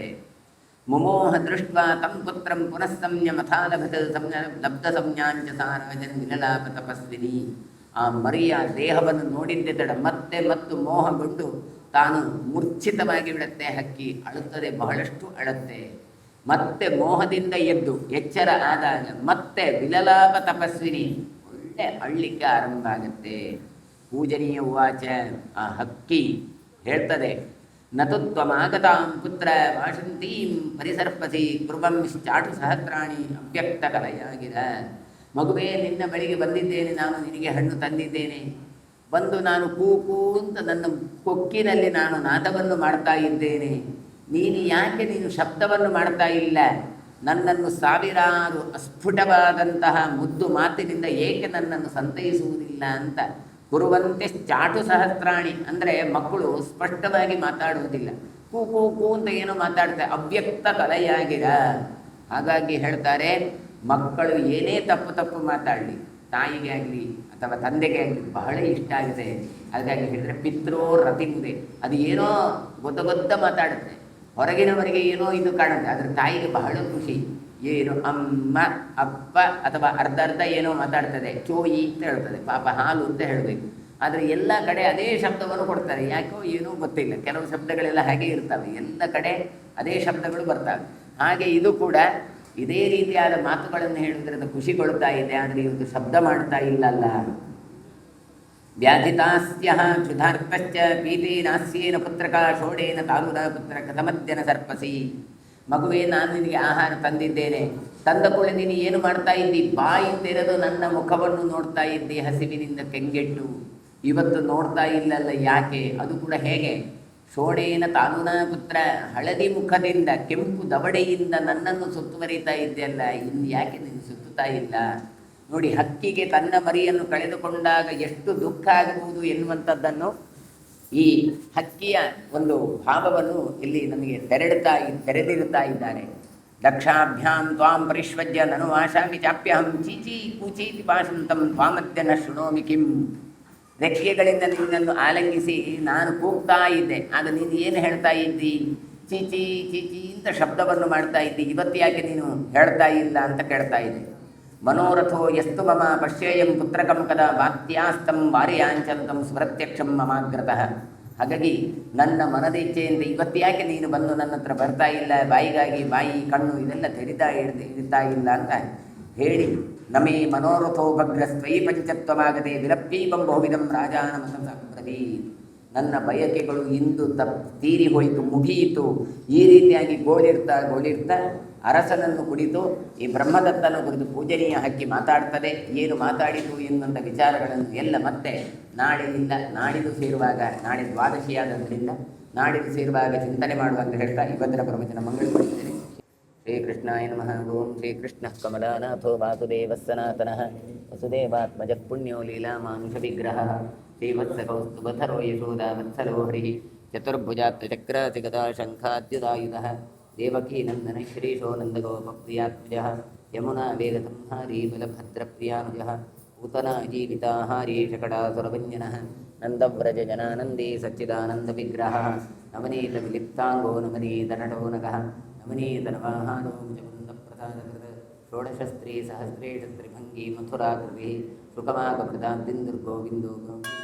ಮುಮೋಹ ದೃಷ್ಟ ತಂ ಪುತ್ರಂ ಪುನಃ ಸಂಯಮಥಾ ಲಬ್ಧ ಸಂಜ್ಞಾಂಚ ಸಾರಾಜನ್ ವಿಲಲಾಪ ತಪಸ್ವಿನಿ. ಆ ಮರಿಯ ದೇಹವನ್ನು ನೋಡಿದ್ದೆ ತಡ ಮತ್ತು ಮೋಹಗೊಂಡು ತಾನು ಮೂರ್ಛಿತವಾಗಿ ಬಿಡುತ್ತೆ. ಹಕ್ಕಿ ಅಳುತ್ತದೆ, ಬಹಳಷ್ಟು ಅಳುತ್ತೆ. ಮತ್ತೆ ಮೋಹದಿಂದ ಎದ್ದು ಎಚ್ಚರ ಆದಾಗ ಮತ್ತೆ ವಿಲಲಾಪ ತಪಸ್ವಿನಿ, ಒಳ್ಳೆ ಅಳ್ಳಿಕ್ಕೆ ಆರಂಭ ಆಗುತ್ತೆ. ಪೂಜನೀಯ ಉವಾಚ, ಆ ಹಕ್ಕಿ ಹೇಳ್ತದೆ, ನತು ತ್ವಮಾಗತಾಂ ಪುತ್ರ ವಾಸಂತೀಂ ಪರಿಸರ್ಪಸಿ ಕುರ್ವಂ ಚಾಟು ಸಹಸ್ರಾಣಿ ಅವ್ಯಕ್ತ ಕಲೆಯಾಗಿರ. ಮಗುವೇ ನಿನ್ನ ಬಳಿಗೆ ಬಂದಿದ್ದೇನೆ, ನಾನು ನಿನಗೆ ಹಣ್ಣು ತಂದಿದ್ದೇನೆ. ಬಂದು ನಾನು ಕೂಕು ಅಂತ ನನ್ನ ಕೊಕ್ಕಿನಲ್ಲಿ ನಾನು ನಾದವನ್ನು ಮಾಡ್ತಾ ಇದ್ದೇನೆ. ನೀನು ಶಬ್ದವನ್ನು ಮಾಡ್ತಾ ಇಲ್ಲ? ನನ್ನನ್ನು ಸಾವಿರಾರು ಅಸ್ಫುಟವಾದಂತಹ ಮುದ್ದು ಮಾತಿನಿಂದ ಏಕೆ ನನ್ನನ್ನು ಸಂತೈಸುವುದಿಲ್ಲ ಅಂತ. ಕುರುವಂತೆ ಚಾಟು ಸಹಸ್ರಾಣಿ ಅಂದರೆ ಮಕ್ಕಳು ಸ್ಪಷ್ಟವಾಗಿ ಮಾತಾಡುವುದಿಲ್ಲ, ಕೂ ಕೂ ಕೂ ಅಂತ ಏನೋ ಮಾತಾಡ್ತಾರೆ, ಅವ್ಯಕ್ತ ಕಲೆಯಾಗಿರ. ಹಾಗಾಗಿ ಹೇಳ್ತಾರೆ, ಮಕ್ಕಳು ಏನೇ ತಪ್ಪು ಮಾತಾಡಲಿ, ತಾಯಿಗೆ ಆಗಲಿ ಅಥವಾ ತಂದೆಗೆ ಆಗಲಿ ಬಹಳ ಇಷ್ಟ ಆಗಿದೆ. ಹಾಗಾಗಿ ಹೇಳಿದರೆ ಪಿತ್ರೋ ರತಿಮುದೆ, ಅದು ಏನೋ ಗೊತ್ತ ಮಾತಾಡುತ್ತೆ, ಹೊರಗಿನವರಿಗೆ ಏನೋ ಇದು ಕಾಣುತ್ತೆ, ಆದರೆ ತಾಯಿಗೆ ಬಹಳ ಖುಷಿ. ಏನು ಅಮ್ಮ ಅಪ್ಪ ಅಥವಾ ಅರ್ಧ ಏನೋ ಮಾತಾಡ್ತದೆ, ಚೋಯಿ ಅಂತ ಹೇಳ್ತದೆ, ಪಾಪ ಹಾಲು ಅಂತ ಹೇಳಬೇಕು. ಆದರೆ ಎಲ್ಲ ಕಡೆ ಅದೇ ಶಬ್ದವನ್ನು ಕೊಡ್ತಾರೆ, ಯಾಕೋ ಏನೋ ಗೊತ್ತಿಲ್ಲ. ಕೆಲವು ಶಬ್ದಗಳೆಲ್ಲ ಹಾಗೆ ಇರ್ತವೆ, ಎಲ್ಲ ಕಡೆ ಅದೇ ಶಬ್ದಗಳು ಬರ್ತವೆ. ಹಾಗೆ ಇದು ಕೂಡ ಇದೇ ರೀತಿಯಾದ ಮಾತುಗಳನ್ನು ಹೇಳುವುದರಿಂದ ಖುಷಿಗೊಳ್ತಾ ಇದೆ, ಆದರೆ ಇವತ್ತು ಶಬ್ದ ಮಾಡ್ತಾ ಇಲ್ಲಲ್ಲ. ವ್ಯಾಧಿತಾಸ್ಯ ಕ್ಷುಧಾರ್ಥಶ್ಚ ಪೀತೇನಾಸ್ಯೇನ ಪುತ್ರಕ ಷೋಡೇನ ತಾಲೂನ ಪುತ್ರ ಕಥಮದ್ಯನ ಸರ್ಪಸಿ. ಮಗುವೇ, ನಾನು ನಿನಗೆ ಆಹಾರ ತಂದಿದ್ದೇನೆ, ತಂದ ಕೂಡಲೇ ನೀನು ಏನು ಮಾಡ್ತಾ ಇದ್ದಿ? ಬಾಯಿ ತೆರೆದು ನನ್ನ ಮುಖವನ್ನು ನೋಡ್ತಾ ಇದ್ದಿ, ಹಸಿವಿನಿಂದ ಕೆಂಗೆಟ್ಟು. ಇವತ್ತು ನೋಡ್ತಾ ಇಲ್ಲಲ್ಲ, ಯಾಕೆ? ಅದು ಕೂಡ ಹೇಗೆ? ಷೋಡೇನ ತಾಲೂನ ಪುತ್ರ, ಹಳದಿ ಮುಖದಿಂದ ಕೆಂಪು ದವಡೆಯಿಂದ ನನ್ನನ್ನು ಸುತ್ತುವರಿತಾ ಇದ್ದೆಯಲ್ಲ, ಇನ್ನು ಯಾಕೆ ನೀನು ಸುತ್ತುತ್ತಾ ಇಲ್ಲ? ನೋಡಿ, ಹಕ್ಕಿಗೆ ತನ್ನ ಮರಿಯನ್ನು ಕಳೆದುಕೊಂಡಾಗ ಎಷ್ಟು ದುಃಖ ಆಗಬಹುದು ಎನ್ನುವಂಥದ್ದನ್ನು ಈ ಹಕ್ಕಿಯ ಒಂದು ಭಾವವನ್ನು ಇಲ್ಲಿ ನಮಗೆ ತೆರೆದಿರುತ್ತಾ ಇದ್ದಾರೆ. ದಕ್ಷಾಭ್ಯಾಂ ತ್ವಾಂ ಪರಿಶ್ವಜ್ಯ ನನು ಆಶಾಮಿ ಚಾಪ್ಯಹಂ ಚೀಚಿ ಕೂಚೀತಿ ಪಾಶಂತಂ ತ್ವಾಮದ್ಯನ ಶೃಣೋಮಿ ಕಿಂ. ರೆಕ್ಕೆಗಳಿಂದ ನಿನ್ನನ್ನು ಆಲಂಗಿಸಿ ನಾನು ಕೂಗ್ತಾ ಇದ್ದೆ, ಆಗ ನೀನು ಏನು ಹೇಳ್ತಾ ಇದ್ದಿ? ಚೀಚಿ ಚೀಚಿ ಅಂತ ಶಬ್ದವನ್ನು ಮಾಡ್ತಾ ಇದ್ದಿ, ಇವತ್ತು ಯಾಕೆ ನೀನು ಹೇಳ್ತಾ ಇಲ್ಲ ಅಂತ ಕೇಳ್ತಾ ಇದೆ. ಮನೋರಥೋ ಯಸ್ತು ಮಮ ಪಶ್ಯೇಯಂ ಪುತ್ರಕಂ ಕದ ವಾತ್ಯಾಸ್ತಂ ವಾರ್ಯಾಂಚಂತಂ ಸ್ಮೃತ್ಯಕ್ಷಂ ಮಮಾಗ್ರತಃ. ಹಾಗಾಗಿ ನನ್ನ ಮನದ ಇಚ್ಛೆಯಿಂದ ಇವತ್ತು ಯಾಕೆ ನೀನು ಬಂದು ನನ್ನ ಹತ್ರ ಬರ್ತಾ ಇಲ್ಲ? ಬಾಯಿಗಾಗಿ ಬಾಯಿ ಕಣ್ಣು ಇದೆಲ್ಲ ಇರ್ತಾ ಇಲ್ಲ ಅಂತ ಹೇಳಿ, ನಮೇ ಮನೋರಥೋಪಗ್ರಸ್ತ್ವಯಿ ಪಂಚತ್ವವಾಗದೆ ವಿಲಪ್ಪೀಪಂ ಬಹುವಿಧಂ ರಾಜಾನಮಸಂಪ್ರತಿ. ನನ್ನ ಬಯಕೆಗಳು ಇಂದು ತೀರಿ ಹೋಯಿತು, ಮುಗಿಯಿತು. ಈ ರೀತಿಯಾಗಿ ಗೋಳಿರ್ತಾ ಅರಸನನ್ನು ಕುರಿತು ಈ ಬ್ರಹ್ಮದತ್ತನ ಕುರಿತು ಪೂಜನೀಯ ಹಕ್ಕಿ ಮಾತಾಡ್ತದೆ. ಏನು ಮಾತಾಡಿತು ಎನ್ನುವಂಥ ವಿಚಾರಗಳನ್ನು ಎಲ್ಲ ಮತ್ತೆ ನಾಡಿದು ಸೇರುವಾಗ, ನಾಳೆ ದ್ವಾದಶಿಯಾದ್ದರಿಂದ ನಾಡಿದು ಸೇರುವಾಗ ಚಿಂತನೆ ಮಾಡುವಂತ ಹೇಳ್ತಾ ಇವತ್ತಿನ ಪ್ರವಚನ ಮಂಗಳಗೊಳಿಸಿದ್ದೇನೆ. ಶ್ರೀಕೃಷ್ಣಾಯ ನಮಃ. ಓಂ ಶ್ರೀಕೃಷ್ಣ ಕಮಲಾನಾಥೋ ವಾಸುದೇವ ಸನಾತನಃ ವಸುದೇವಾತ್ಮಜ ಪುಣ್ಯೋ ಲೀಲಾ ಮಾನುಷ ವಿಗ್ರಹ ಶ್ರೀವತ್ಸಕೌಸ್ತುಭಧರೋ ಯಶೋದಾ ವತ್ಸಲೋ ಹರಿಃ ಚತುರ್ಭುಜಾತ್ ಚಕ್ರಾತಿ ಗದಾ ಶಂಖಾದ್ಯುದಾಯುಧಃ ದೇವಕೀ ನಂದನ ಶ್ರೀಶೋ ನಂದಗೋಪಪ್ರಿಯಾತ್ಮಜಃ ಯಮುನಾ ವೇಗಸಂಹಾರಿ ಬಲಭದ್ರಪ್ರಿಯಾನುಜಃ ಪೂತನಾ ಜೀವಿತಾಹಾರಿ ಶಕಟಾಸುರಭಂಜನಃ ನಂದವ್ರಜ ಜನಾನಂದಿ ಸಚ್ಚಿದಾನಂದ ವಿಗ್ರಹ ನವನೀತ ವಿಲಿಪ್ತಾಂಗೋ ನವನೀತ ನಟೋ ನಗಃ ನವನೀತ ನವಾಹಾನೋ ಮುಜಮುಂದಪ್ರಸಾದಕೃತ ಷೋಡಶಸ್ತ್ರೀ ಸಹಸ್ರೇಶ ತ್ರಿಭಂಗಿ ಮಥುರಾಕೃತಿ ಸುಖಮಾಗಮೃತಾಂತಿಂದುರ್ಗೋವಿಂದೋ ಗೋವಿಂದ